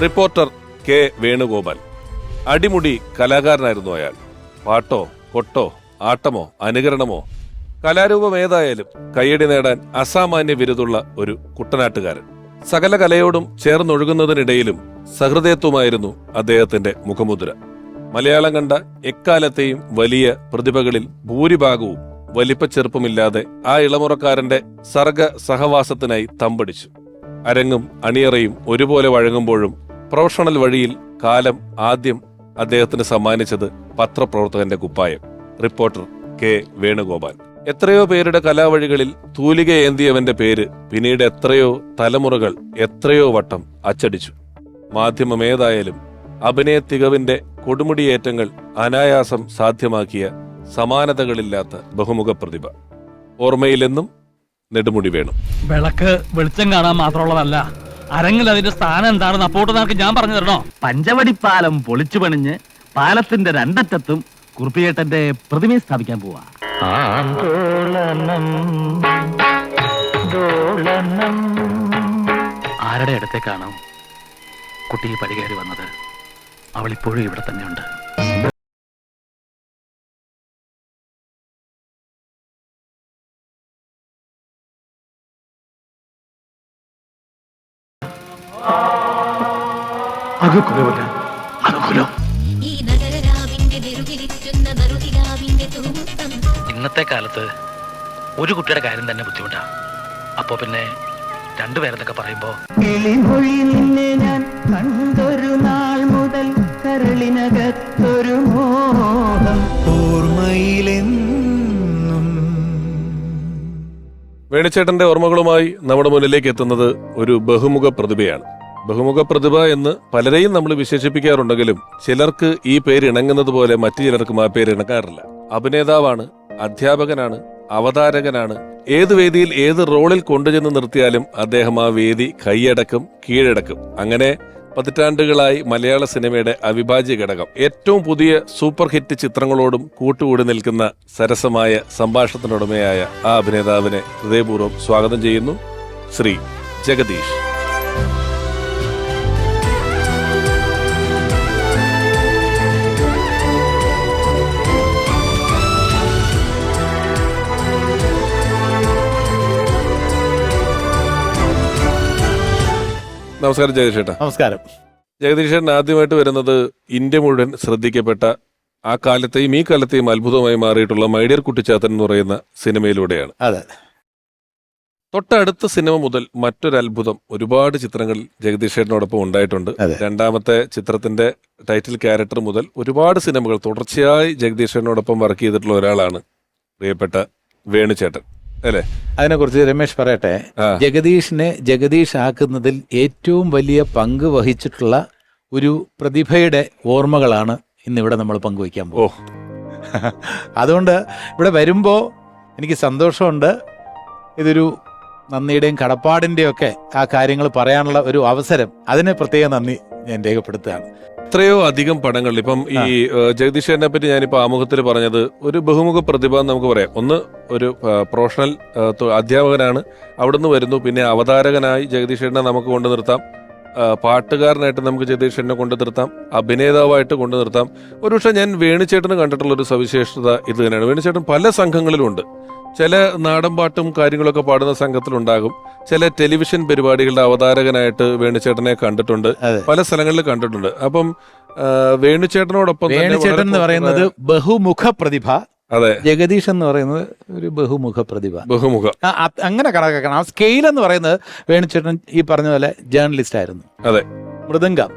Reporter K Venugopal. അടിമുടി കലാകാരനായിരുന്നു അയാൾ. പാട്ടോ കൊട്ടോ ആട്ടമോ അനുകരണമോ കലാരൂപം ഏതായാലും കയ്യടി നേടാൻ അസാമാന്യ വിരുതുള്ള ഒരു കുട്ടനാട്ടുകാരൻ. സകല കലയോടും ചേർന്നൊഴുകുന്നതിനിടയിലും സഹൃദയത്വമായിരുന്നു അദ്ദേഹത്തിന്റെ മുഖമുദ്ര. മലയാളം കണ്ട എക്കാലത്തെയും വലിയ പ്രതിഭകളിൽ ഭൂരിഭാഗവും വലിപ്പച്ചെറുപ്പമില്ലാതെ ആ ഇളമുറക്കാരന്റെ സർഗ സഹവാസത്തിനായി തമ്പടിച്ചു. അരങ്ങും അണിയറയും ഒരുപോലെ വഴങ്ങുമ്പോഴും പ്രൊഫഷണൽ വഴിയിൽ കാലം ആദ്യം അദ്ദേഹത്തിന് സമ്മാനിച്ചത് പത്രപ്രവർത്തകന്റെ കുപ്പായം. Reporter K Venugopal. എത്രയോ പേരുടെ കലാവഴികളിൽ തൂലിക ഏന്തിയവന്റെ പേര് പിന്നീട് എത്രയോ തലമുറകൾ എത്രയോ വട്ടം അച്ചടിച്ചു. മാധ്യമമേതായാലും അഭിനയ തികവിന്റെ കൊടുമുടിയേറ്റങ്ങൾ അനായാസം സാധ്യമാക്കിയ സമാനതകളില്ലാത്ത ബഹുമുഖ പ്രതിഭ. ഓർമ്മയിലെന്നും നെടുമുടി വേണു. വിളക്ക് വെളിച്ചം കാണാൻ മാത്രമുള്ളതല്ല, അരങ്ങിൽ അതിന്റെ സ്ഥാനം എന്താണെന്ന് അപ്പോട്ട് നമുക്ക് ഞാൻ പറഞ്ഞു തരണോ? പഞ്ചവടിപ്പാലം പൊളിച്ചു പണിഞ്ഞ് പാലത്തിന്റെ രണ്ടറ്റത്തും കുറുപ്പിയേട്ടന്റെ പ്രതിമയെ സ്ഥാപിക്കാൻ പോവാ. ആരുടെ അടുത്തേക്കാണ് കുട്ടി പടികേറി വന്നത്? അവൾ ഇപ്പോഴും ഇവിടെ തന്നെയുണ്ട്. ഇന്നത്തെ കാലത്ത് ഒരു കുട്ടിയുടെ കാര്യം തന്നെ ബുദ്ധിമുട്ടാ. അപ്പോ പിന്നെ രണ്ടുപേരെന്നൊക്കെ പറയുമ്പോ ഞാൻ കണ്ടൊരു നാൾ മുതൽ കരളിനകത്തൊരു മോഹം ഓർമ്മയിലെന്നും. വേണുചേട്ടന്റെ ഓർമ്മകളുമായി നമ്മുടെ മുന്നിലേക്ക് എത്തുന്നത് ഒരു ബഹുമുഖ പ്രതിഭയാണ്. ബഹുമുഖ പ്രതിഭ എന്ന് പലരെയും നമ്മൾ വിശേഷിപ്പിക്കാറുണ്ടെങ്കിലും ചിലർക്ക് ഈ പേര് ഇണങ്ങുന്നത് പോലെ മറ്റു ചിലർക്കും ആ പേര് ഇണങ്ങാറില്ല. അഭിനേതാവാണ്, അധ്യാപകനാണ്, അവതാരകനാണ്. ഏത് വേദിയിൽ ഏത് റോളിൽ കൊണ്ടുചെന്ന് നിർത്തിയാലും അദ്ദേഹം ആ വേദി കൈയടക്കും, കീഴടക്കും. അങ്ങനെ പതിറ്റാണ്ടുകളായി മലയാള സിനിമയുടെ അവിഭാജ്യ ഘടകം. ഏറ്റവും പുതിയ സൂപ്പർ ഹിറ്റ് ചിത്രങ്ങളോടും കൂട്ടുകൂടി നിൽക്കുന്ന സരസമായ സംഭാഷണത്തിനുടമയായ ആ അഭിനേതാവിനെ ഹൃദയപൂർവ്വം സ്വാഗതം ചെയ്യുന്നു. ശ്രീ ജഗദീഷ്. നമസ്കാരം ജഗദീഷ് ചേട്ടാ. നമസ്കാരം. ജഗദീഷ് ചേട്ടൻ ആദ്യമായിട്ട് വരുന്നത് ഇന്ത്യ മുഴുവൻ ശ്രദ്ധിക്കപ്പെട്ട ആ കാലത്തെയും ഈ കാലത്തെയും അത്ഭുതമായി മാറിയിട്ടുള്ള മൈ ഡിയർ കുട്ടിച്ചാത്തൻ എന്ന് പറയുന്ന സിനിമയിലൂടെയാണ്. അതെ. തൊട്ടടുത്ത സിനിമ മുതൽ മറ്റൊരു അത്ഭുതം ഒരുപാട് ചിത്രങ്ങളിൽ ജഗദീഷ് ചേട്ടനോടൊപ്പം ഉണ്ടായിട്ടുണ്ട്. രണ്ടാമത്തെ ചിത്രത്തിന്റെ ടൈറ്റിൽ ക്യാരക്ടർ മുതൽ ഒരുപാട് സിനിമകൾ തുടർച്ചയായി ജഗദീഷ് ചേട്ടനോടൊപ്പം വർക്ക് ചെയ്തിട്ടുള്ള ഒരാളാണ് പ്രിയപ്പെട്ട വേണുചേട്ടൻ, അല്ലേ? അതിനെക്കുറിച്ച് രമേശ് പറയട്ടെ. ജഗദീഷിനെ ജഗദീഷ് ആക്കുന്നതിൽ ഏറ്റവും വലിയ പങ്ക് വഹിച്ചിട്ടുള്ള ഒരു പ്രതിഭയുടെ ഓർമ്മകളാണ് ഇന്നിവിടെ നമ്മൾ പങ്കുവയ്ക്കാൻ പോകും. അതുകൊണ്ട് ഇവിടെ വരുമ്പോൾ എനിക്ക് സന്തോഷമുണ്ട്. ഇതൊരു നന്ദിയുടെയും കടപ്പാടിൻ്റെയും ഒക്കെ ആ കാര്യങ്ങൾ പറയാനുള്ള ഒരു അവസരം, അതിന് പ്രത്യേക നന്ദി ഞാൻ രേഖപ്പെടുത്തുകയാണ്. എത്രയോ അധികം പടങ്ങൾ ഇപ്പം ഈ ജഗദീഷ് ചേട്ടനെ പറ്റി ഞാനിപ്പോൾ ആമുഖത്തിൽ പറഞ്ഞത് ഒരു ബഹുമുഖ പ്രതിഭ എന്ന് നമുക്ക് പറയാം. ഒന്ന് ഒരു പ്രൊഫഷണൽ അധ്യാപകനാണ്, അവിടുന്ന് വരുന്നു. പിന്നെ അവതാരകനായി ജഗദീഷ് ചേട്ടനെ നമുക്ക് കൊണ്ടു നിർത്താം, പാട്ടുകാരനായിട്ട് നമുക്ക് ജഗദീഷ് ചേട്ടനെ കൊണ്ടു നിർത്താം, അഭിനേതാവായിട്ട് കൊണ്ടു നിർത്താം. ഒരുപക്ഷെ ഞാൻ വേണുചേട്ടന് കണ്ടിട്ടുള്ള ഒരു സവിശേഷത ഇത് തന്നെയാണ്. വേണുചേട്ടൻ പല സംഘങ്ങളിലുണ്ട്. ചില നാടൻ പാട്ടും കാര്യങ്ങളൊക്കെ പാടുന്ന സംഘത്തിലുണ്ടാകും. ചില ടെലിവിഷൻ പരിപാടികളുടെ അവതാരകനായിട്ട് വേണുചേട്ടനെ കണ്ടിട്ടുണ്ട്, പല സ്ഥലങ്ങളിൽ കണ്ടിട്ടുണ്ട്. അപ്പം വേണുചേട്ടനോടൊപ്പം വേണുചേട്ടൻ എന്ന് പറയുന്നത് ബഹുമുഖ പ്രതിഭ. അതെ. ജഗദീഷ് എന്ന് പറയുന്നത് ഒരു ബഹുമുഖ പ്രതിഭ. ബഹുമുഖ അങ്ങനെ കണക്കാക്കണം. ആ സ്കെയിൽ എന്ന് പറയുന്നത് വേണുചേട്ടൻ ഈ പറഞ്ഞ പോലെ ജേർണലിസ്റ്റ് ആയിരുന്നു. അതെ. മൃദംഗം,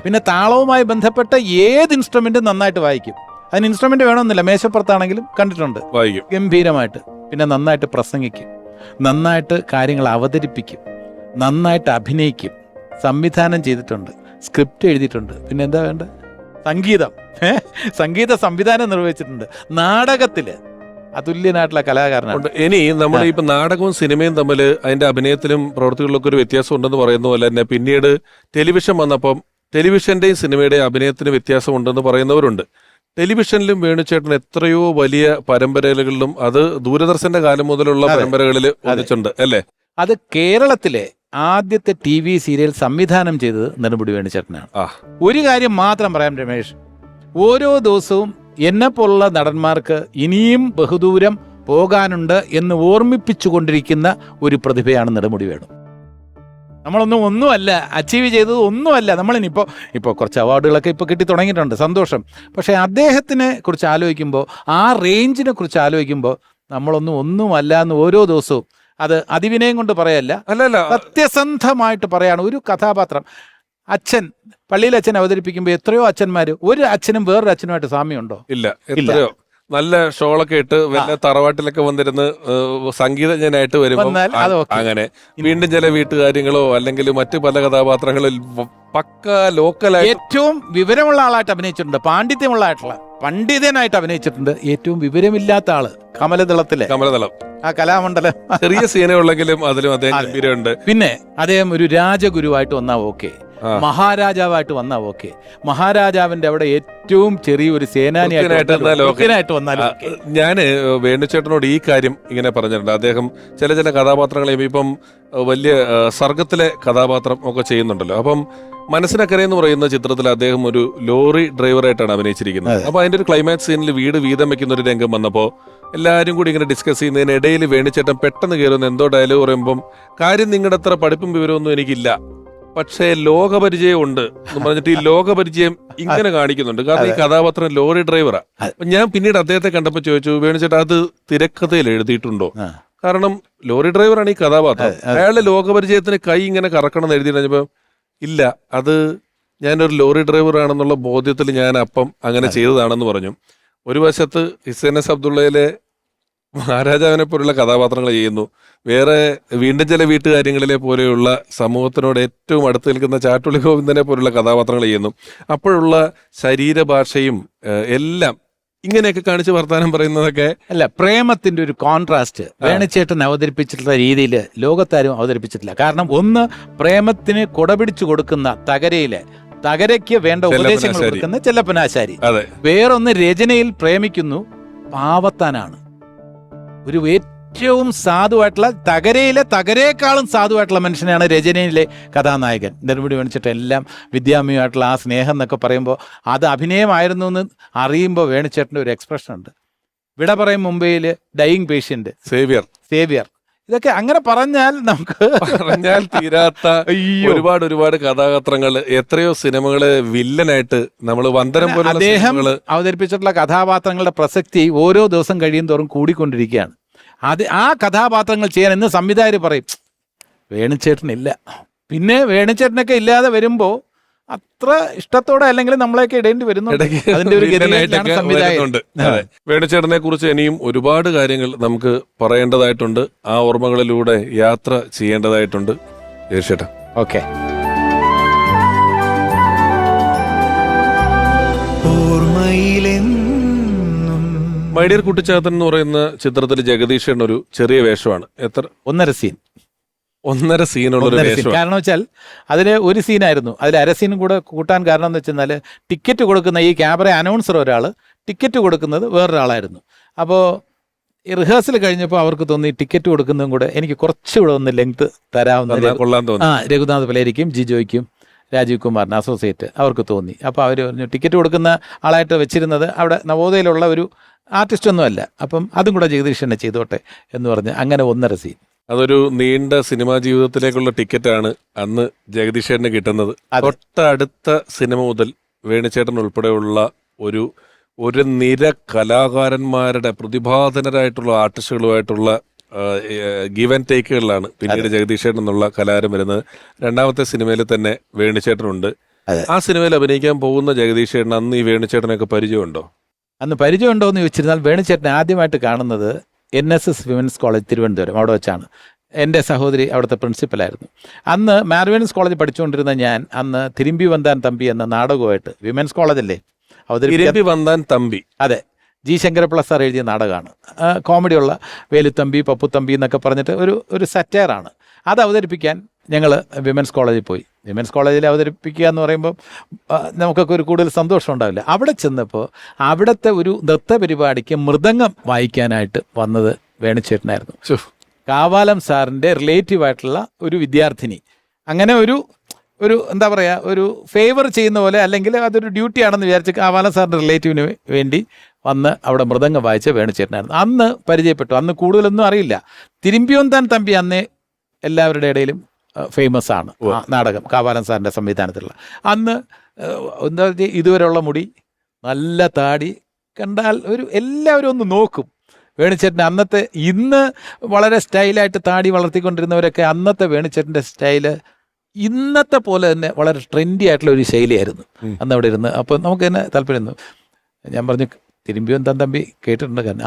പിന്നെ താളവുമായി ബന്ധപ്പെട്ട ഏത് ഇൻസ്ട്രുമെന്റും നന്നായിട്ട് വായിക്കും. അതിന് ഇൻസ്ട്രുമെന്റ് വേണമെന്നില്ല, മേശപ്പുറത്താണെങ്കിലും കണ്ടിട്ടുണ്ട്, വായിക്കും ഗംഭീരമായിട്ട്. പിന്നെ നന്നായിട്ട് പ്രസംഗിക്കും, നന്നായിട്ട് കാര്യങ്ങൾ അവതരിപ്പിക്കും, നന്നായിട്ട് അഭിനയിക്കും, സംവിധാനം ചെയ്തിട്ടുണ്ട്, സ്ക്രിപ്റ്റ് എഴുതിയിട്ടുണ്ട്. പിന്നെ എന്താ വേണ്ട? സംഗീതം, സംഗീത സംവിധാനം നിർവഹിച്ചിട്ടുണ്ട്. നാടകത്തില് അതുല്യനായിട്ടുള്ള കലാകാരനാണ്. ഇനി നമ്മൾ ഇപ്പൊ നാടകവും സിനിമയും തമ്മിൽ അതിന്റെ അഭിനയത്തിലും പ്രവൃത്തികളിലൊക്കെ ഒരു വ്യത്യാസം ഉണ്ടെന്ന് പറയുന്ന പോലെ തന്നെ പിന്നീട് ടെലിവിഷൻ വന്നപ്പം ടെലിവിഷന്റെയും സിനിമയുടെയും അഭിനയത്തിന് വ്യത്യാസം ഉണ്ടെന്ന് പറയുന്നവരുണ്ട്. ടെലിവിഷനിലും വേണുചേട്ടൻ എത്രയോ വലിയ പരമ്പരകളിലും, അത് ദൂരദർശന്റെ കാലം മുതലുള്ള പരമ്പരകളിൽ ഒന്നിച്ചുണ്ട്, അല്ലേ? അത് കേരളത്തിലെ ആദ്യത്തെ TV സീരിയൽ സംവിധാനം ചെയ്തത് നെടുമുടി വേണുചേട്ടനാണ്. ഒരു കാര്യം മാത്രം പറയാം രമേശ്, ഓരോ ദിവസവും എന്നെപ്പോലുള്ള നടന്മാർക്ക് ഇനിയും ബഹുദൂരം പോകാനുണ്ട് എന്ന് ഓർമ്മിപ്പിച്ചുകൊണ്ടിരിക്കുന്ന ഒരു പ്രതിഭയാണ് നെടുമുടി വേണു. ഒന്നുമല്ല അച്ചീവ് ചെയ്തത് ഒന്നുമല്ല. ഇപ്പോൾ കുറച്ച് അവാർഡുകളൊക്കെ ഇപ്പോൾ കിട്ടി തുടങ്ങിയിട്ടുണ്ട്, സന്തോഷം. പക്ഷേ അദ്ദേഹത്തിനെ കുറിച്ച് ആലോചിക്കുമ്പോൾ, ആ റേഞ്ചിനെ കുറിച്ച് ആലോചിക്കുമ്പോൾ ഒന്നുമല്ല എന്ന് ഓരോ ദിവസവും, അത് അതിവിനയം കൊണ്ട് പറയല്ല, സത്യസന്ധമായിട്ട് പറയാണ്. ഒരു കഥാപാത്രം അച്ഛൻ, പള്ളിയിൽ അച്ഛൻ അവതരിപ്പിക്കുമ്പോൾ എത്രയോ അച്ഛന്മാർ, ഒരു അച്ഛനും വേറൊരു അച്ഛനുമായിട്ട് സാമ്യമുണ്ടോ? ഇല്ല. എത്രയോ നല്ല ഷോളൊക്കെ ഇട്ട് വല്ല തറവാട്ടിലൊക്കെ വന്നിരുന്ന് സംഗീതജ്ഞനായിട്ട് വരുമ്പോൾ അങ്ങനെ വീണ്ടും ചില വീട്ടുകാര്യങ്ങളോ അല്ലെങ്കിൽ മറ്റു പല കഥാപാത്രങ്ങളിൽ പക്ക ലോക്കലായിട്ട് ഏറ്റവും വിവരമുള്ള ആളായിട്ട് അഭിനയിച്ചിട്ടുണ്ട്, പണ്ഡിതനായിട്ട് അഭിനയിച്ചിട്ടുണ്ട്. ഏറ്റവും വിവരമില്ലാത്ത ആള് കമലദളം ആ കലാമണ്ഡലം, ചെറിയ സീന ഉള്ളെങ്കിലും അതിലും അദ്ദേഹം ഗംഭീരമുണ്ട്. പിന്നെ അദ്ദേഹം ഒരു രാജഗുരുവായിട്ട് വന്നാ ഓക്കെ, മഹാരാജാവായിട്ട് വന്നാ ഓക്കെ, മഹാരാജാവിന്റെ അവിടെ ഏറ്റവും ചെറിയൊരു സേനാനിയായിട്ട് വന്നാലും. ഞാന് വേണുചേട്ടനോട് ഈ കാര്യം ഇങ്ങനെ പറഞ്ഞിട്ടുണ്ട്. അദ്ദേഹം ചില കഥാപാത്രങ്ങളെയും ഇപ്പം വലിയ സർഗത്തിലെ കഥാപാത്രം ഒക്കെ ചെയ്യുന്നുണ്ടല്ലോ. അപ്പം മനസ്സിനക്കരയെന്ന് പറയുന്ന ചിത്രത്തിൽ അദ്ദേഹം ഒരു ലോറി ഡ്രൈവറായിട്ടാണ് അഭിനയിച്ചിരിക്കുന്നത്. അപ്പൊ അതിന്റെ ഒരു ക്ലൈമാക്സ് സീനിൽ വീട് വീതം വെക്കുന്ന ഒരു രംഗം വന്നപ്പോ എല്ലാവരും കൂടി ഇങ്ങനെ ഡിസ്കസ് ചെയ്യുന്നതിനിടയിൽ വേണുചേട്ടൻ പെട്ടെന്ന് കയറുന്ന എന്തോ ഡയലോഗ് പറയുമ്പം, കാര്യം നിങ്ങളുടെ അത്ര പഠിപ്പും വിവരമൊന്നും എനിക്കില്ല, പക്ഷേ ലോകപരിചയം ഉണ്ട് എന്ന് പറഞ്ഞിട്ട് ഈ ലോകപരിചയം ഇങ്ങനെ കാണിക്കുന്നുണ്ട്. കാരണം ഈ കഥാപാത്രം ലോറി ഡ്രൈവറാ. അപ്പൊ ഞാൻ പിന്നീട് അദ്ദേഹത്തെ കണ്ടപ്പോ ചോദിച്ചു, വേണുചേട്ടാ അത് തിരക്കഥയിൽ എഴുതിയിട്ടുണ്ടോ? കാരണം ലോറി ഡ്രൈവറാണ് ഈ കഥാപാത്രം, അയാളുടെ ലോകപരിചയത്തിന് കൈ ഇങ്ങനെ കറക്കണം എന്ന് എഴുതി കഴിഞ്ഞപ്പോ ഇല്ല, അത് ഞാനൊരു ലോറി ഡ്രൈവർ ആണെന്നുള്ള ബോധ്യത്തിൽ ഞാൻ അപ്പം അങ്ങനെ ചെയ്തതാണെന്ന് പറഞ്ഞു. ഒരു വശത്ത് ഹിസൈനസ് അബ്ദുള്ളയിലെ മഹാരാജാവിനെ പോലുള്ള കഥാപാത്രങ്ങൾ ചെയ്യുന്നു, വേറെ വീണ്ടും ചില വീട്ടുകാര്യങ്ങളിലെ പോലെയുള്ള സമൂഹത്തിനോട് ഏറ്റവും അടുത്ത് നിൽക്കുന്ന ചാട്ടുളി ഗോവിന്ദനെ പോലുള്ള കഥാപാത്രങ്ങൾ ചെയ്യുന്നു. അപ്പോഴുള്ള ശരീരഭാഷയും എല്ലാം ഇങ്ങനെയൊക്കെ കാണിച്ച് വർത്താനം പറയുന്നതൊക്കെ അല്ല, പ്രേമത്തിന്റെ ഒരു കോൺട്രാസ്റ്റ് വേണുചേട്ടൻ അവതരിപ്പിച്ചിട്ടുള്ള രീതിയിൽ ലോകത്താരും അവതരിപ്പിച്ചിട്ടില്ല. കാരണം ഒന്ന്, പ്രേമത്തിന് കുടപിടിച്ചു കൊടുക്കുന്ന തകരയ്ക്ക് വേണ്ട ഉപദേശങ്ങൾ കൊടുക്കുന്ന ചെല്ലപ്പനാശാരി. വേറൊന്ന്, രചനയിൽ പ്രേമിക്കുന്നു പാവത്താനാണ്. ഒരു ഏറ്റവും സാധുവായിട്ടുള്ള, തകരയേക്കാളും സാധുവായിട്ടുള്ള മനുഷ്യനാണ് രചനയിലെ കഥാനായകൻ. നെടുമുടി വേണുചേട്ടൻ എല്ലാം വിദ്യാമയമായിട്ടുള്ള ആ സ്നേഹം എന്നൊക്കെ പറയുമ്പോൾ അത് അഭിനയമായിരുന്നു എന്ന് അറിയുമ്പോൾ വേണുചേട്ടൻ്റെ ഒരു എക്സ്പ്രഷൻ ഉണ്ട്. വിട പറയും മുംബൈയിൽ ഡൈയിങ് പേഷ്യന്റ്, സേവിയർ, ഇതൊക്കെ അങ്ങനെ പറഞ്ഞാൽ തീരാത്ത ഒരുപാട് കഥാപാത്രങ്ങൾ, എത്രയോ സിനിമകള് വില്ലനായിട്ട് നമ്മൾ വന്ദനം പോലെ അദ്ദേഹം അവതരിപ്പിച്ചിട്ടുള്ള കഥാപാത്രങ്ങളുടെ പ്രസക്തി ഓരോ ദിവസം കഴിയും തോറും കൂടിക്കൊണ്ടിരിക്കുകയാണ്. ആ കഥാപാത്രങ്ങൾ ചെയ്യാൻ ഇന്ന് സംവിധായകർ പറയും വേണുചേട്ടനില്ല. പിന്നെ വേണുചേട്ടനൊക്കെ ഇല്ലാതെ വരുമ്പോൾ അത്ര ഇഷ്ടത്തോടെ അല്ലെങ്കിൽ നമ്മളെയൊക്കെ ഇടേണ്ടി വരുന്നുണ്ട്. അതിന്റെ ഒരു സംവിധായകനുണ്ട്. വേണുചേട്ടനെ കുറിച്ച് ഇനിയും ഒരുപാട് കാര്യങ്ങൾ നമുക്ക് പറയേണ്ടതായിട്ടുണ്ട്, ആ ഓർമ്മകളിലൂടെ യാത്ര ചെയ്യേണ്ടതായിട്ടുണ്ട്. ചേട്ടാ ഓക്കെ. മൈ ഡിയർ കുട്ടിച്ചാത്തൻ എന്ന് പറയുന്ന ചിത്രത്തിൽ ജഗദീശൻ ഒരു ചെറിയ വേഷമാണ്. ഒന്നര സീനുള്ള ഒരു വേഷം. കാരണം വെച്ചാൽ അതില് ഒരു സീനായിരുന്നു, അതിൽ അര സീനും കൂടെ കൂട്ടാൻ കാരണം എന്ന് വെച്ചാൽ ടിക്കറ്റ് കൊടുക്കുന്ന ഈ ക്യാമറ അനൗൺസർ ഒരാൾ, ടിക്കറ്റ് കൊടുക്കുന്നത് വേറൊരാളായിരുന്നു. അപ്പോൾ ഈ റിഹേഴ്സൽ കഴിഞ്ഞപ്പോൾ അവർക്ക് തോന്നി ടിക്കറ്റ് കൊടുക്കുന്നതും കൂടെ എനിക്ക് കുറച്ചുകൂടെ ഒന്ന് ലെങ്ത് തരാവുന്ന രഘുനാഥ് പലേരിക്കും ജിജോയ്ക്കും രാജീവ് കുമാറിന് അസോസിയേറ്റ് അവർക്ക് തോന്നി. അപ്പോൾ അവർ പറഞ്ഞു ടിക്കറ്റ് കൊടുക്കുന്ന ആളായിട്ട് വെച്ചിരുന്നത് അവിടെ നവോദയയിലുള്ള ഒരു ആർട്ടിസ്റ്റൊന്നുമല്ല, അപ്പം അതും കൂടെ ജഗദീഷനെ ചെയ്തോട്ടെ എന്ന് പറഞ്ഞ് അങ്ങനെ ഒന്നര സീൻ. അതൊരു നീണ്ട സിനിമാ ജീവിതത്തിലേക്കുള്ള ടിക്കറ്റാണ് അന്ന് ജഗദീഷേട്ടന് കിട്ടുന്നത്. തൊട്ടടുത്ത സിനിമ മുതൽ വേണുചേട്ടൻ ഉൾപ്പെടെയുള്ള ഒരു നിര കലാകാരന്മാരുടെ പ്രതിഭാധനരായിട്ടുള്ള ആർട്ടിസ്റ്റുകളുമായിട്ടുള്ള ഗിവ് ആൻഡ് ടേക്കുകളിലാണ് പിന്നീട് ജഗദീഷേട്ടൻ എന്നുള്ള കലാകാരൻ വരുന്നത്. രണ്ടാമത്തെ സിനിമയിൽ തന്നെ വേണുചേട്ടനുണ്ട്. ആ സിനിമയിൽ അഭിനയിക്കാൻ പോകുന്ന ജഗദീഷേട്ടൻ അന്ന് ഈ വേണുചേട്ടനൊക്കെ പരിചയമുണ്ടോ? അന്ന് പരിചയമുണ്ടോ എന്ന് ചോദിച്ചിരുന്നാൽ വേണുചേട്ടൻ ആദ്യമായിട്ട് കാണുന്നത് NSS വിമൻസ് കോളേജ് തിരുവനന്തപുരം, അവിടെ വെച്ചാണ്. എൻ്റെ സഹോദരി അവിടുത്തെ പ്രിൻസിപ്പലായിരുന്നു. അന്ന് മാർവിമൻസ് കോളേജ് പഠിച്ചുകൊണ്ടിരുന്ന ഞാൻ അന്ന് തിരുമ്പി വന്താൻ തമ്പി എന്ന നാടകമായിട്ട്, വിമൻസ് കോളേജല്ലേ അതെ, ജി ശങ്കരപ്പിള്ള സാർ എഴുതിയ നാടകമാണ്. കോമഡിയുള്ള വേലുത്തമ്പി പപ്പുത്തമ്പി എന്നൊക്കെ പറഞ്ഞിട്ട് ഒരു സറ്റയറാണ്. അത് അവതരിപ്പിക്കാൻ ഞങ്ങൾ വിമൻസ് കോളേജിൽ പോയി. വിമൻസ് കോളേജിൽ അവതരിപ്പിക്കുക എന്ന് പറയുമ്പോൾ നമുക്കൊക്കെ ഒരു കൂടുതൽ സന്തോഷം ഉണ്ടാവില്ല. അവിടെ ചെന്നപ്പോൾ അവിടുത്തെ ഒരു നൃത്ത പരിപാടിക്ക് മൃദംഗം വായിക്കാനായിട്ട് വന്നത് വേണുചേട്ടനായിരുന്നു. കാവാലം സാറിൻ്റെ റിലേറ്റീവായിട്ടുള്ള ഒരു വിദ്യാർത്ഥിനി. അങ്ങനെ ഒരു എന്താ പറയുക, ഒരു ഫേവർ ചെയ്യുന്ന പോലെ, അല്ലെങ്കിൽ അതൊരു ഡ്യൂട്ടിയാണെന്ന് വിചാരിച്ച് കാവാലം സാറിൻ്റെ റിലേറ്റീവിന് വേണ്ടി വന്ന് അവിടെ മൃദംഗം വായിച്ച വേണുചേട്ടനായിരുന്നു. അന്ന് പരിചയപ്പെട്ടു. അന്ന് കൂടുതലൊന്നും അറിയില്ല. തിരുമ്പിയോന്താൻ തമ്പി അന്നേ എല്ലാവരുടെ ഇടയിലും ഫേമസ് ആണ് ആ നാടകം, കാവാലം സാറിൻ്റെ സംവിധാനത്തിലുള്ള. അന്ന് എന്താ ഇതുവരെയുള്ള മുടി, നല്ല താടി, കണ്ടാൽ എല്ലാവരും ഒന്ന് നോക്കും. വേണുചേട്ടൻ്റെ അന്നത്തെ, ഇന്ന് വളരെ സ്റ്റൈലായിട്ട് താടി വളർത്തിക്കൊണ്ടിരുന്നവരൊക്കെ അന്നത്തെ വേണുചേട്ടൻ്റെ സ്റ്റൈല് ഇന്നത്തെ പോലെ തന്നെ വളരെ ട്രെൻഡി ആയിട്ടുള്ള ഒരു ശൈലിയായിരുന്നു അന്ന് അവിടെ ഇരുന്ന്. അപ്പോൾ നമുക്ക് തന്നെ താല്പര്യം. ഞാൻ പറഞ്ഞു, തിരുമ്പിയോന്താൻ തമ്പി കേട്ടിട്ടുണ്ട്. കാരണം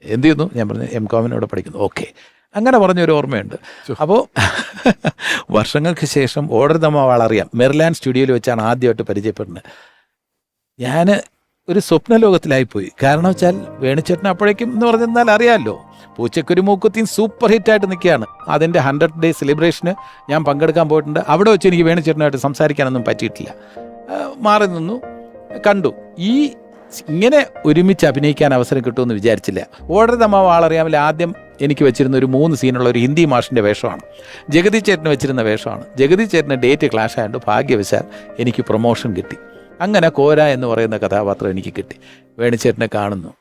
എന്ത് ചെയ്യുന്നു? ഞാൻ പറഞ്ഞു, M.Com ഇവിടെ പഠിക്കുന്നു. ഓക്കെ, അങ്ങനെ പറഞ്ഞൊരു ഓർമ്മയുണ്ട്. അപ്പോൾ വർഷങ്ങൾക്ക് ശേഷം ഓർഡർ നമ്മ അറിയാം, മെറിലാൻഡ് സ്റ്റുഡിയോയിൽ വെച്ചാണ് ആദ്യമായിട്ട് പരിചയപ്പെടുന്നത്. ഞാൻ ഒരു സ്വപ്നലോകത്തിലായിപ്പോയി. കാരണം വെച്ചാൽ വേണുചേട്ടൻ അപ്പോഴേക്കും എന്ന് പറഞ്ഞാൽ അറിയാമല്ലോ, പൂച്ചക്കൊരു മൂക്കുത്തിയും സൂപ്പർ ഹിറ്റായിട്ട് നിൽക്കുകയാണ്. അതിൻ്റെ 100th ഡേ സെലിബ്രേഷന് ഞാൻ പങ്കെടുക്കാൻ പോയിട്ടുണ്ട്. അവിടെ വെച്ച് എനിക്ക് വേണുചേട്ടനായിട്ട് സംസാരിക്കാനൊന്നും പറ്റിയിട്ടില്ല. മാറി നിന്നു, കണ്ടു. ഇങ്ങനെ ഒരുമിച്ച് അഭിനയിക്കാൻ അവസരം കിട്ടുമെന്ന് വിചാരിച്ചില്ല. ഓർഡർ നമ്മ ആളറിയാമല്ലോ, ആദ്യം എനിക്ക് വെച്ചിരുന്ന ഒരു 3 സീനുള്ള ഒരു ഹിന്ദി മാഷിൻ്റെ വേഷമാണ്. ജഗതി ചേട്ടന് വെച്ചിരുന്ന വേഷമാണ്. ജഗതി ചേട്ടന് ഡേറ്റ് ക്ലാഷ് ആയതുകൊണ്ട് ഭാഗ്യവശാൽ എനിക്ക് പ്രൊമോഷൻ കിട്ടി. അങ്ങനെ കോര എന്ന് പറയുന്ന കഥാപാത്രം എനിക്ക് കിട്ടി. വേണുചേട്ടനെ കാണുന്നു.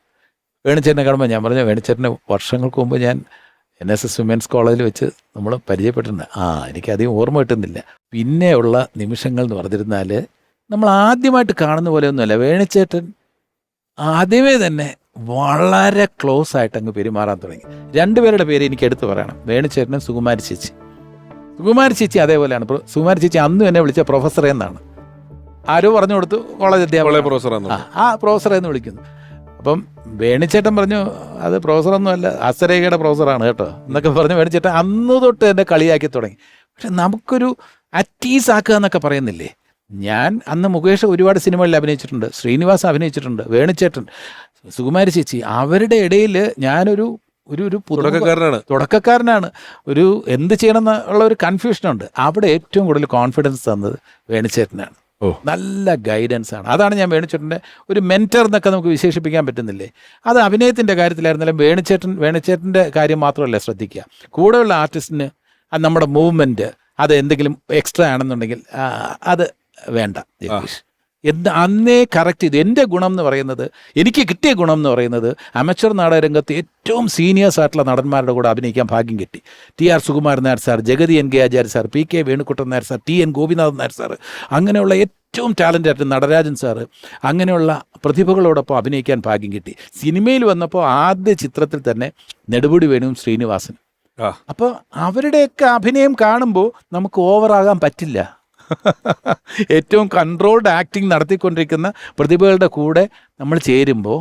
വേണുചേട്ടനെ കാണുമ്പോൾ ഞാൻ പറഞ്ഞു, വേണുചേട്ടനെ വർഷങ്ങൾക്ക് മുമ്പ് ഞാൻ NSS വിമൻസ് കോളേജിൽ വെച്ച് നമ്മൾ പരിചയപ്പെട്ടിട്ടുണ്ട്. എനിക്കധികം ഓർമ്മ കിട്ടുന്നില്ല. പിന്നെയുള്ള നിമിഷങ്ങൾ എന്ന് പറഞ്ഞിരുന്നാൽ നമ്മൾ ആദ്യമായിട്ട് കാണുന്ന പോലെയൊന്നുമല്ല. വേണുചേട്ടൻ ആദ്യമേ തന്നെ വളരെ ക്ലോസ് ആയിട്ട് അങ്ങ് പെരുമാറാൻ തുടങ്ങി. 2 പേരുടെ പേര് എനിക്ക് എടുത്തു പറയണം, വേണുചേട്ടനും സുകുമാരി ചേച്ചി. സുകുമാരി ചേച്ചി അതേപോലെയാണ്. സുകുമാരി ചേച്ചി അന്നും എന്നെ വിളിച്ച പ്രൊഫസറെ എന്നാണ്. ആരോ പറഞ്ഞു കൊടുത്തു, കോളേജ് അധ്യാപക പ്രൊഫസർ എന്ന് വിളിക്കുന്നു. അപ്പം വേണുചേട്ടൻ പറഞ്ഞു, അത് പ്രൊഫസറൊന്നും അല്ല, അസരേഖയുടെ പ്രൊഫസറാണ് കേട്ടോ എന്നൊക്കെ പറഞ്ഞ് വേണുചേട്ടൻ അന്ന് തൊട്ട് എന്നെ കളിയാക്കി തുടങ്ങി. പക്ഷെ നമുക്കൊരു അറ്റീസ് ആക്കുക എന്നൊക്കെ പറയുന്നില്ലേ. ഞാൻ അന്ന് മുകേഷ് ഒരുപാട് സിനിമകളിൽ അഭിനയിച്ചിട്ടുണ്ട്, ശ്രീനിവാസ് അഭിനയിച്ചിട്ടുണ്ട്, വേണുചേട്ടൻ, സുകുമാരി ചേച്ചി, അവരുടെ ഇടയിൽ ഞാനൊരു തുടക്കക്കാരനാണ്. എന്ത് ചെയ്യണം എന്നുള്ള ഒരു കൺഫ്യൂഷനുണ്ട്. അവിടെ ഏറ്റവും കൂടുതൽ കോൺഫിഡൻസ് തന്നത് വേണുചേട്ടനാണ്. നല്ല ഗൈഡൻസ് ആണ്. അതാണ് ഞാൻ വേണുചേട്ടൻ്റെ ഒരു മെൻറ്റർ എന്നൊക്കെ നമുക്ക് വിശേഷിപ്പിക്കാൻ പറ്റുന്നില്ലേ. അത് അഭിനയത്തിൻ്റെ കാര്യത്തിലായിരുന്നാലും വേണുചേട്ടൻ്റെ കാര്യം മാത്രമല്ല ശ്രദ്ധിക്കുക, കൂടെയുള്ള ആർട്ടിസ്റ്റിന് നമ്മുടെ മൂവ്മെൻറ്റ് അത് എന്തെങ്കിലും എക്സ്ട്രാ ആണെന്നുണ്ടെങ്കിൽ അത് വേണ്ട ജഗദീഷ്, അന്നേ കറക്റ്റ് ചെയ്തു. എൻ്റെ ഗുണം എന്ന് പറയുന്നത്, എനിക്ക് കിട്ടിയ ഗുണം എന്ന് പറയുന്നത്, അമച്വർ നാടകരംഗത്ത് ഏറ്റവും സീനിയേഴ്സ് ആയിട്ടുള്ള നടന്മാരുടെ കൂടെ അഭിനയിക്കാൻ ഭാഗ്യം കിട്ടി. TR Sukumaran Nair sir, Jagathy NK Acharya sir, PK Venukuttan Nair sir, TN Gopinathan Nair sir, അങ്ങനെയുള്ള ഏറ്റവും ടാലൻ്റ് ആയിട്ട് നടരാജൻ സാറ്, അങ്ങനെയുള്ള പ്രതിഭകളോടൊപ്പം അഭിനയിക്കാൻ ഭാഗ്യം കിട്ടി. സിനിമയിൽ വന്നപ്പോൾ ആദ്യ ചിത്രത്തിൽ തന്നെ നെടുമുടി വേണുവും ശ്രീനിവാസനും. അപ്പോൾ അവരുടെയൊക്കെ അഭിനയം കാണുമ്പോൾ നമുക്ക് ഓവറാകാൻ പറ്റില്ല. ഏറ്റവും കൺട്രോൾഡ് ആക്ടിങ് നടത്തിക്കൊണ്ടിരിക്കുന്ന പ്രതിഭകളുടെ കൂടെ നമ്മൾ ചേരുമ്പോൾ,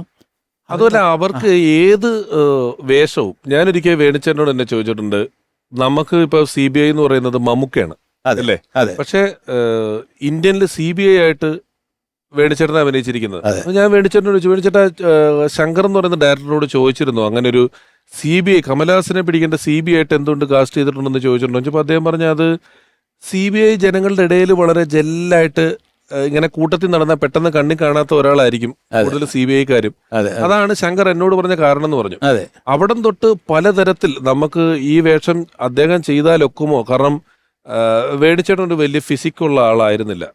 അതുപോലെ അവർക്ക് ഏത് വേഷവും, ഞാനൊരിക്കൽ വേണുചേട്ടനോട് എന്നെ ചോദിച്ചിട്ടുണ്ട്, നമുക്ക് ഇപ്പോൾ CBI എന്ന് പറയുന്നത് മമ്മൂക്കയാണ് അല്ലേ, പക്ഷെ ഇന്ത്യനിൽ CBI ആയിട്ട് വേണുചേട്ടനെ അഭിനയിച്ചിരിക്കുന്നത്. ഞാൻ വേണുചേട്ടനോട് ചോദിച്ചു, വേണുചേട്ടാ ശങ്കർ എന്ന് പറയുന്ന ഡയറക്ടറോട് ചോദിച്ചിരുന്നു അങ്ങനെ ഒരു CBI കമലഹാസനെ പിടിക്കേണ്ട CBI ആയിട്ട് എന്തുകൊണ്ട് കാസ്റ്റ് ചെയ്തിട്ടുണ്ടെന്ന് ചോദിച്ചിട്ടുണ്ടോ? അപ്പോൾ അദ്ദേഹം പറഞ്ഞാൽ അത് CBI ജനങ്ങളുടെ ഇടയിൽ വളരെ ജെല്ലായിട്ട് ഇങ്ങനെ കൂട്ടത്തിൽ നടന്നാൽ പെട്ടെന്ന് കണ്ണി കാണാത്ത ഒരാളായിരിക്കും കൂടുതൽ CBI-ക്കാരും. അതാണ് ശങ്കർ എന്നോട് പറഞ്ഞ കാരണം എന്ന് പറഞ്ഞു. അവിടം തൊട്ട് പലതരത്തിൽ നമുക്ക് ഈ വേഷം അദ്ദേഹം ചെയ്താലൊക്കുമോ, കാരണം വേണുചേട്ടൻ ഒരു വലിയ ഫിസിക്കുള്ള ആളായിരുന്നില്ല.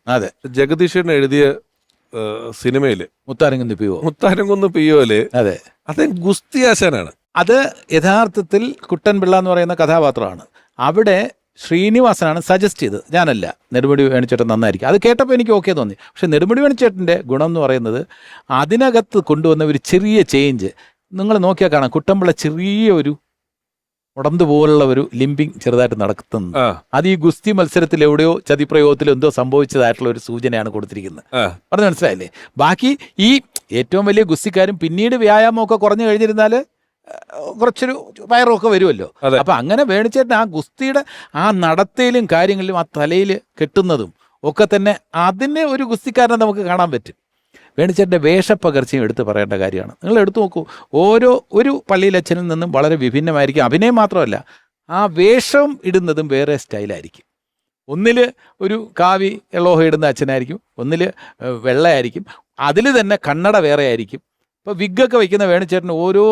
ജഗദീഷേട്ടൻ എഴുതിയ സിനിമയില് മുത്താരംകുന്ന് പിയോല് അദ്ദേഹം ഗുസ്തി ആശാനാണ്. അത് യഥാർത്ഥത്തിൽ കുട്ടൻപിള്ള എന്ന് പറയുന്ന കഥാപാത്രമാണ്. അവിടെ ശ്രീനിവാസനാണ് സജസ്റ്റ് ചെയ്തത്, ഞാനല്ല. നെടുമുടി വേണുചേട്ടൻ നന്നായിരിക്കും. അത് കേട്ടപ്പോൾ എനിക്ക് ഓക്കെ തോന്നി. പക്ഷെ നെടുമുടി വേണുചേട്ടൻ്റെ ഗുണം എന്ന് പറയുന്നത് അതിനകത്ത് കൊണ്ടുവന്ന ഒരു ചെറിയ ചേഞ്ച് നിങ്ങൾ നോക്കിയാൽ കാണാം. കുട്ടൻപിള്ള ചെറിയ ഒരു ഉടന്ത് പോലുള്ള ഒരു ലിംബിങ് ചെറുതായിട്ട് നടത്തുന്നു. അത് ഈ ഗുസ്തി മത്സരത്തിൽ എവിടെയോ ചതിപ്രയോഗത്തിലോ എന്തോ സംഭവിച്ചതായിട്ടുള്ള ഒരു സൂചനയാണ് കൊടുത്തിരിക്കുന്നത്. പറഞ്ഞ് മനസ്സിലായില്ലേ? ബാക്കി ഈ ഏറ്റവും വലിയ ഗുസ്തിക്കാരും പിന്നീട് വ്യായാമമൊക്കെ കുറഞ്ഞു കഴിഞ്ഞിരുന്നാൽ കുറച്ചൊരു വയറൊക്കെ വരുമല്ലോ. അപ്പം അങ്ങനെ വേണുചേട്ടൻ ആ ഗുസ്തിയുടെ ആ നടത്തയിലും കാര്യങ്ങളിലും ആ തലയിൽ കെട്ടുന്നതും ഒക്കെ തന്നെ അതിനെ ഒരു ഗുസ്തിക്കാരനെ നമുക്ക് കാണാൻ പറ്റും. വേണുചേട്ടൻ്റെ വേഷപ്പകർച്ചയും എടുത്ത് പറയേണ്ട കാര്യമാണ്. നിങ്ങൾ എടുത്തു നോക്കൂ, ഒരു പള്ളിയിലച്ഛനിൽ നിന്നും വളരെ വിഭിന്നമായിരിക്കും. അഭിനയം മാത്രമല്ല, ആ വേഷം ഇടുന്നതും വേറെ സ്റ്റൈലായിരിക്കും. ഒന്നിൽ ഒരു കാവി എളോഹ ഇടുന്ന അച്ഛനായിരിക്കും, ഒന്നിൽ വെള്ളയായിരിക്കും, അതിൽ തന്നെ കണ്ണട വേറെ ആയിരിക്കും. ഇപ്പോൾ വിഗ്ഗൊക്കെ വയ്ക്കുന്ന വേണുചേട്ടൻ ഓരോ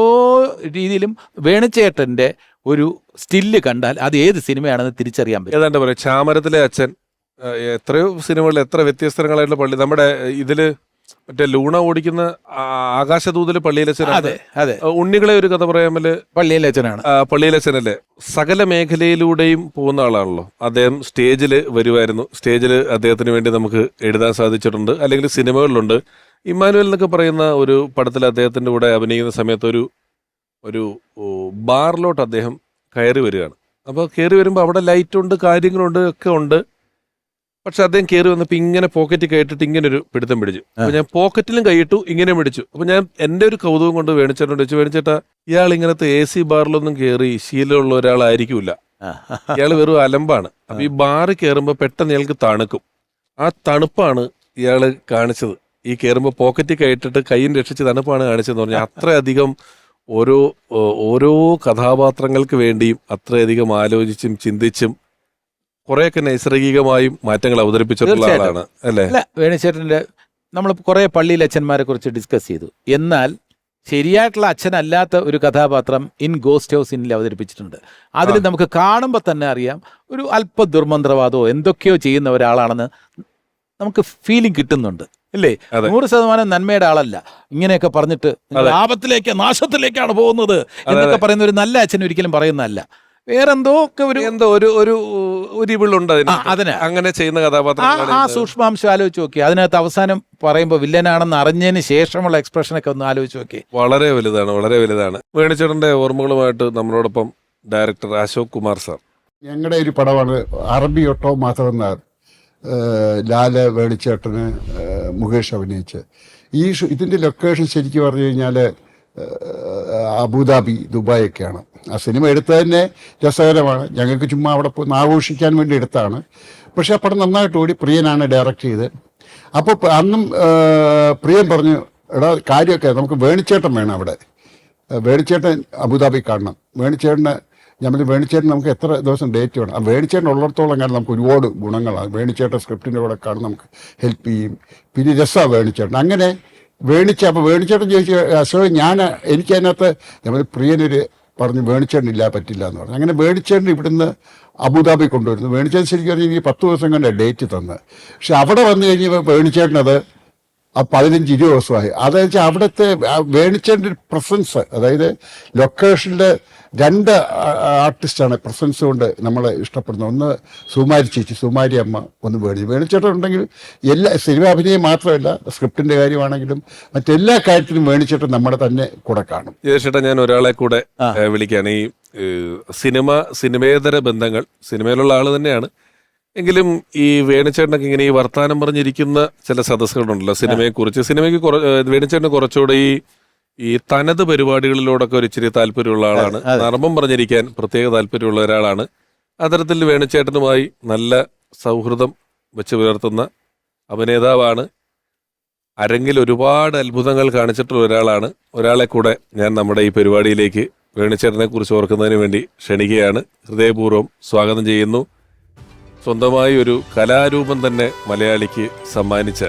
രീതിയിലും വേണുചേട്ടൻ്റെ ഒരു സ്റ്റില്ല് കണ്ടാൽ അത് ഏത് സിനിമയാണെന്ന് തിരിച്ചറിയാൻ പറ്റും. ഏതാണ്ട് പറയാം ചാമരത്തിലെ അച്ഛൻ, എത്രയോ സിനിമകളിൽ എത്ര വ്യത്യസ്തങ്ങളായിട്ടുള്ള പള്ളി. നമ്മുടെ ഇതില് മറ്റേ ലൂണ ഓടിക്കുന്ന ആകാശദൂതില് പള്ളിയിലച്ഛൻ, അതെ അതെ, ഉണ്ണികളെ ഒരു കഥ പറയാമല് പള്ളിയിലച്ഛനാണ്. പള്ളിയിലച്ഛനല്ലേ. സകല മേഖലയിലൂടെയും പോകുന്ന ആളാണല്ലോ അദ്ദേഹം. സ്റ്റേജിൽ വരുമായിരുന്നു, സ്റ്റേജിൽ അദ്ദേഹത്തിന് വേണ്ടി നമുക്ക് എഴുതാൻ സാധിച്ചിട്ടുണ്ട്, അല്ലെങ്കിൽ സിനിമകളിലുണ്ട്. ഇമ്മാനുവൽ എന്നൊക്കെ പറയുന്ന ഒരു പടത്തിൽ അദ്ദേഹത്തിന്റെ കൂടെ അഭിനയിക്കുന്ന സമയത്ത് ഒരു ബാറിലോട്ട് അദ്ദേഹം കയറി വരികയാണ്. അപ്പോൾ കയറി വരുമ്പോൾ അവിടെ ലൈറ്റുണ്ട്, കാര്യങ്ങളുണ്ട്, ഒക്കെ ഉണ്ട്. പക്ഷെ അദ്ദേഹം കയറി വന്നപ്പോൾ ഇങ്ങനെ പോക്കറ്റിൽ കയറ്റിട്ട് ഇങ്ങനെ ഒരു പിടുത്തം പിടിച്ചു. അപ്പൊ ഞാൻ പോക്കറ്റിലും കൈയിട്ടു, ഇങ്ങനെ പിടിച്ചു. അപ്പൊ ഞാൻ എന്റെ ഒരു കൗതുകം കൊണ്ട് വേണിച്ചേട്ടനോട് ചോദിച്ചു, വേണിച്ചേട്ടാ ഇയാൾ ഇങ്ങനത്തെ AC ബാറിലൊന്നും കയറി ശീലമുള്ള ഒരാളായിരിക്കൂല, ഇയാൾ വെറും അലമ്പാണ്. അപ്പൊ ഈ ബാറ് കയറുമ്പോൾ പെട്ടെന്ന് ഇയാൾക്ക് തണുക്കും. ആ തണുപ്പാണ് ഇയാള് കാണിച്ചത്. ഈ കയറുമ്പോൾ പോക്കറ്റിൽ കയറ്റിട്ട് കൈയും രക്ഷിച്ച് തണുപ്പാണ് കാണിച്ചതെന്ന് പറഞ്ഞാൽ അത്രയധികം ഓരോ കഥാപാത്രങ്ങൾക്ക് വേണ്ടിയും അത്രയധികം ആലോചിച്ചും ചിന്തിച്ചും കുറെയൊക്കെ നൈസർഗികമായും മാറ്റങ്ങൾ അവതരിപ്പിച്ചിട്ടുള്ള ആളാണ് അല്ലേ? അല്ല, വേണുചേട്ടന്റെ നമ്മൾ കുറെ പള്ളിയിലെ അച്ഛന്മാരെ കുറിച്ച് ഡിസ്കസ് ചെയ്തു. എന്നാൽ ശരിയായിട്ടുള്ള അച്ഛനല്ലാത്ത ഒരു കഥാപാത്രം ഇൻ ഗോസ്റ്റ് ഹൗസ് ഇന്നിൽ അവതരിപ്പിച്ചിട്ടുണ്ട്. അതിൽ നമുക്ക് കാണുമ്പോൾ തന്നെ അറിയാം ഒരു അല്പ ദുർമന്ത്രവാദമോ എന്തൊക്കെയോ ചെയ്യുന്ന ഒരാളാണെന്ന് നമുക്ക് ഫീലിംഗ് കിട്ടുന്നുണ്ട്, അല്ലേ? 100% നന്മയുടെ ആളല്ല. ഇങ്ങനെയൊക്കെ പറഞ്ഞിട്ട് ലാഭത്തിലേക്ക് നാശത്തിലേക്കാണ് പോകുന്നത് എന്നൊക്കെ പറയുന്ന ഒരു നല്ല അച്ഛൻ ഒരിക്കലും പറയുന്നതല്ല. വേറെന്തോ ഒക്കെ ഒരു ഇവിളുണ്ട് അതിന് അങ്ങനെ ചെയ്യുന്ന കഥാപാത്രം. ആ സൂക്ഷ്മാംശം ആലോചിച്ച് നോക്കി. അതിനകത്ത് അവസാനം പറയുമ്പോൾ വില്ലനാണെന്ന് അറിഞ്ഞതിന് ശേഷമുള്ള എക്സ്പ്രഷനൊക്കെ ഒന്ന് ആലോചിച്ച് നോക്കി. വളരെ വലുതാണ്, വളരെ വലുതാണ്. വേണിച്ചേട്ടന്റെ ഓർമ്മകളുമായിട്ട് നമ്മളോടൊപ്പം ഡയറക്ടർ അശോക് കുമാർ സാർ. ഞങ്ങളുടെ ഒരു പടമാണ് അറബി ഒട്ടോ മാത്രമെന്ന ലാല്, വേണിച്ചേട്ടന്, മുകേഷ് അഭിനയിച്ച്. ഇതിൻ്റെ ലൊക്കേഷൻ ശരിക്കും പറഞ്ഞു കഴിഞ്ഞാൽ അബുദാബി, ദുബായ് ഒക്കെയാണ്. ആ സിനിമ എടുത്തത് തന്നെ രസകരമാണ്. ഞങ്ങൾക്ക് ചുമ്മാ അവിടെ പോയി ആഘോഷിക്കാൻ വേണ്ടി എടുത്താണ്. പക്ഷെ ആ പടം നന്നായിട്ട് ഓടി. പ്രിയനാണ് ഡയറക്റ്റ് ചെയ്തത്. അപ്പോൾ അന്നും പ്രിയൻ പറഞ്ഞു, എടാ കാര്യമൊക്കെ നമുക്ക് വേണിച്ചേട്ടൻ വേണം അവിടെ, വേണിച്ചേട്ടൻ അബുദാബി കാണണം. വേണിച്ചേട്ടൻ നമുക്ക് എത്ര ദിവസം ഡേറ്റ് വേണം. ആ വേണിച്ചേട്ടൻ ഉള്ളിടത്തോളം കാരണം നമുക്ക് ഒരുപാട് ഗുണങ്ങളാണ്. വേണിച്ചേട്ടൻ സ്ക്രിപ്റ്റിൻ്റെ കൂടെ കാണും, നമുക്ക് ഹെൽപ്പ് ചെയ്യും, പിന്നെ രസമാണ് വേണിച്ചേട്ടൻ. അങ്ങനെ അപ്പോൾ വേണിച്ചേട്ടൻ ചോദിച്ചു, അശോക് എനിക്കതിനകത്ത് നമ്മൾ പ്രിയനൊരു പറഞ്ഞു വേണിച്ചേട്ടൻ ഇല്ല, പറ്റില്ല എന്ന് പറഞ്ഞു. അങ്ങനെ വേണിച്ചേട്ടൻ ഇവിടുന്ന് അബുദാബി കൊണ്ടുവരുന്നു. വേണിച്ചേട്ടൻ ശരിക്കും പറഞ്ഞാൽ എനിക്ക് 10 ദിവസം കണ്ട ഡേറ്റ് തന്ന്. പക്ഷെ അവിടെ വന്നു കഴിഞ്ഞപ്പോൾ വേണിച്ചേട്ടനത് 15-20 ദിവസമായി. അതെന്ന് വെച്ചാൽ അവിടുത്തെ വേണിച്ചേട്ടൻ്റെ ഒരു പ്രസൻസ്, അതായത് ലൊക്കേഷനിൽ 2 ആർട്ടിസ്റ്റാണ് പ്രസൻസ് കൊണ്ട് നമ്മളെ ഇഷ്ടപ്പെടുന്നത്. ഒന്ന് സുമാരി ചേച്ചി, സുമാരി അമ്മ, ഒന്ന് വേണിച്ചേട്ടൻ ഉണ്ടെങ്കിൽ എല്ലാ സിനിമ അഭിനയം മാത്രമല്ല, സ്ക്രിപ്റ്റിൻ്റെ കാര്യമാണെങ്കിലും മറ്റെല്ലാ കാര്യത്തിലും വേണിച്ചേട്ടൻ നമ്മുടെ തന്നെ കൂടെ കാണും. ചേട്ടാ, ഞാൻ ഒരാളെ കൂടെ വിളിക്കുകയാണ്. ഈ സിനിമേതര ബന്ധങ്ങൾ, സിനിമയിലുള്ള ആള് തന്നെയാണ് എങ്കിലും ഈ വേണിച്ചേട്ടനൊക്കെ ഇങ്ങനെ ഈ വർത്താനം പറഞ്ഞിരിക്കുന്ന ചില സദസ്സുകളുണ്ടല്ലോ സിനിമയെക്കുറിച്ച്. സിനിമയ്ക്ക് വേണിച്ചേട്ടന് കുറച്ചുകൂടെ ഈ തനത് പരിപാടികളിലോടൊക്കെ ഒരു ഇച്ചിരി താല്പര്യമുള്ള ആളാണ്. നർമ്മം പറഞ്ഞിരിക്കാൻ പ്രത്യേക താല്പര്യമുള്ള ഒരാളാണ്. അത്തരത്തിൽ വേണിച്ചേട്ടനുമായി നല്ല സൗഹൃദം വെച്ച് പുലർത്തുന്ന അഭിനേതാവാണ്. അരങ്ങിൽ ഒരുപാട് അത്ഭുതങ്ങൾ കാണിച്ചിട്ടുള്ള ഒരാളാണ്. ഒരാളെ കൂടെ ഞാൻ നമ്മുടെ ഈ പരിപാടിയിലേക്ക് വേണിച്ചേട്ടനെ കുറിച്ച് ഓർക്കുന്നതിന് വേണ്ടി ക്ഷണിക്കുകയാണ്. ഹൃദയപൂർവ്വം സ്വാഗതം ചെയ്യുന്നു. സ്വന്തമായി ഒരു കലാരൂപം തന്നെ മലയാളിക്ക് സമ്മാനിച്ച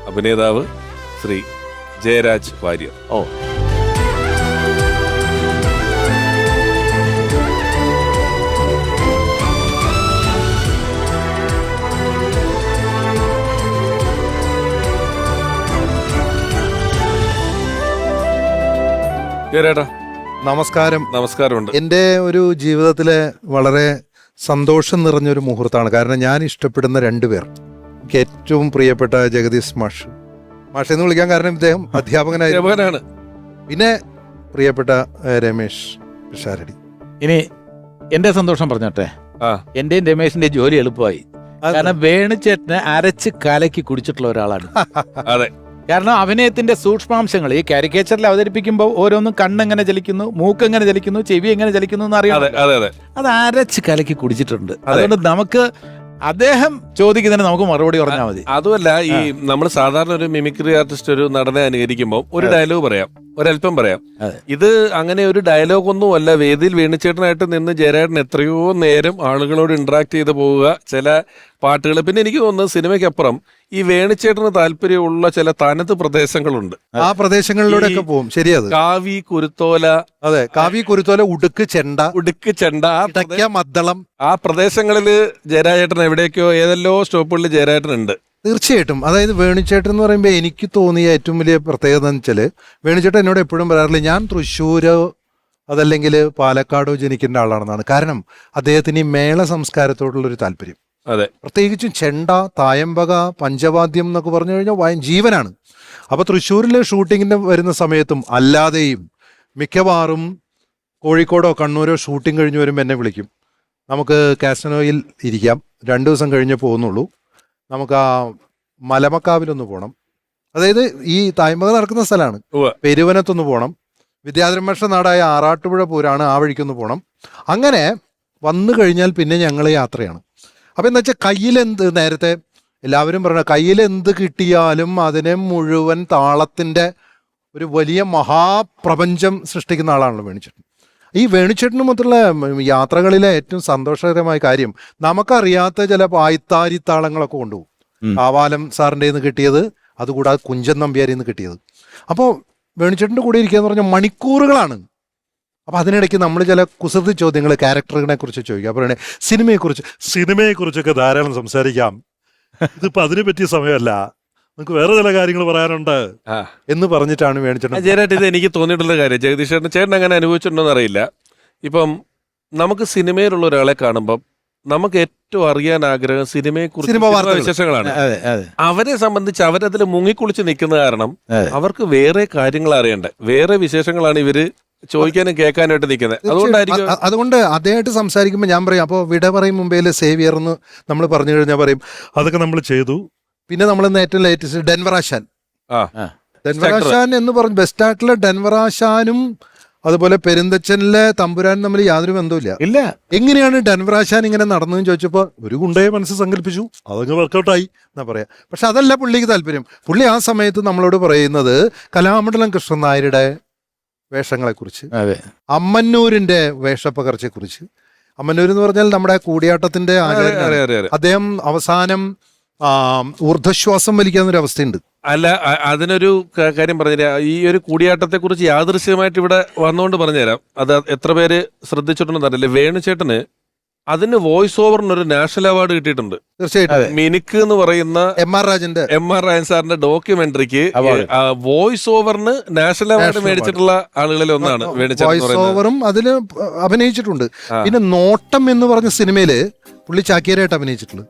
അഭിനേതാവ് ശ്രീ ജയരാജ് വാര്യർ. ജയരാട്ടാ, നമസ്കാരം. നമസ്കാരമുണ്ട്. എൻ്റെ ഒരു ജീവിതത്തിലെ വളരെ സന്തോഷം നിറഞ്ഞൊരു മുഹൂർത്തമാണ്. കാരണം ഞാൻ ഇഷ്ടപ്പെടുന്ന 2 പേർ, എനിക്ക് ഏറ്റവും പ്രിയപ്പെട്ട ജഗദീഷ് മാഷ് എന്ന് വിളിക്കാൻ കാരണം ഇദ്ദേഹം അധ്യാപകനാണ്. പിന്നെ പ്രിയപ്പെട്ട രമേശ് പിഷാരടി. ഇനി എന്റെ സന്തോഷം പറഞ്ഞോട്ടെ. എന്റെയും രമേശിന്റെ ജോലി എളുപ്പമായി. കാരണം വേണുചേട്ടനെ അരച്ച് കലക്കി കുടിച്ചിട്ടുള്ള ഒരാളാണ്. അതെ, കാരണം അഭിനയത്തിന്റെ സൂക്ഷ്മാംശങ്ങൾ ഈ കാരിക്കേച്ചറിൽ അവതരിപ്പിക്കുമ്പോൾ ഓരോന്നും കണ്ണെങ്ങനെ ചലിക്കുന്നു, മൂക്ക് എങ്ങനെ ചലിക്കുന്നു, ചെവി എങ്ങനെ ചലിക്കുന്നു എന്ന് അറിയാം. അത് അരച്ച് കലക്കി കുടിച്ചിട്ടുണ്ട്. അതുകൊണ്ട് നമുക്ക് അദ്ദേഹം ചോദിക്കുന്നതിന് നമുക്ക് മറുപടി പറഞ്ഞാൽ മതി. അതുമല്ല, ഈ നമ്മൾ സാധാരണ ഒരു മിമിക്രി ആർട്ടിസ്റ്റ് ഒരു നടനെ അനുകരിക്കുമ്പോൾ ഒരു ഡയലോഗ് പറയാം. ഒരല്പം പറയാം. അതെ. ഇത് അങ്ങനെ ഒരു ഡയലോഗ് ഒന്നും അല്ല. വേദിയിൽ വേണുചേട്ടനായിട്ട് നിന്ന് ജയരാജൻ എത്രയോ നേരം ആളുകളോട് ഇന്ററാക്ട് ചെയ്ത് പോവുക, ചില പാട്ടുകൾ. പിന്നെ എനിക്ക് തോന്നുന്നത് സിനിമയ്ക്കപ്പുറം ഈ വേണുചേട്ടന് താല്പര്യമുള്ള ചില തനത് പ്രദേശങ്ങളുണ്ട്. ആ പ്രദേശങ്ങളിലൂടെയൊക്കെ പോകും. ശരിയത്. കാവി, കുരുത്തോല, അതെ, കാവി, കുരുത്തോല, ഉടുക്ക്, ചെണ്ട, ഉടുക്ക്, ചെണ്ട, ഇടയ്ക്ക, മദ്ദളം. ആ പ്രദേശങ്ങളിൽ ജയരാജേട്ടൻ എവിടെയൊക്കെയോ ഏതെല്ലോ സ്റ്റോപ്പുകളിൽ ജയരാജൻ ഉണ്ട്. തീർച്ചയായിട്ടും. അതായത് വേണുചേട്ടൻ എന്ന് പറയുമ്പോൾ എനിക്ക് തോന്നിയ ഏറ്റവും വലിയ പ്രത്യേകത എന്ന് വെച്ചാൽ, വേണുചേട്ടൻ എന്നോട് എപ്പോഴും പറയാറില്ല ഞാൻ തൃശ്ശൂരോ അതല്ലെങ്കിൽ പാലക്കാടോ ജനിക്കേണ്ട ആളാണെന്നാണ്. കാരണം അദ്ദേഹത്തിന് ഈ മേള സംസ്കാരത്തോടുള്ളൊരു താല്പര്യം. അതെ, പ്രത്യേകിച്ചും ചെണ്ട, തായമ്പക, പഞ്ചവാദ്യം എന്നൊക്കെ പറഞ്ഞു കഴിഞ്ഞാൽ ജീവനാണ്. അപ്പോൾ തൃശ്ശൂരിലെ ഷൂട്ടിങ്ങിന് വരുന്ന സമയത്തും അല്ലാതെയും മിക്കവാറും കോഴിക്കോടോ കണ്ണൂരോ ഷൂട്ടിംഗ് കഴിഞ്ഞ് വരുമ്പോൾ എന്നെ വിളിക്കും. നമുക്ക് കാസിനോയിൽ ഇരിക്കാം, 2 ദിവസം കഴിഞ്ഞേ പോകുന്നുള്ളൂ, നമുക്ക് ആ മലമക്കാവിലൊന്ന് പോകണം. അതായത് ഈ തായ്മക നടക്കുന്ന സ്ഥലമാണ്. ഉവ്വ്. പെരുവനത്തൊന്ന് പോകണം, വിദ്യാധരമേഷ നാടായ ആറാട്ടുപുഴ പൂരാണ്, ആ വഴിക്കൊന്ന് പോകണം. അങ്ങനെ വന്നു കഴിഞ്ഞാൽ പിന്നെ ഞങ്ങൾ യാത്രയാണ്. അപ്പം എന്താ വെച്ചാൽ കയ്യിലെന്ത്, നേരത്തെ എല്ലാവരും പറഞ്ഞ കയ്യിലെന്ത് കിട്ടിയാലും അതിനെ മുഴുവൻ താളത്തിൻ്റെ ഒരു വലിയ മഹാപ്രപഞ്ചം സൃഷ്ടിക്കുന്ന ആളാണല്ലോ വേണുചേട്ടൻ. ഈ വേണുചേട്ടന് മൊത്തമുള്ള യാത്രകളിലെ ഏറ്റവും സന്തോഷകരമായ കാര്യം, നമുക്കറിയാത്ത ചില പായ്ത്താരിത്താളങ്ങളൊക്കെ കൊണ്ടുപോകും. കാവാലം സാറിൻ്റെ നിന്ന് കിട്ടിയത്, അതുകൂടാതെ കുഞ്ചൻ നമ്പ്യാരിൽ നിന്ന് കിട്ടിയത്. അപ്പോൾ വേണുചേട്ടൻ്റെ കൂടെ ഇരിക്കുക എന്ന് പറഞ്ഞാൽ മണിക്കൂറുകളാണ്. അപ്പോൾ അതിനിടയ്ക്ക് നമ്മൾ ചില കുസൃതി ചോദ്യങ്ങൾ ക്യാരക്ടറിനെ കുറിച്ച് ചോദിക്കുക. അപ്പോൾ സിനിമയെക്കുറിച്ചൊക്കെ ധാരാളം സംസാരിക്കാം, ഇതിപ്പോൾ അതിനെ പറ്റിയ സമയമല്ല, നമുക്ക് വേറെ ചില കാര്യങ്ങൾ പറയാനുണ്ട് എന്ന് പറഞ്ഞിട്ടാണ് വേണിച്ചേട്ടൻ. ജയരാജ്, ഇത് എനിക്ക് തോന്നിയിട്ടുള്ള കാര്യം, ജഗദീഷ് ചേട്ടൻ അങ്ങനെ അനുഭവിച്ചിട്ടുണ്ടോന്ന് അറിയില്ല. ഇപ്പം നമുക്ക് സിനിമയിലുള്ള ഒരാളെ കാണുമ്പം നമുക്ക് ഏറ്റവും അറിയാൻ ആഗ്രഹം സിനിമയെക്കുറിച്ച് വിശേഷങ്ങളാണ്. അവരെ സംബന്ധിച്ച് അവരതിൽ മുങ്ങിക്കുളിച്ച് നിൽക്കുന്ന കാരണം അവർക്ക് വേറെ കാര്യങ്ങൾ അറിയണ്ടേ, വേറെ വിശേഷങ്ങളാണ് ഇവര് ചോദിക്കാനും കേൾക്കാനായിട്ട് നിൽക്കുന്നത്. അതുകൊണ്ട് അദ്ദേഹമായിട്ട് സംസാരിക്കുമ്പോൾ ഞാൻ പറയും, അപ്പോൾ വിട പറയും മുംബൈയിൽ സേവിയർ എന്ന് നമ്മൾ പറഞ്ഞു കഴിഞ്ഞാൽ പറയും അതൊക്കെ നമ്മൾ ചെയ്തു. പിന്നെ നമ്മൾ ഏറ്റവും ലേറ്റസ്റ്റ് ഡെൻവറാശാൻ എന്ന് പറഞ്ഞു, ബെസ്റ്റ് ആയിട്ടുള്ള ഡെൻവറാശാനും അതുപോലെ പെരുന്തച്ചനിലെ തമ്പുരാനും തമ്മിൽ യാതൊരു ബന്ധവുമില്ല. ഇല്ല. എങ്ങനെയാണ് ഡെൻവറാശാൻ ഇങ്ങനെ നടന്നതെന്ന് ചോദിച്ചപ്പോൾ ഒരു ഗുണ്ടയെ മനസ്സ് സങ്കല്പിച്ചു, അതങ്ങ് വർക്കൗട്ടായി എന്നാ പറയാ. പക്ഷെ അതല്ല പുള്ളിക്ക് താല്പര്യം. പുള്ളി ആ സമയത്ത് നമ്മളോട് പറയുന്നത് കലാമണ്ഡലം കൃഷ്ണൻ നായരുടെ വേഷങ്ങളെക്കുറിച്ച്, അമ്മന്നൂരിന്റെ വേഷപ്പകർച്ചയെക്കുറിച്ച്. അമ്മന്നൂർ എന്ന് പറഞ്ഞാൽ നമ്മുടെ കൂടിയാട്ടത്തിന്റെ ആചാരം. അദ്ദേഹം അവസാനം ഊർധ്വശ്വാസം വലിക്കാവുന്നൊരു അവസ്ഥയുണ്ട്. അല്ല, അതിനൊരു കാര്യം പറഞ്ഞുതരാം. ഈ ഒരു കൂടിയാട്ടത്തെ കുറിച്ച് യാദൃശ്യമായിട്ട് ഇവിടെ വന്നുകൊണ്ട് പറഞ്ഞുതരാം. അത് എത്ര പേര് ശ്രദ്ധിച്ചിട്ടുണ്ടെന്ന് അറിയില്ല. വേണുചേട്ടന് അതിന് വോയിസ് ഓവറിനൊരു നാഷണൽ അവാർഡ് കിട്ടിയിട്ടുണ്ട്. തീർച്ചയായിട്ടും. മിനുക്ക് എന്ന് പറയുന്ന എം ആർ രാജൻ സാറിന്റെ ഡോക്യുമെന്ററിക്ക് വോയിസ് ഓവറിന് നാഷണൽ അവാർഡ് മേടിച്ചിട്ടുള്ള ആളുകളിൽ ഒന്നാണ് വേണുചേട്ടൻ. വോയിസ് ഓവറും അതില് അഭിനയിച്ചിട്ടുണ്ട്. പിന്നെ നോട്ടം എന്ന് പറഞ്ഞ സിനിമയില് പുള്ളി ചാക്യാരായിട്ട് അഭിനയിച്ചിട്ടുണ്ട്.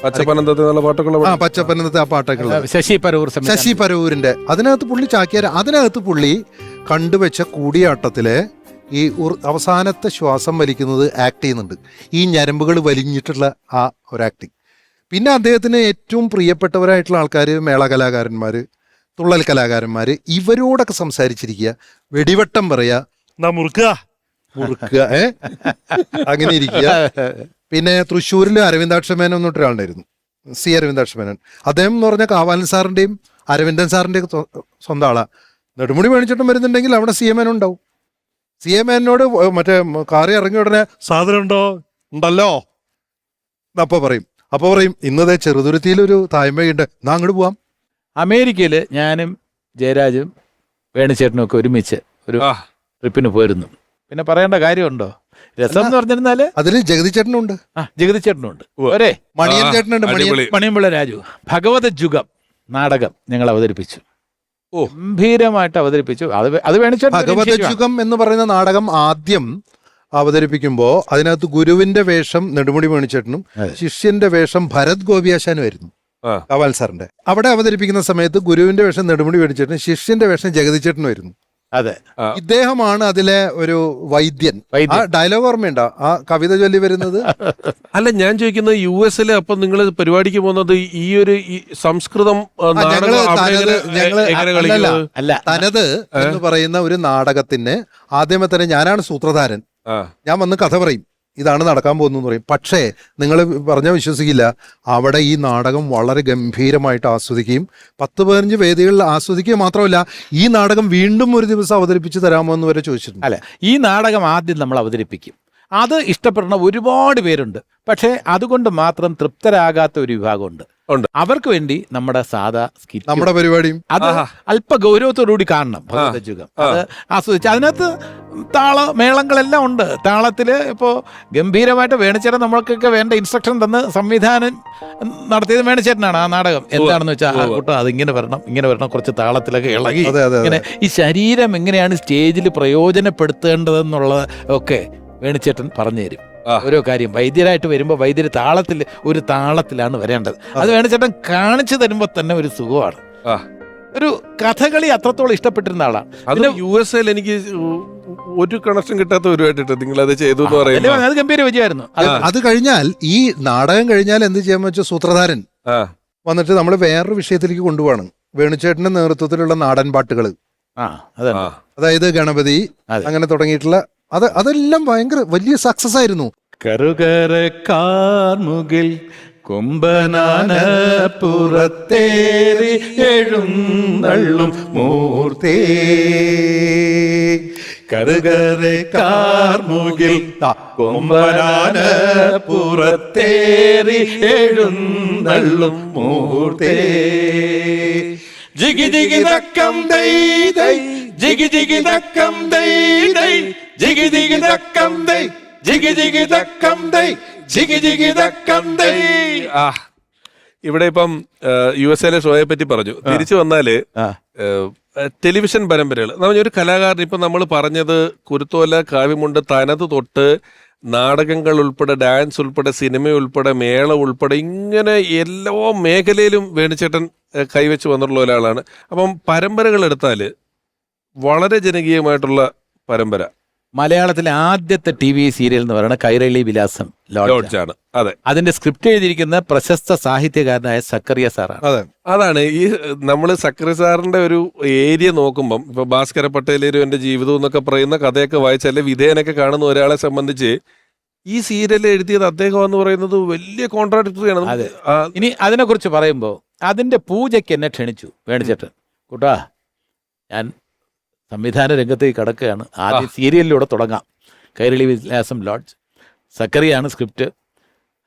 പച്ചപ്പനന്തത്തെ ആ പാട്ടൊക്കെ ശശി പരൂരിന്റെ അതിനകത്ത് പുള്ളി ചാക്യാര. അതിനകത്ത് പുള്ളി കണ്ടുവച്ച കൂടിയാട്ടത്തിലെ ഈ അവസാനത്തെ ശ്വാസം വലിക്കുന്നത് ആക്ട് ചെയ്യുന്നുണ്ട്. ഈ ഞരമ്പുകൾ വലിഞ്ഞിട്ടുള്ള ആ ഒരു ആക്ടിങ്. പിന്നെ അദ്ദേഹത്തിന് ഏറ്റവും പ്രിയപ്പെട്ടവരായിട്ടുള്ള ആൾക്കാർ മേള കലാകാരന്മാർ, തുള്ളൽ കലാകാരന്മാർ, ഇവരോടൊക്കെ സംസാരിച്ചിരിക്കുക, വെടിവട്ടം പറയുക, മുറുക്കുക അങ്ങനെ ഇരിക്കുക. പിന്നെ തൃശ്ശൂരിൽ അരവിന്ദാക്ഷമേനൻ എന്നിട്ട് ഒരാളുണ്ടായിരുന്നു, സി അരവിന്ദാക്ഷമേനൻ. അദ്ദേഹം എന്ന് പറഞ്ഞാൽ കാവാലൻ സാറിന്റെയും അരവിന്ദൻ സാറിന്റെയും സ്വന്തം ആളാ. നെടുമുടി വേണിച്ചേട്ടൻ വരുന്നുണ്ടെങ്കിൽ അവിടെ സി എം എൻ ഉണ്ടാവും. സി എം എന്നോട് മറ്റേ കാറി ഇറങ്ങിയ ഉടനെ സാധനം ഉണ്ടല്ലോ അപ്പൊ പറയും ഇന്നത്തെ ചെറുതുരുത്തിയിലൊരു തായ്മയുണ്ട്, എന്നാ അങ്ങോട്ട് പോവാം. അമേരിക്കയിൽ ഞാനും ജയരാജും വേണുചേട്ടനും ഒക്കെ ഒരുമിച്ച് ഒരു ട്രിപ്പിന് പോയിരുന്നു. പിന്നെ പറയേണ്ട കാര്യമുണ്ടോ? രസം എന്ന് പറഞ്ഞിരുന്നാല് അതിൽ ജഗതിച്ചേട്ടനുണ്ട്, ജഗതിച്ചേട്ടനുണ്ട്, ഒരേ മണിയൻ ചേട്ടനുണ്ട്, മണിയമ്പിള്ള രാജു. ഭഗവത ജുഗം നാടകം ഞങ്ങൾ അവതരിപ്പിച്ചു, ഗംഭീരമായിട്ട് അവതരിപ്പിച്ചു. അത് വേണിച്ചേട്ടൻ. ഭഗവത ജുഗം എന്ന് പറയുന്ന നാടകം ആദ്യം അവതരിപ്പിക്കുമ്പോൾ അതിനകത്ത് ഗുരുവിന്റെ വേഷം നെടുമുടി വേണിച്ചേട്ടനും ശിഷ്യന്റെ വേഷം ഭരത് ഗോപിയാശാനുമായിരുന്നു, കവാൽ സാറിന്റെ. അവിടെ അവതരിപ്പിക്കുന്ന സമയത്ത് ഗുരുവിന്റെ വേഷം നെടുമുടി വേണിച്ചേട്ടനും ശിഷ്യന്റെ വേഷം ജഗതിച്ചേട്ടനും ആയിരുന്നു. അതെ, ഇദ്ദേഹമാണ് അതിലെ ഒരു വൈദ്യൻ. ആ ഡയലോഗ് ഓർമ്മയുണ്ടോ, ആ കവിത ചൊല്ലി വരുന്നത്? അല്ല, ഞാൻ ചോദിക്കുന്നത് US അപ്പൊ നിങ്ങൾ പരിപാടിക്ക് പോകുന്നത് ഈ ഒരു സംസ്കൃതം തനത് എന്ന് പറയുന്ന ഒരു നാടകത്തിന് ആദ്യമേ തന്നെ ഞാനാണ് സൂത്രധാരൻ. ഞാൻ വന്ന് കഥ പറയും. ഇതാണ് നടക്കാൻ പോകുന്നതെന്ന് പറയും. പക്ഷേ നിങ്ങൾ പറഞ്ഞാൽ വിശ്വസിക്കില്ല, അവിടെ ഈ നാടകം വളരെ ഗംഭീരമായിട്ട് ആസ്വദിക്കുകയും 10-15 വേദികളിൽ ആസ്വദിക്കുക മാത്രമല്ല, ഈ നാടകം വീണ്ടും ഒരു ദിവസം അവതരിപ്പിച്ച് തരാമോ എന്ന് വരെ ചോദിച്ചിട്ടുണ്ട്. അല്ല, ഈ നാടകം ആദ്യം നമ്മൾ അവതരിപ്പിക്കും. അത് ഇഷ്ടപ്പെടുന്ന ഒരുപാട് പേരുണ്ട്. പക്ഷേ അതുകൊണ്ട് മാത്രം തൃപ്തരാകാത്ത ഒരു വിഭാഗമുണ്ട്. അവർക്ക് വേണ്ടി നമ്മുടെ സാധാ സ്കിറ്റ്, നമ്മുടെ പരിപാടിയും അത് അല്പ ഗൗരവത്തോടുകൂടി കാണണം. ഭഗവതജുഗം അത് ആസ്വദിച്ച് അതിനകത്ത് മേളങ്ങളെല്ലാം ഉണ്ട്. താളത്തില് ഇപ്പോ ഗംഭീരമായിട്ട് വേണിച്ചേട്ടൻ നമ്മൾക്കൊക്കെ വേണ്ട ഇൻസ്ട്രക്ഷൻ തന്ന് സംവിധാനം നടത്തിയത് വേണിച്ചേട്ടനാണ്. ആ നാടകം എന്താണെന്ന് വെച്ചാൽ കൂട്ടം അതിങ്ങനെ വരണം, ഇങ്ങനെ വരണം, കുറച്ച് താളത്തിലൊക്കെ ഇളകി ഇങ്ങനെ ഈ ശരീരം എങ്ങനെയാണ് സ്റ്റേജിൽ പ്രയോജനപ്പെടുത്തേണ്ടതെന്നുള്ളത് ഒക്കെ വേണിച്ചേട്ടൻ പറഞ്ഞു തരും. ഓരോ കാര്യം വൈദ്യരായിട്ട് വരുമ്പോൾ വൈദ്യര് ഒരു താളത്തിലാണ് വരേണ്ടത്. അത് വേണിച്ചേട്ടൻ കാണിച്ചു തരുമ്പോൾ തന്നെ ഒരു സുഖമാണ്. ഒരു കഥകളി അത്രത്തോളം ഇഷ്ടപ്പെട്ടിരുന്ന ആളാണ്. അതിന് USA എനിക്ക് ഒരു കണക്ഷൻ കിട്ടാത്ത ഒരുപായിട്ട് നിങ്ങൾ അത് ചെയ്തു എന്ന് പറയുന്നത് അത് ഗംഭീര വിജയമായിരുന്നു. അത് കഴിഞ്ഞാൽ ഈ നാടകം കഴിഞ്ഞാൽ എന്ത് ചെയ്യാന്ന് വെച്ചാൽ സൂത്രധാരൻ വന്നിട്ട് നമ്മൾ വേറൊരു വിഷയത്തിലേക്ക് കൊണ്ടുപോകണം. വേണുചേട്ടന്റെ നേതൃത്വത്തിലുള്ള നാടൻ പാട്ടുകൾ, അതായത് ഗണപതി അങ്ങനെ തുടങ്ങിയിട്ടുള്ള അതെല്ലാം ഭയങ്കര വലിയ സക്സസ് ആയിരുന്നു. കറുകരക്കാർമുകിൽ കുംഭനാന പുറത്തേറി എഴുന്നള്ളും മൂർത്തേ, കറുകരക്കാർമുകിൽ കുംഭനാന പുറത്തേറി എഴുന്നള്ളും മൂർത്തേ, ജിഗി ജിഗി ദക്കം ദൈ ദൈ, ജിഗി ജിഗി ദക്കം ദൈ ദൈ, ജിഗി ജിഗി ദക്കം ദൈ, ജിഗി ജിഗി ദക്കം ദൈ, ജിഗി ജിഗി ദക്കം ദൈ. ഇവിടെ ഇപ്പം USA ഷോയെ പറ്റി പറഞ്ഞു. തിരിച്ചു വന്നാല് ടെലിവിഷൻ പരമ്പരകൾ ഒരു കലാകാരൻ ഇപ്പൊ നമ്മൾ പറഞ്ഞത് കുരുത്തോല, കാവ്യമുണ്ട്, തനത് തൊട്ട് നാടകങ്ങൾ ഉൾപ്പെടെ, ഡാൻസ് ഉൾപ്പെടെ, സിനിമ ഉൾപ്പെടെ, മേള ഉൾപ്പെടെ, ഇങ്ങനെ എല്ലാ മേഖലയിലും വേണിച്ചേട്ടൻ കൈവച്ച് വന്നിട്ടുള്ള ഒരാളാണ്. അപ്പം പരമ്പരകൾ എടുത്താല് വളരെ ജനകീയമായിട്ടുള്ള പരമ്പര മലയാളത്തിലെ ആദ്യത്തെ TV സീരിയൽ എന്ന് പറയുന്നത് കൈരളി വിലാസം ലോഡ്ജാണ്. അതെ, അതിന്റെ സ്ക്രിപ്റ്റ് എഴുതിയിരിക്കുന്ന പ്രശസ്ത സാഹിത്യകാരനായ സക്കറിയ സാറാണ്. അതാണ് ഈ നമ്മൾ സക്കറിയ സാറിന്റെ ഒരു ഏരിയ നോക്കുമ്പം ഇപ്പൊ ഭാസ്കര പട്ടേലന്റെ ജീവിതം എന്നൊക്കെ പറയുന്ന കഥയൊക്കെ വായിച്ചാല് വിധേയനൊക്കെ കാണുന്ന ഒരാളെ സംബന്ധിച്ച് ഈ സീരിയൽ എഴുതിയത് അദ്ദേഹം എന്ന് പറയുന്നത് വലിയ കോൺട്രാഡിക്ടറിയാണ്. ഇനി അതിനെ കുറിച്ച് പറയുമ്പോൾ അതിന്റെ പൂജയ്ക്ക് എന്നെ ക്ഷണിച്ചു വേണിച്ചേട്ടൻ. കൂട്ടാ, ഞാൻ സംവിധാന രംഗത്തേക്ക് കടക്കുകയാണ്, ആദ്യം സീരിയലിലൂടെ തുടങ്ങാം. കൈരളി വിലാസം ലോഡ്ജ്, സക്കറിയാണ് സ്ക്രിപ്റ്റ്.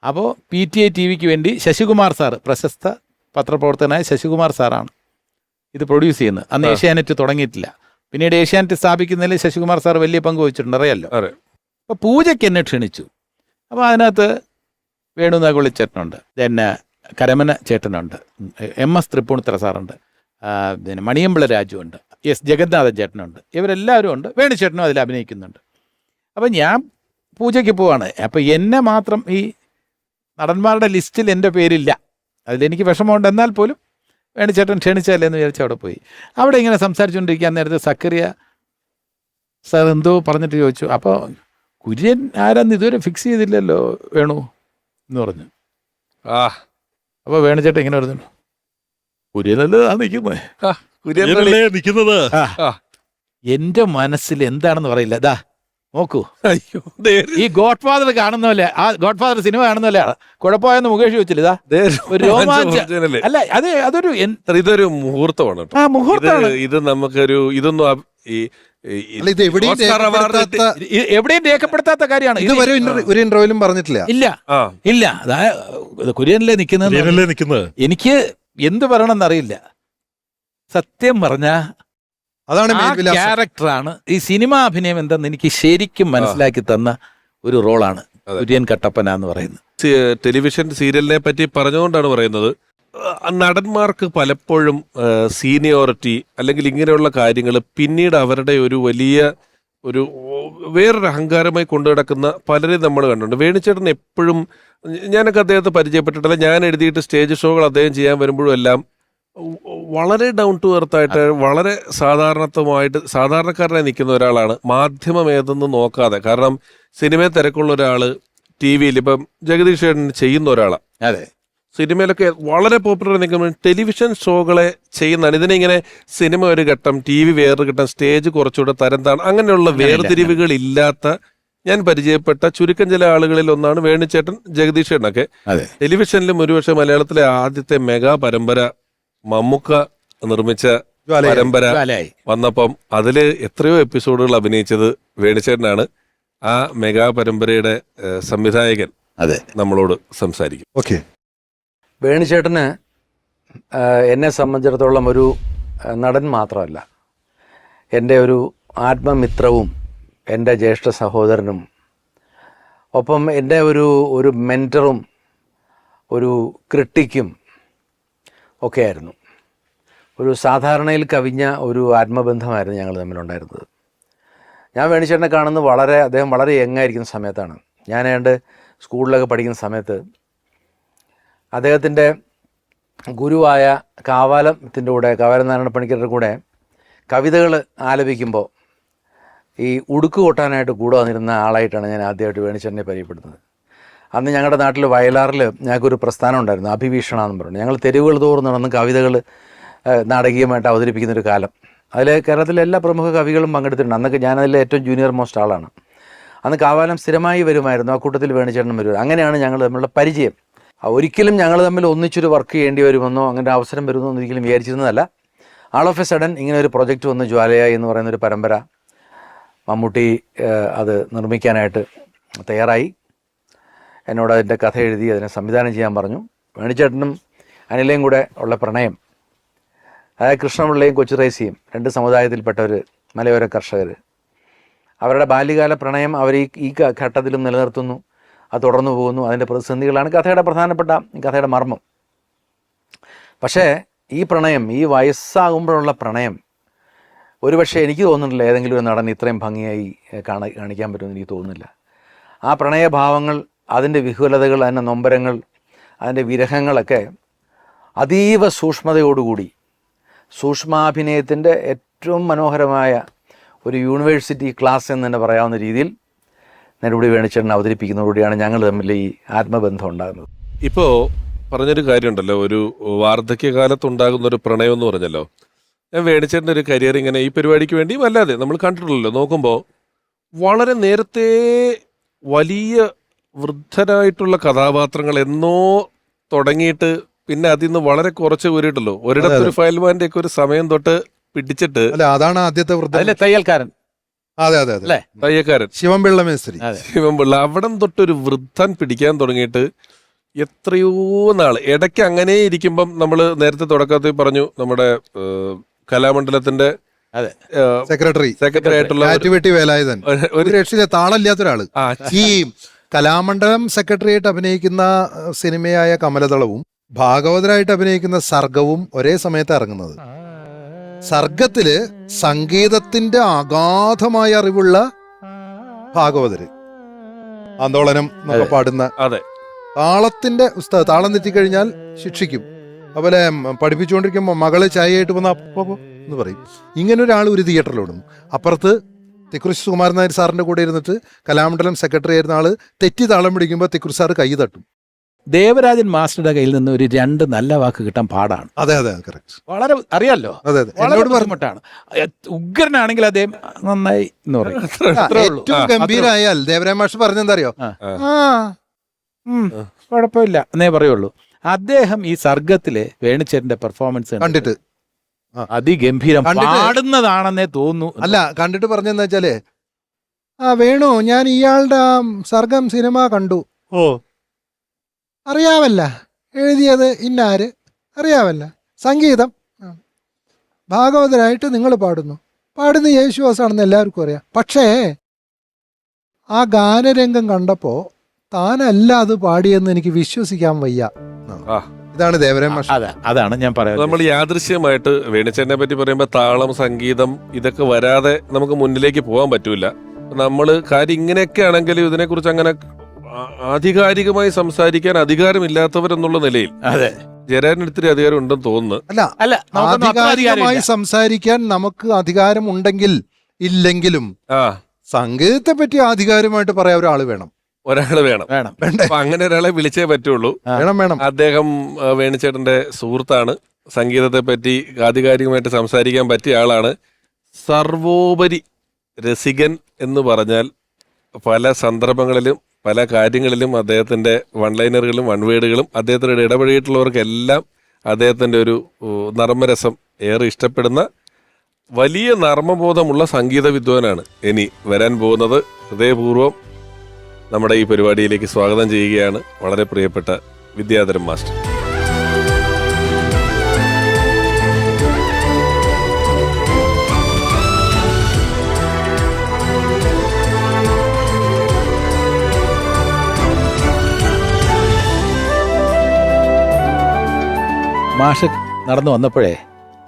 അപ്പോൾ PTA TVക്ക് വേണ്ടി ശശികുമാർ സാറ്, പ്രശസ്ത പത്രപ്രവർത്തകനായ ശശികുമാർ സാറാണ് ഇത് പ്രൊഡ്യൂസ് ചെയ്യുന്നത്. അന്ന് ഏഷ്യാനെറ്റ് തുടങ്ങിയിട്ടില്ല. പിന്നീട് ഏഷ്യാനെറ്റ് സ്ഥാപിക്കുന്നതിൽ ശശികുമാർ സാർ വലിയ പങ്ക് വഹിച്ചിട്ടുണ്ട്, അറിയാമല്ലോ. അപ്പോൾ പൂജയ്ക്ക് എന്നെ ക്ഷണിച്ചു. അപ്പോൾ അതിനകത്ത് വേണുനാഗുളി ചേട്ടനുണ്ട്, പിന്നെ കരമന ചേട്ടനുണ്ട്, MS തൃപ്പൂണിത്തറ സാറുണ്ട്, പിന്നെ മണിയമ്പിള രാജുവുണ്ട്, S ജഗന്നാഥൻ ചേട്ടനുണ്ട്. ഇവരെല്ലാവരും ഉണ്ട്. വേണുചേട്ടനും അതിൽ അഭിനയിക്കുന്നുണ്ട്. അപ്പം ഞാൻ പൂജയ്ക്ക് പോവാണ്. അപ്പം എന്നെ മാത്രം ഈ നടന്മാരുടെ ലിസ്റ്റിൽ എൻ്റെ പേരില്ല. അതിലെനിക്ക് വിഷമമുണ്ട്. എന്നാൽ പോലും വേണുചേട്ടൻ ക്ഷണിച്ചല്ലേ എന്ന് വിചാരിച്ച് അവിടെ പോയി. അവിടെ ഇങ്ങനെ സംസാരിച്ചുകൊണ്ടിരിക്കാൻ നേരത്തെ സക്കറിയ സാർ എന്തോ പറഞ്ഞിട്ട് ചോദിച്ചു. അപ്പോൾ കുര്യൻ ആരാന്ന് ഇതുവരെ ഫിക്സ് ചെയ്തില്ലല്ലോ വേണു എന്ന് പറഞ്ഞു. അപ്പോൾ വേണുചേട്ടൻ ഇങ്ങനെ പറഞ്ഞു, കുര്യനല്ലേ നിൽക്കുന്നത്. എന്റെ മനസ്സിൽ എന്താണെന്ന് പറയില്ല. ദാ നോക്കൂ, ഈ ഗോഡ് ഫാദർ കാണുന്നല്ലേ, ആ ഗോഡ് ഫാദർ സിനിമ കാണുന്നല്ലേ കുഴപ്പമായെന്ന് മുകേഷ് ചോദിച്ചില്ല. ഇതാ ഒരു രോമാഞ്ചം. അല്ല, ഇതൊരു മുഹൂർത്തമാണ്. മുഹൂർത്തമാണ് ഇത്. നമുക്കൊരു ഇതൊന്നും എവിടെയും രേഖപ്പെടുത്താത്ത കാര്യമാണ്. ഇതുവരെ ഒരു ഇന്റർവ്യൂവിലും പറഞ്ഞിട്ടില്ല. ഇല്ല. കുര്യനിലെ നിൽക്കുന്നത് എനിക്ക് എന്ത് പറയണമെന്നറിയില്ല. സത്യം പറഞ്ഞ അതാണ് ക്യാരക്ടറാണ്. ഈ സിനിമാ അഭിനയം എന്തെന്ന് എനിക്ക് ശരിക്കും മനസ്സിലാക്കി തന്ന ഒരു റോളാണ് കുര്യൻ കട്ടപ്പന എന്ന് പറയുന്നത്. ടെലിവിഷൻ സീരിയലിനെ പറ്റി പറഞ്ഞുകൊണ്ടാണ് പറയുന്നത്. നടന്മാർക്ക് പലപ്പോഴും സീനിയോറിറ്റി അല്ലെങ്കിൽ ഇങ്ങനെയുള്ള കാര്യങ്ങൾ പിന്നീട് അവരുടെ ഒരു വലിയ ഒരു വേറൊരു അഹങ്കാരമായി കൊണ്ടു നടക്കുന്ന പലരെയും നമ്മൾ കണ്ടിട്ടുണ്ട്. വേണുചേട്ടൻ എപ്പോഴും, ഞാനൊക്കെ അദ്ദേഹത്തെ പരിചയപ്പെട്ടിട്ടില്ല, ഞാൻ എഴുതിയിട്ട് സ്റ്റേജ് ഷോകൾ അദ്ദേഹം ചെയ്യാൻ വരുമ്പോഴും എല്ലാം വളരെ ഡൗൺ ടു എർത്ത് ആയിട്ട്, വളരെ സാധാരണക്കാരനായി നിൽക്കുന്ന ഒരാളാണ്. മാധ്യമം ഏതെന്ന് നോക്കാതെ. കാരണം സിനിമയിൽ തിരക്കുള്ള ഒരാള് TV-യിൽ ഇപ്പം ജഗദീഷ് ചേട്ടൻ ചെയ്യുന്ന ഒരാളാണ്. അതെ, സിനിമയിലൊക്കെ വളരെ പോപ്പുലർ നിൽക്കുമ്പോൾ ടെലിവിഷൻ ഷോകളെ ചെയ്യുന്നതാണ്. ഇതിനെ ഇങ്ങനെ സിനിമ ഒരു ഘട്ടം, TV വേറൊരു ഘട്ടം, സ്റ്റേജ് കുറച്ചുകൂടെ തരംതാണ്, അങ്ങനെയുള്ള വേർതിരിവുകൾ ഇല്ലാത്ത ഞാൻ പരിചയപ്പെട്ട ചുരുക്കം ചില ആളുകളിൽ ഒന്നാണ് വേണുചേട്ടൻ, ജഗദീഷ് ചേട്ടനൊക്കെ. അതെ. ടെലിവിഷനിലും ഒരുപക്ഷെ മലയാളത്തിലെ ആദ്യത്തെ മെഗാ പരമ്പര മമ്മൂക്ക നിർമ്മിച്ച ജ്വാലയായി. പരമ്പര ജ്വാലയായി. വന്നപ്പം അതില് എത്രയോ എപ്പിസോഡുകൾ അഭിനയിച്ചത് വേണുചേട്ടനാണ്. ആ മെഗാ പരമ്പരയുടെ സംവിധായകൻ അതെ നമ്മളോട് സംസാരിക്കും. ഓക്കെ. വേണുചേട്ടന് എന്നെ സംബന്ധിച്ചിടത്തോളം ഒരു നടൻ മാത്രമല്ല, എൻ്റെ ഒരു ആത്മമിത്രവും എൻ്റെ ജ്യേഷ്ഠ സഹോദരനും ഒപ്പം എൻ്റെ ഒരു മെൻറ്ററും ഒരു ക്രിട്ടിക്കും ഒക്കെയായിരുന്നു. ഒരു സാധാരണയിൽ കവിഞ്ഞ ഒരു ആത്മബന്ധമായിരുന്നു ഞങ്ങൾ തമ്മിലുണ്ടായിരുന്നത്. ഞാൻ വേണുചേട്ടനെ കാണുന്നത് അദ്ദേഹം വളരെ യങ്ങായിരിക്കുന്ന സമയത്താണ്. ഞാൻ ഏതാണ്ട് സ്കൂളിലൊക്കെ പഠിക്കുന്ന സമയത്ത് അദ്ദേഹത്തിൻ്റെ ഗുരുവായ കാവാലത്തിൻ്റെ കൂടെ, കാവാലം നാരായണ പണിക്കരുടെ കൂടെ കവിതകൾ ആലപിക്കുമ്പോൾ ഈ ഉടുക്ക് കൊട്ടാനായിട്ട് കൂടെ വന്നിരുന്ന ആളായിട്ടാണ് ഞാൻ ആദ്യമായിട്ട് വേണുചേട്ടനെ പരിചയപ്പെടുന്നത്. അന്ന് ഞങ്ങളുടെ നാട്ടിൽ വയലാറിൽ ഞങ്ങൾക്കൊരു പ്രസ്ഥാനം ഉണ്ടായിരുന്നു, അഭിവീഷണ എന്ന് പറഞ്ഞു. ഞങ്ങൾ തെരുവുകൾ തോറും നടന്ന് കവിതകൾ നാടകീയമായിട്ട് അവതരിപ്പിക്കുന്നൊരു കാലം. അതിൽ കേരളത്തിലെ എല്ലാ പ്രമുഖ കവികളും പങ്കെടുത്തിട്ടുണ്ട്. അന്നൊക്കെ ഞാനതിലെ ഏറ്റവും ജൂനിയർ മോസ്റ്റ് ആളാണ്. അന്ന് കാവാലം സ്ഥിരമായി വരുമായിരുന്നു, ആ കൂട്ടത്തിൽ വേണുചേട്ടനും വരുമായിരുന്നു. അങ്ങനെയാണ് ഞങ്ങൾ തമ്മിലുള്ള പരിചയം. ഒരിക്കലും ഞങ്ങൾ തമ്മിൽ ഒന്നിച്ചൊരു വർക്ക് ചെയ്യേണ്ടി വരുമെന്നോ അങ്ങനെ അവസരം വരുമെന്നോ ഒരിക്കലും വിചാരിച്ചിരുന്നതല്ല. ആൾ ഓഫ് എ സഡൻ ഇങ്ങനെ ഒരു പ്രൊജക്റ്റ് വന്ന്, ജ്വാലയായി എന്ന് പറയുന്നൊരു പരമ്പര. മമ്മൂട്ടി അത് നിർമ്മിക്കാനായിട്ട് തയ്യാറായി. എന്നോട് അതിൻ്റെ കഥ എഴുതി അതിനെ സംവിധാനം ചെയ്യാൻ പറഞ്ഞു. വേണുചേട്ടനും അനിലയും കൂടെ ഉള്ള പ്രണയം, അതായത് കൃഷ്ണപിള്ളയും കൊച്ചുറേസിയും, രണ്ട് സമുദായത്തിൽപ്പെട്ടവർ, മലയോര കർഷകർ, അവരുടെ ബാല്യകാല പ്രണയം അവർ ഈ ഘട്ടത്തിലും നിലനിർത്തുന്നു. അത് തുടർന്നു പോകുന്നു. അതിൻ്റെ പ്രതിസന്ധികളാണ് കഥയുടെ പ്രധാനപ്പെട്ട കഥയുടെ മർമ്മം. പക്ഷേ ഈ പ്രണയം, ഈ വയസ്സാകുമ്പോഴുള്ള പ്രണയം, ഒരുപക്ഷെ എനിക്ക് തോന്നുന്നില്ല ഏതെങ്കിലും ഒരു നടൻ ഇത്രയും ഭംഗിയായി കാണിക്കാൻ പറ്റുമെന്ന് എനിക്ക് തോന്നുന്നില്ല. ആ പ്രണയഭാവങ്ങൾ, അതിൻ്റെ വിഹുലതകൾ, അതിൻ്റെ നൊമ്പരങ്ങൾ, അതിൻ്റെ വിരഹങ്ങളൊക്കെ അതീവ സൂക്ഷ്മതയോടുകൂടി, സൂക്ഷ്മാഭിനയത്തിൻ്റെ ഏറ്റവും മനോഹരമായ ഒരു യൂണിവേഴ്സിറ്റി ക്ലാസ് എന്ന് തന്നെ പറയാവുന്ന രീതിയിൽ നെടുമുടി വേണുചേട്ടൻ അവതരിപ്പിക്കുന്നതോടെയാണ് ഞങ്ങൾ തമ്മിൽ ഈ ആത്മബന്ധം ഉണ്ടാകുന്നത്. ഇപ്പോൾ പറഞ്ഞൊരു കാര്യമുണ്ടല്ലോ, ഒരു വാർദ്ധക്യകാലത്തുണ്ടാകുന്ന ഒരു പ്രണയം എന്ന് പറഞ്ഞല്ലോ. ഞാൻ വേണുചേട്ടൻ്റെ ഒരു കരിയർ ഇങ്ങനെ ഈ പരിപാടിക്ക് വേണ്ടിയും അല്ലാതെ നമ്മൾ കണ്ടിട്ടുള്ളല്ലോ. നോക്കുമ്പോൾ വളരെ നേരത്തെ വലിയ വൃദ്ധരായിട്ടുള്ള കഥാപാത്രങ്ങൾ എന്നോ തുടങ്ങിയിട്ട് പിന്നെ അതിൽ നിന്ന് വളരെ കുറച്ച് ഊരിട്ടല്ലോ. ഒരിടത്തൊരു ഫയൽമാന്റെ ഒക്കെ ഒരു സമയം തൊട്ട് പിടിച്ചിട്ട്. അല്ല, അതാണ് ആദ്യത്തെ വൃദ്ധൻ. അതിലെ തയ്യൽക്കാരൻ. അതെ അതെ അതെ, തയ്യക്കാരൻ ശിവൻപിള്ള മേസ്ത്രി. ശിവൻപിള്ള. അവിടം തൊട്ടൊരു വൃദ്ധൻ പിടിക്കാൻ തുടങ്ങിയിട്ട് എത്രയോ നാള്. ഇടയ്ക്ക് അങ്ങനെ ഇരിക്കുമ്പം നമ്മൾ നേരത്തെ തുടക്കത്തിൽ പറഞ്ഞു, നമ്മുടെ കലാമണ്ഡലത്തിന്റെ സെക്രട്ടറി ആയിട്ടുള്ള കാറ്റുവെട്ടി വേലായുധൻ, ഒരു രക്ഷയിലെ താളമില്ലാത്തൊരാള്. ഈ കലാമണ്ഡലം സെക്രട്ടറി ആയിട്ട് അഭിനയിക്കുന്ന സിനിമയായ കമലദളവും ഭാഗവതരായിട്ട് അഭിനയിക്കുന്ന സർഗവും ഒരേ സമയത്ത് ഇറങ്ങുന്നത്. സർഗത്തില് സംഗീതത്തിന്റെ അഗാധമായ അറിവുള്ള ഭാഗവതര്, ആന്തോളനം എന്നൊക്കെ പാടുന്ന, അതെ, താളത്തിന്റെ ഉസ്താദ്. താളം തെറ്റിക്കഴിഞ്ഞാൽ ശിക്ഷിക്കും. അതുപോലെ പഠിപ്പിച്ചുകൊണ്ടിരിക്കുമ്പോൾ മകള് ചായയായിട്ട് വന്ന അപ്പോ എന്ന് പറയും. ഇങ്ങനെ ഒരാൾ ഒരു തിയേറ്ററിലോടും. അപ്പുറത്ത് തിക്കുറിശി സുകുമാരൻ നായർ സാറിന്റെ കൂടെ ഇരുന്നിട്ട് കലാമണ്ഡലം സെക്രട്ടറി ആയിരുന്ന ആള് തെറ്റി താളം പിടിക്കുമ്പോൾ തിക്കുറിശി സാറ് കൈ തട്ടും. ദേവരാജൻ മാസ്റ്ററുടെ കയ്യിൽ നിന്ന് ഒരു 2 നല്ല വാക്ക് കിട്ടാൻ പാടാണ്. അതെ അതെ, കറക്റ്റ്. വളരെ അറിയാലോ, അതെ അതെ, വളരെ ബുദ്ധിമുട്ടാണ്. ഉഗ്രനാണെങ്കിൽ അദ്ദേഹം നന്നായി എന്ന് പറയും. ഏറ്റവും ഗംഭീരായാൽ ദേവരാജ മാഷ് പറഞ്ഞെന്താ അറിയോ? കുഴപ്പമില്ല എന്നേ പറയുള്ളൂ. അദ്ദേഹം ഈ സർഗത്തിലെ വേണുചേട്ടന്റെ പെർഫോമൻസ് കണ്ടിട്ട് അതിഗംഭീരം പാടുന്നതാണെന്നേ തോന്നുന്നു. അല്ല, കണ്ടിട്ട് പറഞ്ഞെന്ന് വെച്ചാല്, വേണു, ഞാൻ ഇയാളുടെ സർഗം സിനിമ കണ്ടു. ഓ, അറിയാവല്ല, എഴുതിയത് ഇന്നാര് അറിയാവല്ല, സംഗീതം ഭാഗവതരായിട്ട് നിങ്ങൾ പാടുന്ന യേശുദാസാണെന്ന് എല്ലാവർക്കും അറിയാം. പക്ഷേ ആ ഗാനരംഗം കണ്ടപ്പോ താനല്ല അത് പാടിയെന്ന് എനിക്ക് വിശ്വസിക്കാൻ വയ്യ. ഇതാണ് ദേവരാജ മാഷ്. അതാണ് ഞാൻ പറയുന്നത്. നമ്മൾ യാദൃശ്യമായിട്ട് വേണുചേട്ടനെ പറ്റി പറയുമ്പോൾ താളം, സംഗീതം ഇതൊക്കെ വരാതെ നമുക്ക് മുന്നിലേക്ക് പോകാൻ പറ്റൂല. നമ്മള് കാര്യം ഇങ്ങനെയൊക്കെ ആണെങ്കിലും ഇതിനെക്കുറിച്ച് അങ്ങനെ ആധികാരികമായി സംസാരിക്കാൻ അധികാരമില്ലാത്തവരെന്നുള്ള നിലയിൽ ജയരാജന് ഇത്തിരി അധികാരം ഉണ്ടെന്ന് തോന്നുന്നു. അല്ല, ആധികാരികമായി സംസാരിക്കാൻ നമുക്ക് അധികാരം ഉണ്ടെങ്കിൽ ഇല്ലെങ്കിലും സംഗീതത്തെ പറ്റി ആധികാരമായിട്ട് പറയാൻ ഒരാള് വേണം. അപ്പൊ അങ്ങനെ ഒരാളെ വിളിച്ചേ പറ്റുള്ളൂ. വേണം. അദ്ദേഹം വേണുചേട്ടന്റെ സുഹൃത്താണ്. സംഗീതത്തെ പറ്റി ആധികാരികമായിട്ട് സംസാരിക്കാൻ പറ്റിയ ആളാണ്. സർവോപരി രസികൻ എന്ന് പറഞ്ഞാൽ പല സന്ദർഭങ്ങളിലും പല കാര്യങ്ങളിലും അദ്ദേഹത്തിന്റെ വൺലൈനറുകളും വൺവേഡുകളും അദ്ദേഹത്തിനോട് ഇടപഴകിയിട്ടുള്ളവർക്കെല്ലാം അദ്ദേഹത്തിന്റെ ഒരു നർമ്മരസം ഏറെ ഇഷ്ടപ്പെടുന്ന വലിയ നർമ്മബോധമുള്ള സംഗീത വിദ്വാനാണ് ഇനി വരാൻ പോകുന്നത്. ഹൃദയപൂർവ്വം നമ്മുടെ ഈ പരിപാടിയിലേക്ക് സ്വാഗതം ചെയ്യുകയാണ് വളരെ പ്രിയപ്പെട്ട വിദ്യാധരൻ മാസ്റ്റർ. മാഷ് നടന്നു വന്നപ്പോഴേ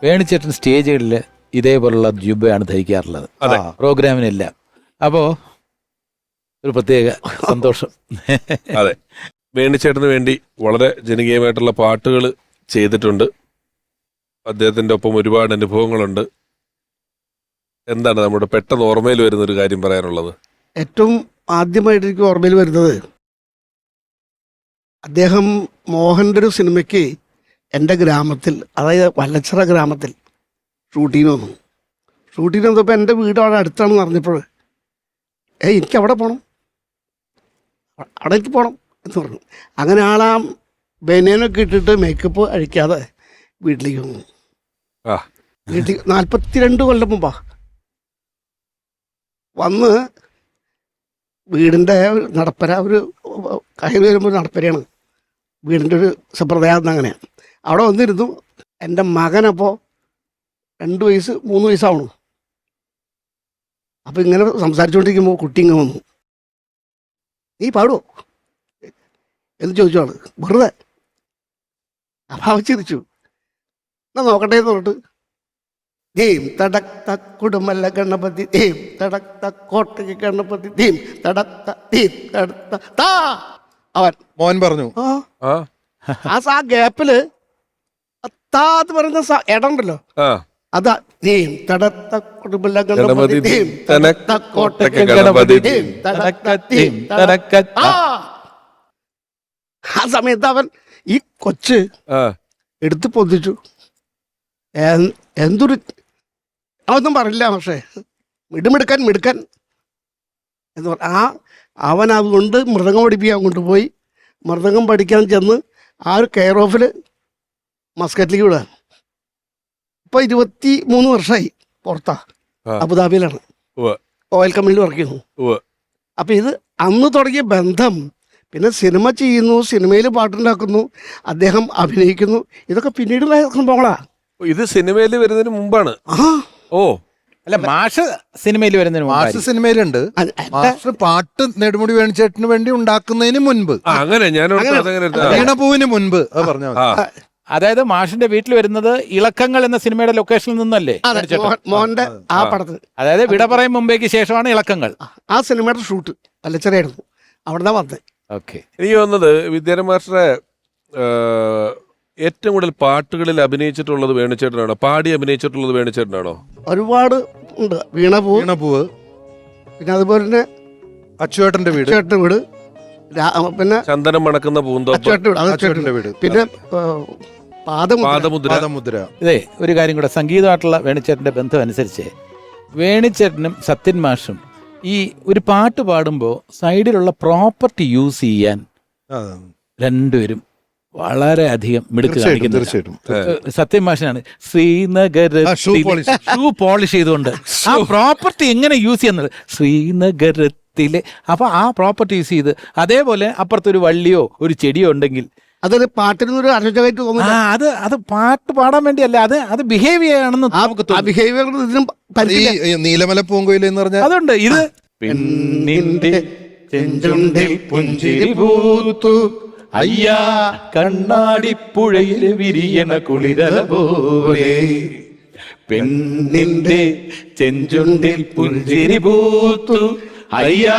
വേണിച്ചേട്ടൻ സ്റ്റേജുകളിൽ ഇതേപോലുള്ള ജുബയാണ് ധരിക്കാറുള്ളത് പ്രോഗ്രാമിനെല്ലാം. അപ്പോ ഒരു പ്രത്യേക സന്തോഷം. അതെ, വേണിച്ചേട്ടന് വേണ്ടി വളരെ ജനകീയമായിട്ടുള്ള പാട്ടുകൾ ചെയ്തിട്ടുണ്ട്. അദ്ദേഹത്തിന്റെ ഒപ്പം ഒരുപാട് അനുഭവങ്ങളുണ്ട്. എന്താണ് നമ്മുടെ പെട്ടെന്ന് ഓർമ്മയിൽ വരുന്ന ഒരു കാര്യം പറയാനുള്ളത്? ഏറ്റവും ആദ്യമായിട്ട് എനിക്ക് ഓർമ്മയിൽ വരുന്നത്, അദ്ദേഹം മോഹൻ്റെ ഒരു സിനിമയ്ക്ക് എൻ്റെ ഗ്രാമത്തിൽ, അതായത് വല്ലച്ചിറ ഗ്രാമത്തിൽ ഷൂട്ടിങ്ങിന് വന്നു. ഷൂട്ടിങ്ങിന് വന്നപ്പോൾ എൻ്റെ വീട് അവിടെ അടുത്താണെന്ന് അറിഞ്ഞപ്പോൾ എനിക്ക് അവിടെ പോകണം, അവിടെ എനിക്ക് പോകണം എന്ന് പറഞ്ഞു. അങ്ങനെ ആളാ ബനിയനൊക്കെ ഇട്ടിട്ട് മേക്കപ്പ് അഴിക്കാതെ വീട്ടിലേക്ക് വന്നു. വീട്ടിൽ 42 കൊല്ലം മുമ്പാ വന്ന് വീടിൻ്റെ നടപ്പര, ഒരു കയറി വരുമ്പോൾ നടപ്പരയാണ് വീടിൻ്റെ ഒരു സമ്പ്രദായം. അങ്ങനെയാണ് അവിടെ വന്നിരുന്നു. എൻ്റെ മകനപ്പോൾ 2 വയസ്സ് 3 വയസ്സാവണു. അപ്പോൾ ഇങ്ങനെ സംസാരിച്ചുകൊണ്ടിരിക്കുമ്പോൾ കുട്ടി ഇങ്ങനെ വന്നു, നീ പാടുമോ എന്ന് ചോദിച്ചാണ് വെറുതെ. അപ്പം അവൻ ചിരിച്ചു. എന്നാ നോക്കട്ടെ എന്ന് പറഞ്ഞിട്ട് ധീം തടക്ത കുടുംബല്ല ഗണപതി ധീം തടക്ത കോട്ടയ്ക്ക് ഗണപതി ധീം തടക്ത ധീം തടക്ത താ അവൻ മോൻ പറഞ്ഞു. ആ ഗ്യാപ്പില് താ എന്ന് പറയുന്ന ഇടണ്ടല്ലോ, അതാ ധീം തടക്ത കുടുംബല്ല ഗണപതി ധീം തടക്ത കോട്ടയ്ക്ക് ഗണപതി ധീം തടക്ത ധീം തടക്ക താ. ആ സമയത്ത് അവൻ ഈ കൊച്ച് എടുത്ത് പൊന്തിച്ചു. എന്തൊരു അതൊന്നും പറയില്ല, പക്ഷേ മിടുമിടുക്കാൻ എന്ന് പറഞ്ഞ അവൻ അതുകൊണ്ട് മൃദംഗം പഠിപ്പിക്കാൻ കൊണ്ടുപോയി. മൃദംഗം പഠിക്കാൻ ചെന്ന് ആ ഒരു കെയർ ഓഫിൽ മസ്കറ്റിലേക്ക് വിടാൻ. ഇപ്പോൾ 23 വർഷമായി പുറത്താ, അബുദാബിയിലാണ് ഓയിൽ കമ്പനിയിൽ വർക്ക് ചെയ്യുന്നു. അപ്പം ഇത് അന്ന് തുടങ്ങിയ ബന്ധം. പിന്നെ സിനിമ ചെയ്യുന്നു, സിനിമയിൽ പാട്ടുണ്ടാക്കുന്നു, അദ്ദേഹം അഭിനയിക്കുന്നു. ഇതൊക്കെ പിന്നീട് സംഭവങ്ങളാ. ഇത് സിനിമയിൽ വരുന്നതിന് മുമ്പാണ്. ഓ അല്ല, മാഷ് സിനിമയിൽ വരുന്നതിന് മാഷ് സിനിമയിലുണ്ട്. മാഷ് പാട്ട് നെടുമുടി വേണിച്ചേട്ടന് വേണ്ടി ഉണ്ടാക്കുന്നതിന് മുൻപ്, അങ്ങനെ ഞാൻ വീണപൂവിന് മുൻപ് അത് പറഞ്ഞാൽ മതി. അതായത് മാഷിന്റെ വീട്ടിൽ വരുന്നത് ഇളക്കങ്ങൾ എന്ന സിനിമയുടെ ലൊക്കേഷനിൽ നിന്നല്ലേ? മോഹന്റെ ആ പടത്തിൽ, അതായത് വിട പറയും മുമ്പേക്ക് ശേഷമാണ് ഇളക്കങ്ങൾ. ആ സിനിമയുടെ ഷൂട്ട് വല്ലച്ചിറയായിരുന്നു, അവിടെ വന്നത്. ഓക്കെ, എനിക്ക് തോന്നുന്നത് വിദ്യാധരൻ മാസ്റ്ററെ ഏറ്റവും കൂടുതൽ പാട്ടുകളിൽ അഭിനയിച്ചിട്ടുള്ളത് വേണിച്ചേട്ടനാണോ? പാടി അഭിനയിച്ചിട്ടുള്ളത് വേണിച്ചേട്ടനാണോ? ഒരുപാട് ഉണ്ട്. വീണപൂവ്, പിന്നെ അതുപോലെ തന്നെ അച്ചുവേട്ടന്റെ വീട്, പിന്നെ ചന്ദനം മണക്കുന്ന അച്ചുവേട്ടന്റെ വീട്, പിന്നെ പാദമുദ്ര. ഇതേ ഒരു കാര്യം കൂടെ, സംഗീതമായിട്ടുള്ള വേണിച്ചേട്ടന്റെ ബന്ധം അനുസരിച്ച് വേണിച്ചേട്ടനും സത്യൻ മാഷും ഈ ഒരു പാട്ട് പാടുമ്പോൾ സൈഡിലുള്ള പ്രോപ്പർട്ടി യൂസ് ചെയ്യാൻ രണ്ടുപേരും വളരെ അധികം മിടുക്ക് കാണിക്കുന്നു. സത്യം മാഷനാണ് ശ്രീനഗര ഷൂ പോളിഷ് ചെയ്തുകൊണ്ട് ആ പ്രോപ്പർട്ടി എങ്ങനെ യൂസ് ചെയ്യുന്നത്, ശ്രീനഗരത്തിലെ. അപ്പൊ ആ പ്രോപ്പർട്ടി യൂസ് ചെയ്ത് അതേപോലെ അപ്പുറത്തൊരു വള്ളിയോ ഒരു ചെടിയോ ഉണ്ടെങ്കിൽ അതൊരു പാട്ടിനൊരു അർഹതയായിട്ട് തോന്നുന്നു. അത് പാട്ട് പാടാൻ വേണ്ടിയല്ല, അത് ബിഹേവ് ചെയ്യാണെന്ന് നമുക്ക് നീലമല പൂങ്കോയിൽ എന്ന് പറഞ്ഞാൽ അതുണ്ട്. ഇത് പെണ്ണിന്റെ ചെഞ്ചുണ്ടിൽ പുഞ്ചിരി പൂത്തു അയ്യാ കണ്ണാടിപ്പുഴയിൽ വിരിയണ കുളിരല പോലെ, പെണ്ണിന്റെ ചെഞ്ചുണ്ടിൽ പുഞ്ചിരി പൂത്തു അയ്യാ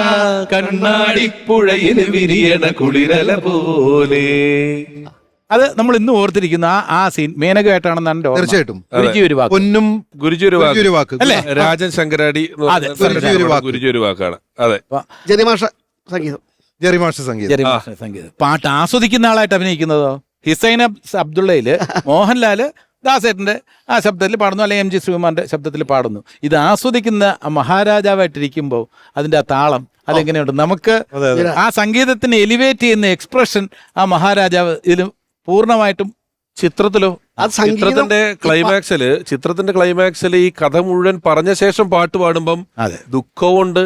കണ്ണാടിപ്പുഴയിൽ വിരിയണ കുളിരല പോലെ. അത് നമ്മൾ ഇന്ന് ഓർത്തിരിക്കുന്ന ആ സീൻ മേനകമായിട്ടാണെന്നാണ് തീർച്ചയായിട്ടും. പൊന്നും ഗുരുജി ഒരു വാക്ക് അല്ലേ? രാജൻ ശങ്കരാടി ഗുരുജി ഒരു വാക്കാണ്. അതെ, ജെറിമാഷ സംഗീതം. സംഗീതം. പാട്ട് ആസ്വദിക്കുന്ന ആളായിട്ട് അഭിനയിക്കുന്നതോ ഹിസൈൻ അബ്ദുള്ളയില് മോഹൻലാല് ദാസേട്ടൻ്റെ ആ ശബ്ദത്തിൽ പാടുന്നു, അല്ലെങ്കിൽ MG ശ്രീകുമാറിൻ്റെ ശബ്ദത്തിൽ പാടുന്നു. ഇത് ആസ്വദിക്കുന്ന ആ മഹാരാജാവായിട്ടിരിക്കുമ്പോൾ അതിൻ്റെ ആ താളം അതെങ്ങനെയുണ്ട്, നമുക്ക് ആ സംഗീതത്തിന് എലിവേറ്റ് ചെയ്യുന്ന എക്സ്പ്രഷൻ ആ മഹാരാജാവ് ഇതിൽ പൂർണ്ണമായിട്ടും. ചിത്രത്തിലോ അത് സംഗീതം ചിത്രത്തിന്റെ ക്ലൈമാക്സിൽ ഈ കഥ മുഴുവൻ പറഞ്ഞ ശേഷം പാട്ട് പാടുമ്പം ദുഃഖമുണ്ട്,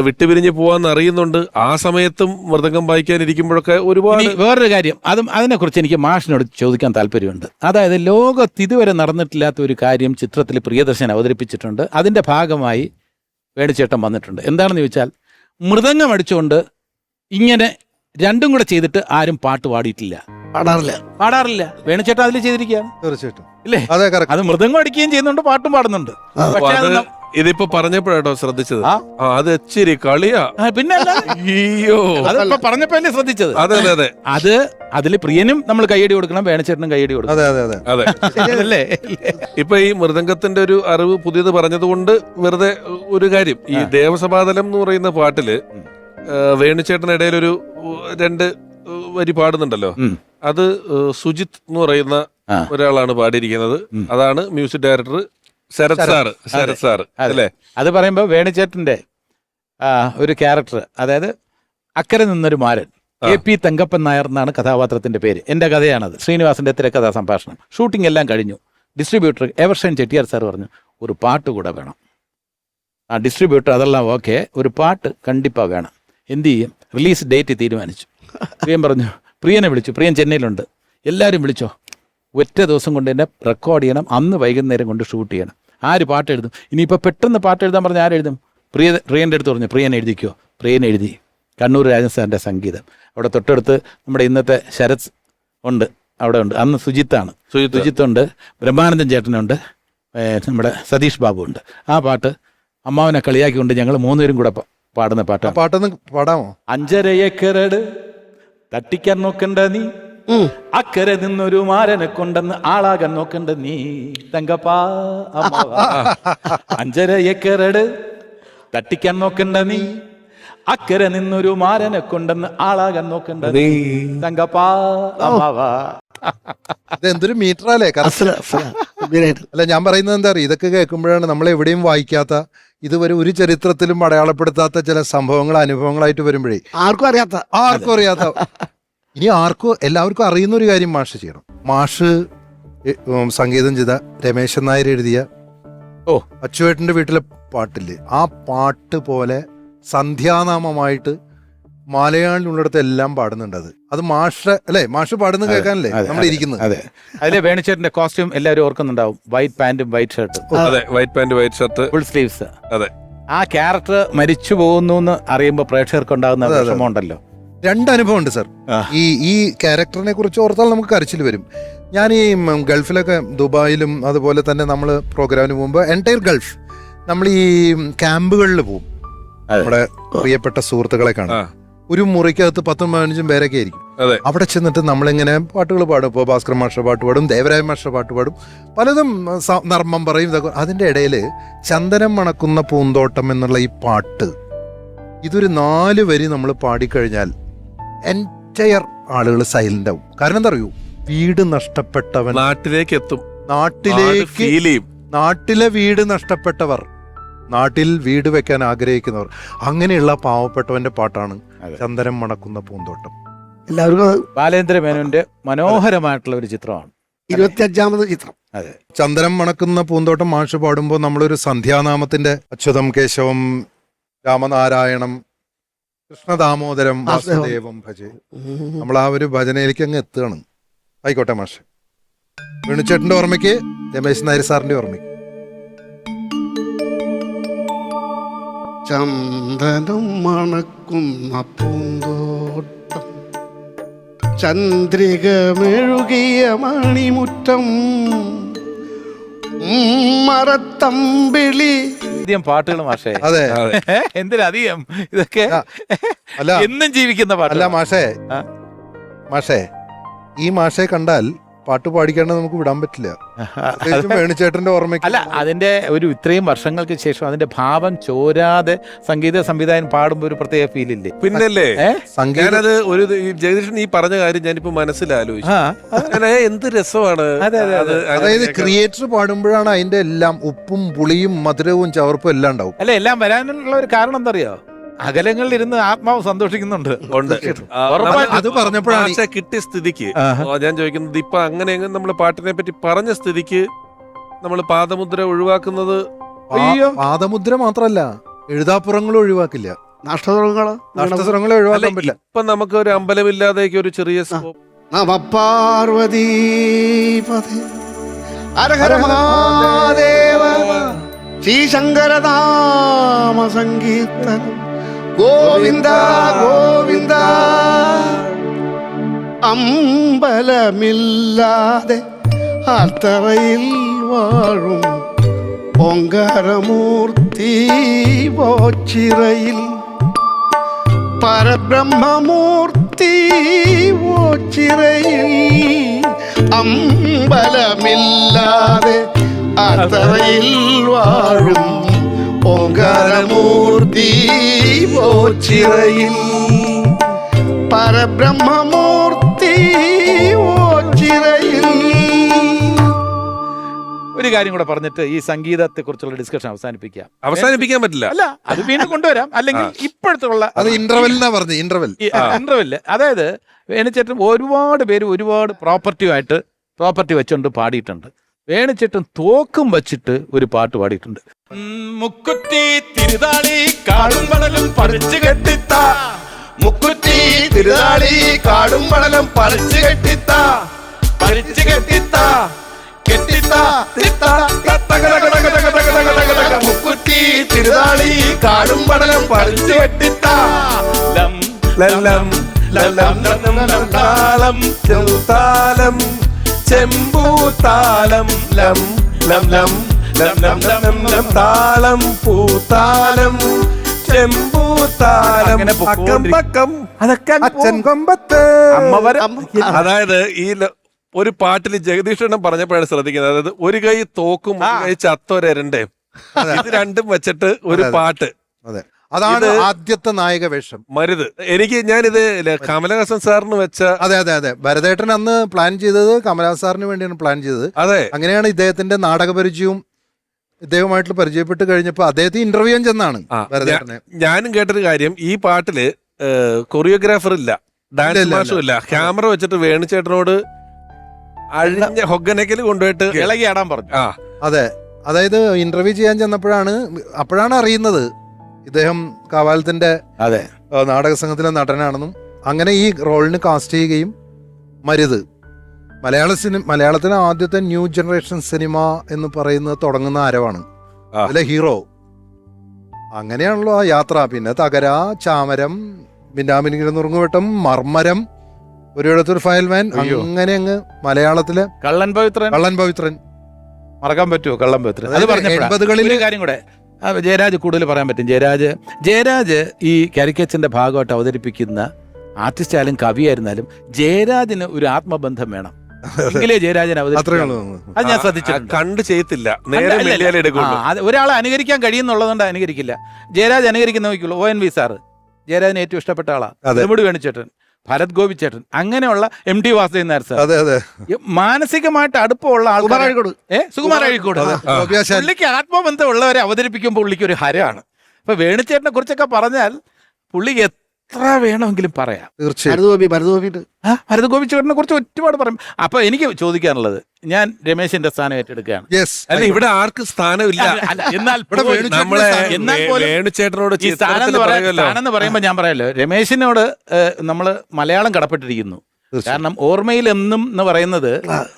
വിട്ടുപിരിഞ്ഞ് പോവാന്ന് അറിയുന്നുണ്ട്. ആ സമയത്തും മൃദംഗം വായിക്കാനിരിക്കുമ്പോഴൊക്കെ ഒരുപാട്. വേറൊരു കാര്യം, അതിനെക്കുറിച്ച് എനിക്ക് മാഷിനോട് ചോദിക്കാൻ താല്പര്യമുണ്ട്. അതായത് ലോകത്ത് ഇതുവരെ നടന്നിട്ടില്ലാത്ത ഒരു കാര്യം ചിത്രത്തിൽ പ്രിയദർശൻ അവതരിപ്പിച്ചിട്ടുണ്ട്. അതിന്റെ ഭാഗമായി വേണുചേട്ടൻ വന്നിട്ടുണ്ട്. എന്താണെന്ന് ചോദിച്ചാൽ, മൃദംഗം അടിച്ചുകൊണ്ട് ഇങ്ങനെ രണ്ടും കൂടെ ചെയ്തിട്ട് ആരും പാട്ട് പാടാറില്ല. വേണുചേട്ടൻ അതിൽ ചെയ്തിരിക്കുകയാണ്. തീർച്ചയായിട്ടും ഇല്ലേ? അതെ, correct. അത് മൃദംഗം അടിക്കുകയും ചെയ്യുന്നുണ്ട്, പാട്ടും പാടുന്നുണ്ട്. പക്ഷേ അത് ഇതിപ്പോ പറഞ്ഞപ്പോഴാട്ടോ ശ്രദ്ധിച്ചത്. അത് ഇച്ചിരി കളിയാ. പിന്നെ അയ്യോ, അതിപ്പോ പറഞ്ഞപ്പോഴല്ലേ ശ്രദ്ധിച്ചത്. അതെ അതിൽ പ്രിയനും നമ്മൾ കൈയടി കൊടുക്കണം, വേണുചേട്ടനും കൈയടി കൊടുക്കണം. അതെ. അതല്ലേ? ഇപ്പൊ ഈ മൃദംഗത്തിന്റെ ഒരു അറിവ് പുതിയത് പറഞ്ഞതുകൊണ്ട് വെറുതെ ഒരു കാര്യം, ഈ ദേവസഭാതലം എന്ന് പറയുന്ന പാട്ടില് വേണുചേട്ടനിടയിലൊരു 2 വരി പാടുന്നുണ്ടല്ലോ. അത് സുജിത് എന്ന് പറയുന്ന ഒരാളാണ് പാടിയിരിക്കുന്നത്. അതാണ് മ്യൂസിക് ഡയറക്ടർ ശരത് സാറ് അല്ലേ? അത് പറയുമ്പോൾ വേണുചേട്ടന്റെ ഒരു ക്യാരക്ടർ, അതായത് അക്കരെ നിന്നൊരു മാരൻ, AP തങ്കപ്പൻ നായർ എന്നാണ് കഥാപാത്രത്തിന്റെ പേര്. എന്റെ കഥയാണത്. ശ്രീനിവാസന്റെ തിരക്കഥാ സംഭാഷണം. ഷൂട്ടിംഗ് എല്ലാം കഴിഞ്ഞു. ഡിസ്ട്രിബ്യൂട്ടർ എവർഷൻ ചെട്ടിയാർ സാർ പറഞ്ഞു, ഒരു പാട്ട് കൂടെ വേണം. ആ ഡിസ്ട്രിബ്യൂട്ടർ അതെല്ലാം ഓക്കെ, ഒരു പാട്ട് കണ്ടിപ്പാ വേണം. എന്ത് ചെയ്യും? റിലീസ് ഡേറ്റ് തീരുമാനിച്ചു. പ്രിയൻ പറഞ്ഞു, പ്രിയനെ വിളിച്ചു. പ്രിയൻ ചെന്നൈയിലുണ്ട്. എല്ലാവരും വിളിച്ചോ, ഒറ്റ ദിവസം കൊണ്ട് തന്നെ റെക്കോർഡ് ചെയ്യണം, അന്ന് വൈകുന്നേരം കൊണ്ട് ഷൂട്ട് ചെയ്യണം. ആര് പാട്ട് എഴുതും? ഇനിയിപ്പോൾ പെട്ടെന്ന് പാട്ട് എഴുതാൻ പറഞ്ഞാൽ ആരെഴുതും? പ്രിയൻ്റെ അടുത്ത് പറഞ്ഞു, പ്രിയൻ എഴുതിക്കോ. പ്രിയൻ എഴുതി. കണ്ണൂർ രാജൻ സാറിൻ്റെ സംഗീതം. അവിടെ തൊട്ടടുത്ത് നമ്മുടെ ഇന്നത്തെ ശരത് ഉണ്ട്, അവിടെ ഉണ്ട്. അന്ന് സുജിത്തുണ്ട്, ബ്രഹ്മാനന്ദൻ ചേട്ടനുണ്ട്, നമ്മുടെ സതീഷ് ബാബു ഉണ്ട്. ആ പാട്ട് അമ്മാവനെ കളിയാക്കിക്കൊണ്ട് ഞങ്ങൾ 3 പേരും കൂടെ പാടുന്ന പാട്ടാണ്. പാട്ടൊന്ന് പാടാമോ? 5.5 ഏക്കറട് തട്ടിക്കാൻ നോക്കണ്ട നീ, അക്കരെ നിന്നൊരു മാരനെ കൊണ്ടെന്ന് ആളാകാൻ നോക്കണ്ട നീ തങ്കപ്പാ. 5.5 ഏക്കറട് തട്ടിക്കാൻ നോക്കണ്ട നീ, അക്കരെ നിന്നൊരു മാരനെ കൊണ്ടെന്ന് ആളാകാൻ നോക്കണ്ട നീ തങ്കപ്പാ അമ്മാവാ. ഇതെന്തൊരു മീറ്ററല്ലേ? അല്ല, ഞാൻ പറയുന്നത് എന്താ അറിയാം, ഇതൊക്കെ കേൾക്കുമ്പോഴാണ് നമ്മൾ എവിടെയും വായിക്കാത്ത, ഇതുവരെ ഒരു ചരിത്രത്തിലും അടയാളപ്പെടുത്താത്ത ചില സംഭവങ്ങൾ അനുഭവങ്ങളായിട്ട് വരുമ്പോഴേ ആർക്കും അറിയാത്ത ഇനി എല്ലാവർക്കും അറിയുന്ന ഒരു കാര്യം മാഷ് ചെയ്യണം. മാഷ് സംഗീതം ചെയ്ത രമേശൻ നായർ എഴുതിയ അച്ചുവേട്ടന്റെ വീട്ടിലെ പാട്ടില്ലേ, ആ പാട്ട് പോലെ സന്ധ്യാനാമമായിട്ട് മലയാളിലുള്ളിടത്ത് എല്ലാം പാടുന്നുണ്ട്. അത് മാഷ് അല്ലേ? മാഷ് പാടുന്നത് കേൾക്കാനല്ലേ നമ്മൾ ഇരിക്കുന്നത്. അതെ, അതിലെ വേണുചേട്ടന്റെ കോസ്റ്റ്യൂം എല്ലാവരും ഓർക്കുന്നുണ്ടാവും. വൈറ്റ് പാന്റും വൈറ്റ് ഷർട്ടും. അതെ, white pant white shirt, full sleeves. അതെ. ആ ക്യാരക്ടർ മരിച്ചു പോകുന്നു എന്ന് അറിയുമ്പോൾ പ്രേക്ഷകർക്ക് ഉണ്ടാകുന്ന വിഷമമുണ്ടല്ലോ. 2 അനുഭവം ഉണ്ട് സർ. ഈ ക്യാരക്ടറിനെ കുറിച്ച് ഓർത്താൽ നമുക്ക് കരച്ചിൽ വരും. ഞാൻ ഈ ഗൾഫിലൊക്കെ, ദുബായിലും അതുപോലെ തന്നെ നമ്മൾ പ്രോഗ്രാമിന് പോകുമ്പോൾ എൻറ്റയർ ഗൾഫ് നമ്മൾ ഈ ക്യാമ്പുകളിൽ പോകും. നമ്മുടെ പ്രിയപ്പെട്ട സുഹൃത്തുക്കളെ കാണാം. ഒരു മുറിക്കകത്ത് 10-15 പേരൊക്കെ ആയിരിക്കും. അവിടെ ചെന്നിട്ട് നമ്മളിങ്ങനെ പാട്ടുകൾ പാടും. ഇപ്പോൾ ഭാസ്കർ മാസ്റ്റർ പാട്ട് പാടും, ദേവരായ മാസ്റ്റർ പാട്ട് പാടും, പലതും നർമ്മം പറയും. ഇതൊക്കെ അതിൻ്റെ ഇടയിൽ ചന്ദനം മണക്കുന്ന പൂന്തോട്ടം എന്നുള്ള ഈ പാട്ട്, ഇതൊരു 4 വരി നമ്മൾ പാടിക്കഴിഞ്ഞാൽ എൻറ്റയർ ആളുകൾ സൈലന്റ് ആവും. കാരണം എന്താ അറിയൂ, വീട് നഷ്ടപ്പെട്ടവൻ നാട്ടിലേക്ക് എത്തും. നാട്ടിലെ വീട് നഷ്ടപ്പെട്ടവർ, നാട്ടിൽ വീട് വെക്കാൻ ആഗ്രഹിക്കുന്നവർ, അങ്ങനെയുള്ള പാവപ്പെട്ടവന്റെ പാട്ടാണ് ചന്ദനം മണക്കുന്ന പൂന്തോട്ടം. എല്ലാവർക്കും ബാലേന്ദ്ര മേനോന്റെ മനോഹരമായിട്ടുള്ള ഒരു ചിത്രമാണ്. 25ാമത് ചിത്രം. അതെ, ചന്ദനം മണക്കുന്ന പൂന്തോട്ടം മാഷ് പാടുമ്പോൾ നമ്മളൊരു സന്ധ്യാനാമത്തിന്റെ അച്യുതം കേശവം രാമനാരായണം കൃഷ്ണദാമോദരം വാസുദേവം ഭജേ, നമ്മൾ ആ ഒരു ഭജനയിലേക്ക് അങ്ങ് എത്തുകയാണ്. ആയിക്കോട്ടെ മാഷ്. വേണുചേട്ടന്റെ ഓർമ്മയ്ക്ക്, രമേശ് നായർ സാറിന്റെ ഓർമ്മയ്ക്ക്. ചന്ദനം മണക്കുന്ന പൂന്തോട്ടം, ചന്ദ്രിക മെഴുകിയ മണിമുറ്റം, മരത്തമ്പിളി. അധികം പാട്ടുകൾ മാഷേ. അതെ, എന്തിനധികം, ഇതൊക്കെ എന്നും ജീവിക്കുന്ന പാട്ട്. അല്ല മാഷേ, ഈ മാഷെ കണ്ടാൽ പാട്ട് പാടിക്കാണ്ട് നമുക്ക് വിടാൻ പറ്റില്ല. പ്രത്യേകിച്ചും വേണുചേട്ടന്റെ ഓർമ്മയ്ക്ക്. അല്ല, അതിന്റെ ഒരു ഇത്രയും വർഷങ്ങൾക്ക് ശേഷം അതിന്റെ ഭാവം ചോരാതെ സംഗീത സംവിധായകൻ പാടുമ്പോൾ ഒരു പ്രത്യേക ഫീൽ ഇല്ലേ? പിന്നല്ലേ സംഗീത ഞാനത് ഒരു ജഗദീഷൻ ഈ പറഞ്ഞ കാര്യം ഞാനിപ്പോ മനസ്സിലാലോചിച്ചു. എന്ത് രസമാണ് അതായത് ക്രിയേറ്റർ പാടുമ്പോഴാണ് അതിന്റെ എല്ലാം ഉപ്പും പുളിയും മധുരവും ചവർപ്പും എല്ലാം ഉണ്ടാവും. അല്ല, എല്ലാം വരാനുള്ള ഒരു കാരണം എന്താ അറിയോ? അകലങ്ങളിൽ ഇരുന്ന് ആത്മാവ് സന്തോഷിക്കുന്നുണ്ട്. അത് പറഞ്ഞപ്പോഴാണ് ഭാഷ കിട്ടിയ സ്ഥിതിക്ക് ഞാൻ ചോദിക്കുന്നത്, ഇപ്പൊ അങ്ങനെ നമ്മൾ പാട്ടിനെ പറ്റി പറഞ്ഞ സ്ഥിതിക്ക് നമ്മൾ പാദമുദ്ര ഒഴിവാക്കുന്നത് പാദമുദ്ര മാത്രല്ല, എഴുതാപ്പുറങ്ങളും ഒഴിവാക്കില്ല, നഷ്ടസ്വരങ്ങളെ ഒഴിവാക്കാൻ പറ്റില്ല. ഇപ്പൊ നമുക്ക് ഒരു അമ്പലമില്ലാതേക്ക് ഒരു ചെറിയ നമപാർവതീപതി ഹരഹര മഹാദേവ ശ്രീശങ്കരനാമ സങ്കീർത്തനം ഗോവിന്ദ ഗോവിന്ദ. അമ്പലമില്ലാതെ അത്തറയിൽ വാഴും ഓങ്കാരമൂർത്തി ഓച്ചിറയിൽ പരബ്രഹ്മമൂർത്തി ഓച്ചിറയിൽ. അമ്പലമില്ലാതെ അത്തറയിൽ വാഴും ഓങ്കാരമൂർത്തി ഓച്ചിറയിൽ പരബ്രഹ്മമൂർത്തി ഓച്ചിറയിൽ. ഒരു കാര്യം കൂടെ പറഞ്ഞിട്ട് ഈ സംഗീതത്തെ കുറിച്ചുള്ള ഡിസ്കഷൻ അവസാനിപ്പിക്കാൻ പറ്റില്ല. അല്ല, അത് വീണ്ടും കൊണ്ടുവരാം. അല്ലെങ്കിൽ ഇപ്പോഴത്തെ ഉള്ള അത് ഇന്റർവെല്ലിനാ പറഞ്ഞു. ഇന്റർവെല്ല്, അതായത് വേണുചേട്ടൻ ഒരുപാട് പേര് ഒരുപാട് പ്രോപ്പർട്ടി വെച്ചുകൊണ്ട് പാടിയിട്ടുണ്ട്. വേണുചേട്ടൻ തോക്കും വച്ചിട്ട് ഒരു പാട്ട് പാടിയിട്ടുണ്ട്. മുക്കുറ്റി തിരുതാളി കാടും മണലും പറിച്ചു കെട്ടിത്ത, മുക്കുറ്റി തിരുതാളി കാടും മണലും പറിച്ചു കെട്ടിത്ത, പറിച്ചു കെട്ടിത്ത കെട്ടിത്ത മുക്കുറ്റി തിരുതാളി കാടും മണലും പറിച്ചു കെട്ടിത്ത താളം ചെറുതാലം ചെമ്പൂത്താലം ലം ലം ലം ലം ലം ലം ലം താളം പൂത്താലം ചെമ്പൂത്താലം അക്കം പക്കം അച്ഛൻ കൊമ്പത്ത്. അതായത് ഈ ഒരു പാട്ടിൽ ജഗദീഷണം പറഞ്ഞപ്പോഴാണ് ശ്രദ്ധിക്കുന്നത്. അതായത് ഒരു കൈ തോക്കും ഒരു കൈ ചത്തൊരണ്ടേ, ഇത് രണ്ടും വെച്ചിട്ട് ഒരു പാട്ട്. അതെ, അതാണ് ആദ്യത്തെ നായക വേഷം. മരുത്. ഞാനിത് കമലഹാസൻ സാറിന് വെച്ച. അതെ അതെ അതെ, ഭരതേട്ടൻ അന്ന് പ്ലാൻ ചെയ്തത് കമലഹാസൻ സാറിന് വേണ്ടിയാണ് പ്ലാൻ ചെയ്തത്. അതെ, അങ്ങനെയാണ് ഇദ്ദേഹത്തിന്റെ നാടക പരിചയവും ഇദ്ദേഹമായിട്ട് പരിചയപ്പെട്ട് കഴിഞ്ഞപ്പോ അദ്ദേഹത്തെ ഇന്റർവ്യൂ ചെന്നാണ് ഭരതേട്ടനെ. ഞാനും കേട്ടൊരു കാര്യം, ഈ പാട്ടില് കൊറിയോഗ്രാഫർ ഇല്ല, ഡാൻസ് മാഷും ഇല്ല. ക്യാമറ വെച്ചിട്ട് വേണുചേട്ടനോട് അഴിഞ്ഞ ഹൊഗനക്കല് കൊണ്ടുപോയിട്ട് ഇളകി ആടാൻ പറഞ്ഞു. അതെ, അതായത് ഇന്റർവ്യൂ ചെയ്യാൻ ചെന്നപ്പോഴാണ് അപ്പോഴാണ് ഇദ്ദേഹം കാവാലത്തിന്റെ നാടക സംഘത്തിലെ നടനാണെന്നും അങ്ങനെ ഈ റോളിന് കാസ്റ്റ് ചെയ്യുകയും മരുത് മലയാളത്തിലെ ആദ്യത്തെ ന്യൂ ജനറേഷൻ സിനിമ എന്ന് പറയുന്നത് തുടങ്ങുന്ന ആരവാണ്, അതിലെ ഹീറോ. അങ്ങനെയാണല്ലോ ആ യാത്ര. പിന്നെ തകര, ചാമരം, മിന്നാമിനിയുടെ നുറുങ്ങുവെട്ടം, മർമ്മരം, ഒരിടത്തൊരു ഫയൽമാൻ, അങ്ങനെ അങ്ങ് മലയാളത്തിലെ കള്ളൻ പവിത്രൻ മറക്കാൻ പറ്റുമോ? കള്ളൻ പവിത്രൻ അത് പറഞ്ഞപ്പോഴാണ് ഒരു കാര്യം കൂടെ ജയരാജ് കൂടുതൽ പറയാൻ പറ്റും. ജയരാജ് ഈ കാരിക്കേച്ചറിന്റെ ഭാഗമായിട്ട് അവതരിപ്പിക്കുന്ന ആർട്ടിസ്റ്റ് ആയാലും കവിയായിരുന്നാലും ജയരാജിന് ഒരു ആത്മബന്ധം വേണം, എങ്കിലേ ജയരാജൻ അവതരിപ്പിക്കുള്ളൂ. അത് ഞാൻ ശ്രദ്ധിച്ചിട്ടുണ്ട്. കണ്ട് ചെയ്യത്തില്ല, ഒരാളെ അനുകരിക്കാൻ കഴിയുന്നുള്ളതുകൊണ്ട് അനുകരിക്കില്ല. ജയരാജ് അനുകരിക്കുന്ന നോക്കിയുള്ളൂ. ONV സാറ് ജയരാജന് ഏറ്റവും ഇഷ്ടപ്പെട്ട ആളാ. നെടുമുടി വേണുചേട്ടൻ, ഭരത് ഗോപിച്ചേട്ടൻ, അങ്ങനെയുള്ള MT വാസുദേവൻ നായർ സാർ, മാനസികമായിട്ട് അടുപ്പമുള്ള ആൾക്കാർ, സുകുമാർ അഴീക്കോട്, പുള്ളിക്ക് ആത്മബന്ധം ഉള്ളവരെ അവതരിപ്പിക്കുമ്പോൾ പുള്ളിക്ക് ഒരു ഹരമാണ്. അപ്പൊ വേണുചേട്ടനെ കുറിച്ചൊക്കെ പറഞ്ഞാൽ പുള്ളിക്ക് എത്ര വേണമെങ്കിലും പറയാം. ഭരത് ഗോപിച്ചേട്ടനെ കുറിച്ച് ഒരുപാട് പറയും. അപ്പൊ എനിക്ക് ചോദിക്കാനുള്ളത്, ഞാൻ രമേശിന്റെ സ്ഥാനം ഏറ്റെടുക്കുകയാണ്. അല്ല, ഇവിടെ ആർക്കും സ്ഥാനമില്ല. എന്നാൽ വേണുചേട്ടനോട് സ്ഥാനം എന്ന് പറയുമ്പോ ഞാൻ പറയാലോ, രമേശിനോട് നമ്മള് മലയാളം കടപ്പെട്ടിരിക്കുന്നു. കാരണം ഓർമ്മയിൽ എന്നും എന്ന് പറയുന്നത്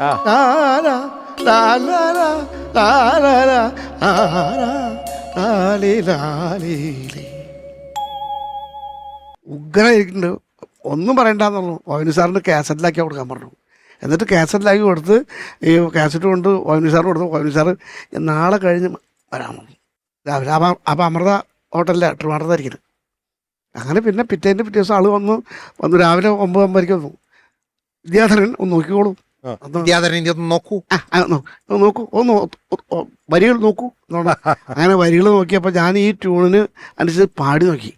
ആ. ലാലാ, ലാലാലാ, ലാലാലാ, ലാലാ, ലാലി, ലാലീലി. ഉഗ്രനായിരിക്കുന്നുണ്ട്. ഒന്നും പറയണ്ടെന്നുള്ളൂ. ഓവിനി സാറിന് കാസറ്റിലാക്കി കൊടുക്കാൻ പറഞ്ഞു. എന്നിട്ട് കാസറ്റിലാക്കി കൊടുത്ത് ഈ കാസറ്റ് കൊണ്ട് ഓവിനി സാറിന് കൊടുത്തു. ഓവിനി സാറ് നാളെ കഴിഞ്ഞ് വരാൻ പറഞ്ഞു രാവിലെ. അപ്പം അമൃത ഹോട്ടലിലെ ട്രിവാൻഡ്രത്തായിരിക്കുന്നത്. അങ്ങനെ പിന്നെ പിറ്റേ ദിവസം ആള് വന്നു രാവിലെ 9:30 വന്നു. വിദ്യാധരൻ ഒന്ന് നോക്കിക്കോളൂ, നോക്കൂ, നോക്കൂ വരികൾ നോക്കൂ എന്നാണ്. അങ്ങനെ വരികൾ നോക്കിയപ്പോൾ ഞാൻ ഈ ട്യൂണിന് അനുസരിച്ച് പാടി നോക്കി.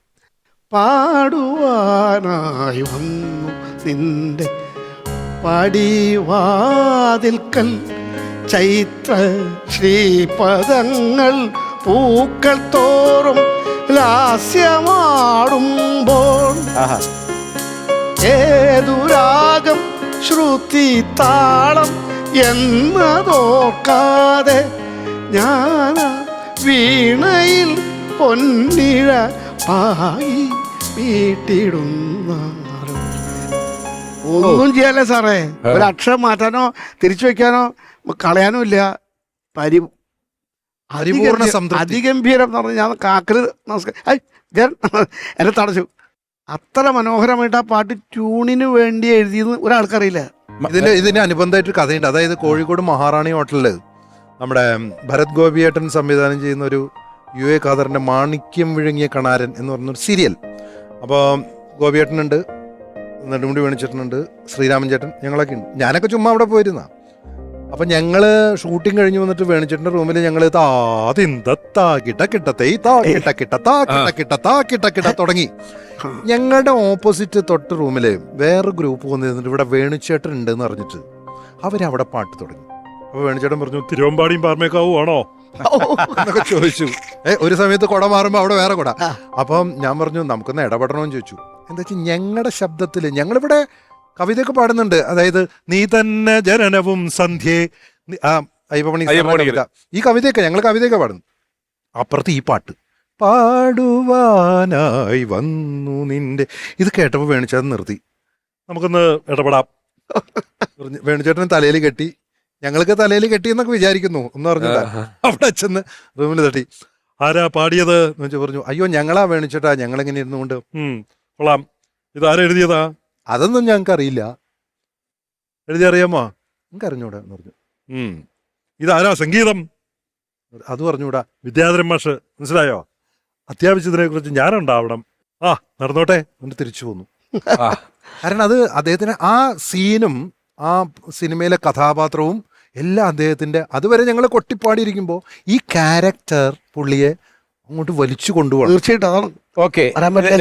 പാടുവാനായി വന്നു നിന്റെ പടിവാതിൽക്കൽ ചൈത്ര ശ്രീപദങ്ങൾ പൂക്കൾ തോറും ലാസ്യമാടുമ്പോൾ ഏതുരാഗം ശ്രുതി താളം എന്നതോർക്കാതെ ഞാൻ വീണയിൽ പൊന്നിഴ പായി വീട്ടിടുന്ന ഒന്നും ചെയ്യാല്ലേ സാറേ. ഒരു അക്ഷരം മാറ്റാനോ തിരിച്ചു വെക്കാനോ കളയാനോ ഇല്ല. പരിപൂർണ്ണ സംതൃപ്തി. അതിഗംഭീരം എന്ന് പറഞ്ഞാൽ ഞാൻ കാക്കല് നമസ്കാരം എന്നെ തടച്ചു. അത്ര മനോഹരമായിട്ട് ആ പാട്ട് ട്യൂണിന് വേണ്ടി എഴുതിയെന്ന് ഒരാൾക്കറിയില്ല. ഇതിന് അനുബന്ധമായിട്ട് കഥയുണ്ട്. അതായത് കോഴിക്കോട് മഹാറാണി ഹോട്ടലില് നമ്മുടെ ഭരത് ഗോപിയേട്ടൻ സംവിധാനം ചെയ്യുന്ന ഒരു UA ഖാദറിന്റെ മാണിക്യം വിഴുങ്ങിയ കണാരൻ എന്ന് പറഞ്ഞൊരു സീരിയൽ. അപ്പോൾ ഗോപിയേട്ടനുണ്ട്, നെടുമുടി വേണിച്ചേട്ടനുണ്ട്, ശ്രീരാമൻ ചേട്ടൻ, ഞങ്ങളൊക്കെ ഉണ്ട്. ഞാനൊക്കെ ചുമ്മാ അവിടെ പോയിരുന്ന. അപ്പം ഞങ്ങൾ ഷൂട്ടിങ് കഴിഞ്ഞ് വന്നിട്ട് വേണിച്ചേട്ടൻ്റെ റൂമിൽ ഞങ്ങൾ തുടങ്ങി. ഞങ്ങളുടെ ഓപ്പോസിറ്റ് തൊട്ട് റൂമില് വേറെ ഗ്രൂപ്പ് വന്നിരുന്നിട്ട് ഇവിടെ വേണിച്ചേട്ടൻ ഉണ്ടെന്ന് അറിഞ്ഞിട്ട് അവരവിടെ പാട്ട് തുടങ്ങി. അപ്പൊ വേണിച്ചേട്ടൻ പറഞ്ഞു, തിരുവമ്പാടിയും പാർമേക്കാവും ആണോ എന്നൊക്കെ ചോദിച്ചു. ഒരു സമയത്ത് കുട മാറുമ്പോ അവിടെ വേറെ കുട. അപ്പം ഞാൻ പറഞ്ഞു നമുക്കൊന്ന് ഇടപെടണമെന്ന് ചോദിച്ചു. എന്താ വെച്ചാൽ ഞങ്ങളുടെ ശബ്ദത്തില് ഞങ്ങളിവിടെ കവിതയൊക്കെ പാടുന്നുണ്ട്. അതായത് നീ തന്നെ ജനനവും സന്ധ്യേ, അയ്യപ്പണി ഈ കവിതയൊക്കെ ഞങ്ങൾ കവിതയൊക്കെ പാടുന്നു. അപ്പുറത്ത് ഈ പാട്ട് പാടുവാനായി വന്നു നിന്റെ. ഇത് കേട്ടപ്പോൾ വേണിച്ചേട്ടൻ നിർത്തി. നമുക്കൊന്ന് ഇടപെടാം. വേണിച്ചേട്ടൻ തലയിൽ കെട്ടി, ഞങ്ങൾക്ക് തലയിൽ കെട്ടി എന്നൊക്കെ വിചാരിക്കുന്നു എന്ന് പറഞ്ഞില്ല. അവിടെ ചെന്ന് റൂമിൽ തട്ടി, ആരാ പാടിയത് എന്ന് വെച്ചാൽ പറഞ്ഞു, അയ്യോ ഞങ്ങളാ വേണിച്ചേട്ടാ, ഞങ്ങളിങ്ങനെ ഇരുന്നുകൊണ്ട്. കൊള്ളാം, ഇതാരാ എഴുതിയതാ? അതൊന്നും ഞങ്ങൾക്ക് അറിയില്ല. എഴുതി അറിയാമോ? നമുക്ക് അറിഞ്ഞൂടാ എന്ന് പറഞ്ഞു. ഇതാരാ സംഗീതം? അത് പറഞ്ഞുകൂടാ. വിദ്യാധരൻ മാഷ്. മനസ്സിലായോ? അത്യാവശ്യത്തിനെ കുറിച്ച് ഞാനുണ്ടാവണം. നടന്നോട്ടെ എന്ന് തിരിച്ചു പോന്നു. കാരണം അത് അദ്ദേഹത്തിന് ആ സീനും ആ സിനിമയിലെ കഥാപാത്രവും എല്ലാം അദ്ദേഹത്തിന്റെ. അതുവരെ ഞങ്ങൾ കൊട്ടിപ്പാടിയിരിക്കുമ്പോൾ ഈ ക്യാരക്ടർ പുള്ളിയെ അങ്ങോട്ട് വലിച്ചു കൊണ്ടുപോകണം. തീർച്ചയായിട്ടും അതാണ്. ഓക്കെ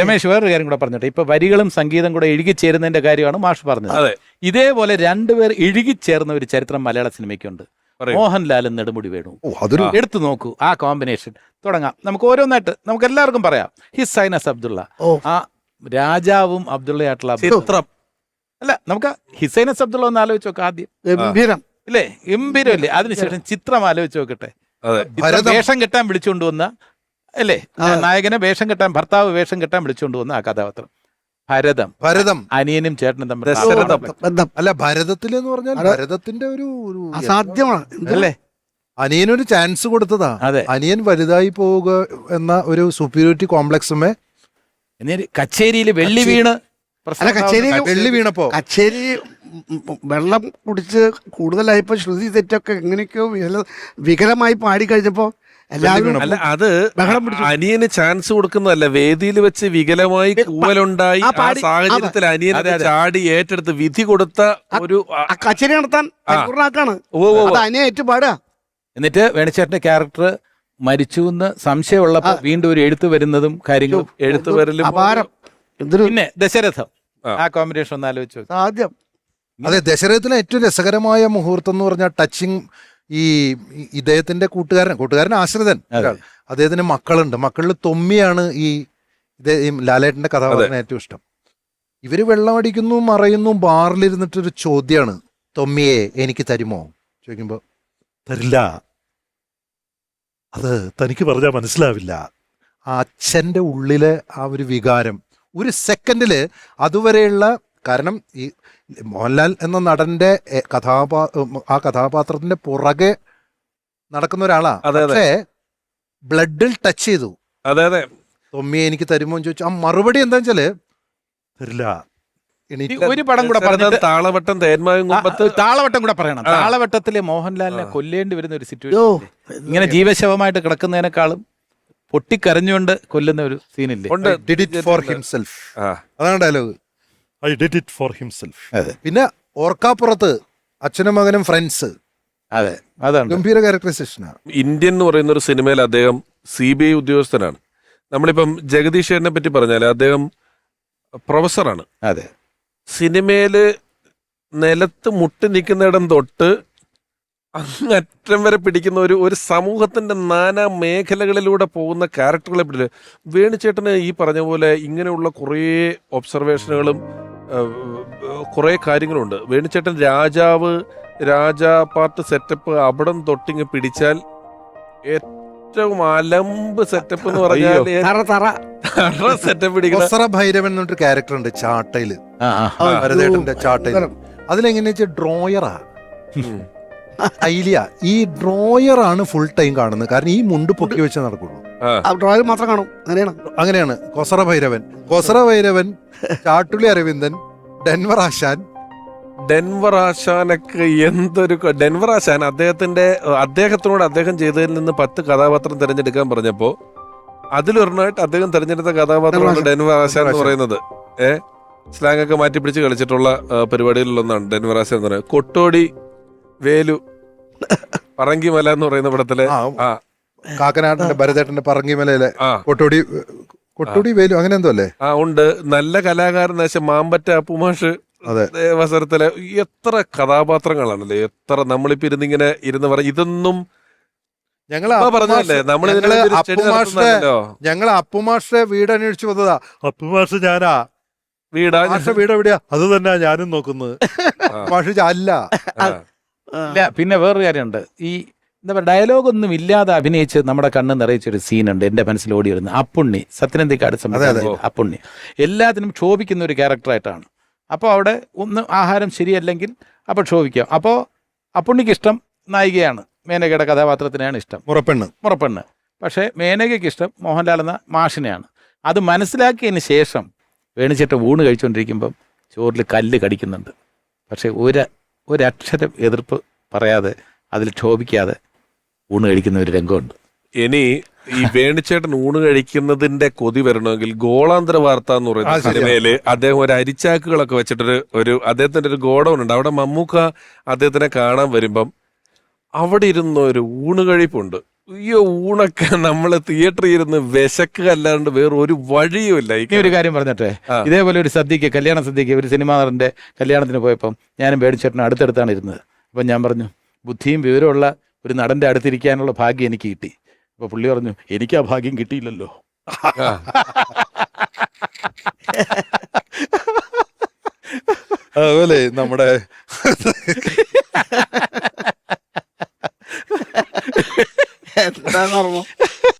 രമേശ്, വേറൊരു കാര്യം കൂടെ പറഞ്ഞിട്ട്, ഇപ്പൊ വരികളും സംഗീതം കൂടെ ഇഴുകിച്ചേരുന്നതിന്റെ കാര്യമാണ് മാഷ് പറഞ്ഞത്. ഇതേപോലെ രണ്ടുപേർ ഇഴുകിച്ചേർന്ന ഒരു ചരിത്രം മലയാള സിനിമയ്ക്കുണ്ട്. മോഹൻലാലും നെടുമുടി വേണു. എടുത്തു നോക്കൂ ആ കോമ്പിനേഷൻ. തുടങ്ങാം, നമുക്ക് ഓരോന്നായിട്ട് നമുക്ക് എല്ലാവർക്കും പറയാം. ഹിസൈനസ് അബ്ദുള്ള, ആ രാജാവും അബ്ദുള്ളയായിട്ടുള്ള ചിത്രം. അല്ല, നമുക്ക് ഹിസൈനസ് അബ്ദുള്ള ഒന്ന് ആലോചിച്ച് നോക്കാം ആദ്യം. ഗംഭീരം ഇല്ലേ? ഗംഭീരം ഇല്ലേ? അതിനുശേഷം ചിത്രം ആലോചിച്ച് നോക്കട്ടെ. വേഷം കെട്ടാൻ വിളിച്ചുകൊണ്ടുവന്ന അല്ലേ, നായകനെ വേഷം കെട്ടാൻ, ഭർത്താവ് വേഷം കെട്ടാൻ വിളിച്ചുകൊണ്ടുവന്ന ആ കഥാപാത്രം. ഭരതം അനിയനും ചേട്ടനും തമ്മിൽ അല്ല, ഭരതത്തിലെന്ന് പറഞ്ഞാൽ ഭരതത്തിന്റെ ഒരു അസാധ്യമാണ് അല്ലേ. അനിയനൊരു ചാൻസ് കൊടുത്തതാ. അനിയൻ വലുതായി പോവുക എന്ന ഒരു സുപ്പീരിയോറിറ്റി കോംപ്ലക്സുമേ കച്ചേരിയിൽ വെള്ളി വീണ്. വെള്ളി വീണപ്പോ കച്ചേരി വെള്ളം കുടിച്ച് കൂടുതലായപ്പോ ശ്രുതി തെറ്റൊക്കെ എങ്ങനെയൊക്കെയോ വികലമായി പാടി കഴിഞ്ഞപ്പോ എല്ലാവരും. അല്ല, അത് അനിയന് ചാൻസ് കൊടുക്കുന്നതല്ല, വേദിയിൽ വെച്ച് വികലമായി കൂവലുണ്ടായി ആ സാഹചര്യത്തിൽ അനിയനെ ചാടി ഏറ്റെടുത്ത് വിധി കൊടുത്ത ഒരു കച്ചേരി നടത്താൻ പൂർണ്ണാക്കാണ് അനിയൻ ഏറ്റുപാടുക. എന്നിട്ട് വേണിച്ചേട്ടന്റെ ക്യാരക്ടർ മരിച്ചു എന്ന് സംശയമുള്ളപ്പോ വീണ്ടും ഒരു എഴുത്ത് വരുന്നതും കാര്യങ്ങളും എഴുത്ത് വരലും അപാരം. പിന്നെ ദശരഥം, ആ കോമ്പിനേഷൻ ഒന്ന് ആലോചിച്ചു. ആദ്യം അതെ, ദശരഥത്തിലെ ഏറ്റവും രസകരമായ മുഹൂർത്തം എന്ന് പറഞ്ഞാൽ ടച്ചിങ്. ഈ ഇദ്ദേഹത്തിന്റെ കൂട്ടുകാരൻ ആശ്രിതൻ, അദ്ദേഹത്തിന് മക്കളുണ്ട്. മക്കളിൽ തൊമ്മിയാണ് ഈ ലാലേട്ടന്റെ കഥാപാത്രം ഏറ്റവും ഇഷ്ടം. ഇവര് വെള്ളമടിക്കുന്നു, മറയുന്നു, ബാറിലിരുന്നിട്ടൊരു ചോദ്യമാണ്, തൊമ്മിയെ എനിക്ക് തരുമോ ചോദിക്കുമ്പോ, തരില്ല, അത് തനിക്ക് പറഞ്ഞാൽ മനസ്സിലാവില്ല. ആ അച്ഛന്റെ ഉള്ളിലെ ആ ഒരു വികാരം ഒരു സെക്കൻഡില് അതുവരെയുള്ള. കാരണം ഈ മോഹൻലാൽ എന്ന നടന്റെ ആ കഥാപാത്രത്തിന്റെ പുറകെ നടക്കുന്ന ഒരാളാ. പക്ഷേ ബ്ലഡിൽ ടച്ച് ചെയ്തു. അതെ, തൊമ്മിയെ എനിക്ക് തരുമോ എന്ന് ചോദിച്ചു. ആ മറുപടി എന്താ വെച്ചാല് തരില്ല. ഒരു പടം കൂടെ പറഞ്ഞിട്ട് താളവട്ടം താളവട്ടം കൂടെ പറയണം. താളവട്ടത്തില് മോഹൻലാലിനെ കൊല്ലേണ്ടി വരുന്ന ഒരു സിറ്റുവേഷൻ. ഇങ്ങനെ ജീവശവമായിട്ട് കിടക്കുന്നതിനേക്കാളും പൊട്ടിക്കരഞ്ഞുകൊണ്ട് കൊല്ലുന്ന ഒരു സീനില്ലേ? ഉണ്ട്. Did it for himself. ആ. അതാണ് dialogue. I did it for himself. അതെ പിന്നെ ഓർക്കാപ്പുറത്ത് അച്ഛനും മകനും ഫ്രണ്ട്സ്, അതെ, അതാണ് ഗംഭീര ക്യാരക്ടറൈസേഷനാണ്. ഇന്ത്യൻ എന്ന് പറയുന്ന ഒരു സിനിമയിൽ അദ്ദേഹം CBI ഉദ്യോഗസ്ഥനാണ്. നമ്മളിപ്പം ജഗദീഷ് ചേട്ടനെ പറ്റി പറഞ്ഞാൽ അദ്ദേഹം പ്രൊഫസറാണ്. അതെ. സിനിമയില് നിലത്ത് മുട്ടി നിൽക്കുന്നിടം തൊട്ട് അങ്ങറ്റം വരെ പിടിക്കുന്ന ഒരു സമൂഹത്തിന്റെ നാനാ മേഖലകളിലൂടെ പോകുന്ന ക്യാരക്ടറുകളെ പിടിച്ച് വേണുചേട്ടന് ഈ പറഞ്ഞ പോലെ ഇങ്ങനെയുള്ള കുറേ ഒബ്സർവേഷനുകളും കുറേ കാര്യങ്ങളുണ്ട്. വേണുചേട്ടൻ രാജാ പാർട്ട് സെറ്റപ്പ് അവിടം തൊട്ടിങ്ങ് പിടിച്ചാൽ ഏറ്റവും അലമ്പ് സെറ്റപ്പ് എന്ന് പറഞ്ഞാൽ സെറ്റപ്പ് പിടിക്കുന്ന കൊസറ ഭൈരവൻ എന്നൊരു ക്യാരക്ടർ ഉണ്ട് ചാട്ടയില്, ഭരതേട്ടന്റെ ചാട്ടയില്. അതിലെങ്ങനെയാ വെച്ചാൽ ഡ്രോയറാ ഐലിയ. ഈ ഡ്രോയറാണ് ഫുൾ ടൈം കാണുന്നത്. കാരണം ഈ മുണ്ട് പൊക്കി വെച്ച് നടക്കുള്ളൂ. ഡ്രോയിങ് മാത്രം കാണും. അങ്ങനെയാണ് കൊസറ ഭൈരവൻ, ചാട്ടുളി അരവിന്ദൻ, ഡെൻവർ ആശാനൊക്കെ എന്തൊരു ഡെൻവർ ആശാൻ അദ്ദേഹത്തിനോട് അദ്ദേഹം ചെയ്തതിൽ നിന്ന് 10 കഥാപാത്രം തിരഞ്ഞെടുക്കാൻ പറഞ്ഞപ്പോ അതിലൊരെണ്ണമായിട്ട് അദ്ദേഹം തിരഞ്ഞെടുത്ത കഥാപാത്രമാണ് ഡെൻവർ ആശാൻ എന്ന് പറയുന്നത്. സ്ലാങ് ഒക്കെ മാറ്റി പിടിച്ച് കളിച്ചിട്ടുള്ള പരിപാടികളിലൊന്നാണ് ഡെൻവർ ആശാൻ എന്ന് പറയുന്നത്. കൊട്ടോടി വേലു പറങ്കിമല എന്ന് പറയുന്ന പടത്തിലെ കാക്കനാടിന്റെ ഭരതേട്ടന്റെ പറങ്കിമലയിലെ കൊട്ടോടി വേലു അങ്ങനെ എന്തോ അല്ലേ? ഉണ്ട്. നല്ല കലാകാരൻ മാമ്പറ്റ അപ്പുമാഷ് അവസരത്തിലെ എത്ര കഥാപാത്രങ്ങളാണല്ലേ, എത്ര നമ്മളിപ്പോ ഇരുന്ന് പറയും. ഇതൊന്നും പറഞ്ഞല്ലേ ഞങ്ങൾ അപ്പുമാഷെ വീട് അന്വേഷിച്ചു വന്നതാ. അപ്പുമാഷ് ഞാനാ വീട് എവിടെയാ? അത് തന്നെ ഞാനും നോക്കുന്നത്. മാഷ് അല്ല. ഇല്ല, പിന്നെ വേറൊരു കാര്യമുണ്ട്. ഈ എന്താ പറയുക, ഡയലോഗൊന്നും ഇല്ലാതെ അഭിനയിച്ച് നമ്മുടെ കണ്ണ് നിറയിച്ചൊരു സീനുണ്ട് എൻ്റെ മനസ്സിൽ ഓടി വരുന്നത്. അപ്പുണ്ണി, സത്യനന്ദിക്കാട് സംബന്ധിച്ച അപ്പുണ്ണി എല്ലാത്തിനും ക്ഷോഭിക്കുന്ന ഒരു ക്യാരക്ടറായിട്ടാണ്. അപ്പോൾ അവിടെ ഒന്ന് ആഹാരം ശരിയല്ലെങ്കിൽ അപ്പോൾ ക്ഷോഭിക്കാം. അപ്പോൾ അപ്പുണ്ണിക്ക് ഇഷ്ടം നായികയാണ്, മേനകയുടെ കഥാപാത്രത്തിനെയാണ് ഇഷ്ടം, മുറപ്പെണ്ണ്. പക്ഷേ മേനകയ്ക്ക് ഇഷ്ടം മോഹൻലാൽ എന്ന മാഷിനെയാണ്. അത് മനസ്സിലാക്കിയതിന് ശേഷം വേണിച്ചേട്ടൻ ഊണ് കഴിച്ചുകൊണ്ടിരിക്കുമ്പം ചോറിൽ കല്ല് കടിക്കുന്നുണ്ട്. പക്ഷേ ഒരക്ഷരം എതിർപ്പ് പറയാതെ അതിൽ ക്ഷോഭിക്കാതെ ഊണ് കഴിക്കുന്ന ഒരു രംഗമുണ്ട്. ഇനി ഈ വേണിച്ചേട്ടൻ ഊണ് കഴിക്കുന്നതിന്റെ കൊതി വരണമെങ്കിൽ ഗോളാന്തര വാർത്ത എന്ന് പറയുന്ന സിനിമയില് അദ്ദേഹം ഒരു അരിച്ചാക്കുകളൊക്കെ വെച്ചിട്ടൊരു അദ്ദേഹത്തിന്റെ ഒരു ഗോഡൗൺ ഉണ്ട്. അവിടെ മമ്മൂക്ക അദ്ദേഹത്തിനെ കാണാൻ വരുമ്പം അവിടെ ഇരുന്ന ഒരു ഊണ് കഴിപ്പുണ്ട്. അയ്യോ, ഊണൊക്കെ നമ്മള് തിയേറ്ററിൽ ഇരുന്ന് വിശക്കുക അല്ലാണ്ട് വേറെ ഒരു വഴിയുമില്ല. ഇനി ഒരു കാര്യം പറഞ്ഞിട്ടെ, ഇതേപോലെ ഒരു സദ്യക്ക്, കല്യാണ സദ്യക്ക് ഒരു സിനിമാ നടന്റെ കല്യാണത്തിന് പോയപ്പം ഞാനും വേണിച്ചേട്ടനും അടുത്തടുത്താണ് ഇരുന്നത്. അപ്പം ഞാൻ പറഞ്ഞു, ബുദ്ധിയും വിവരമുള്ള ഒരു നടന്റെ അടുത്തിരിക്കാനുള്ള ഭാഗ്യം എനിക്ക് കിട്ടി. അപ്പൊ പുള്ളി പറഞ്ഞു, എനിക്ക് ആ ഭാഗ്യം കിട്ടിയില്ലല്ലോ. അതുപോലെ നമ്മുടെ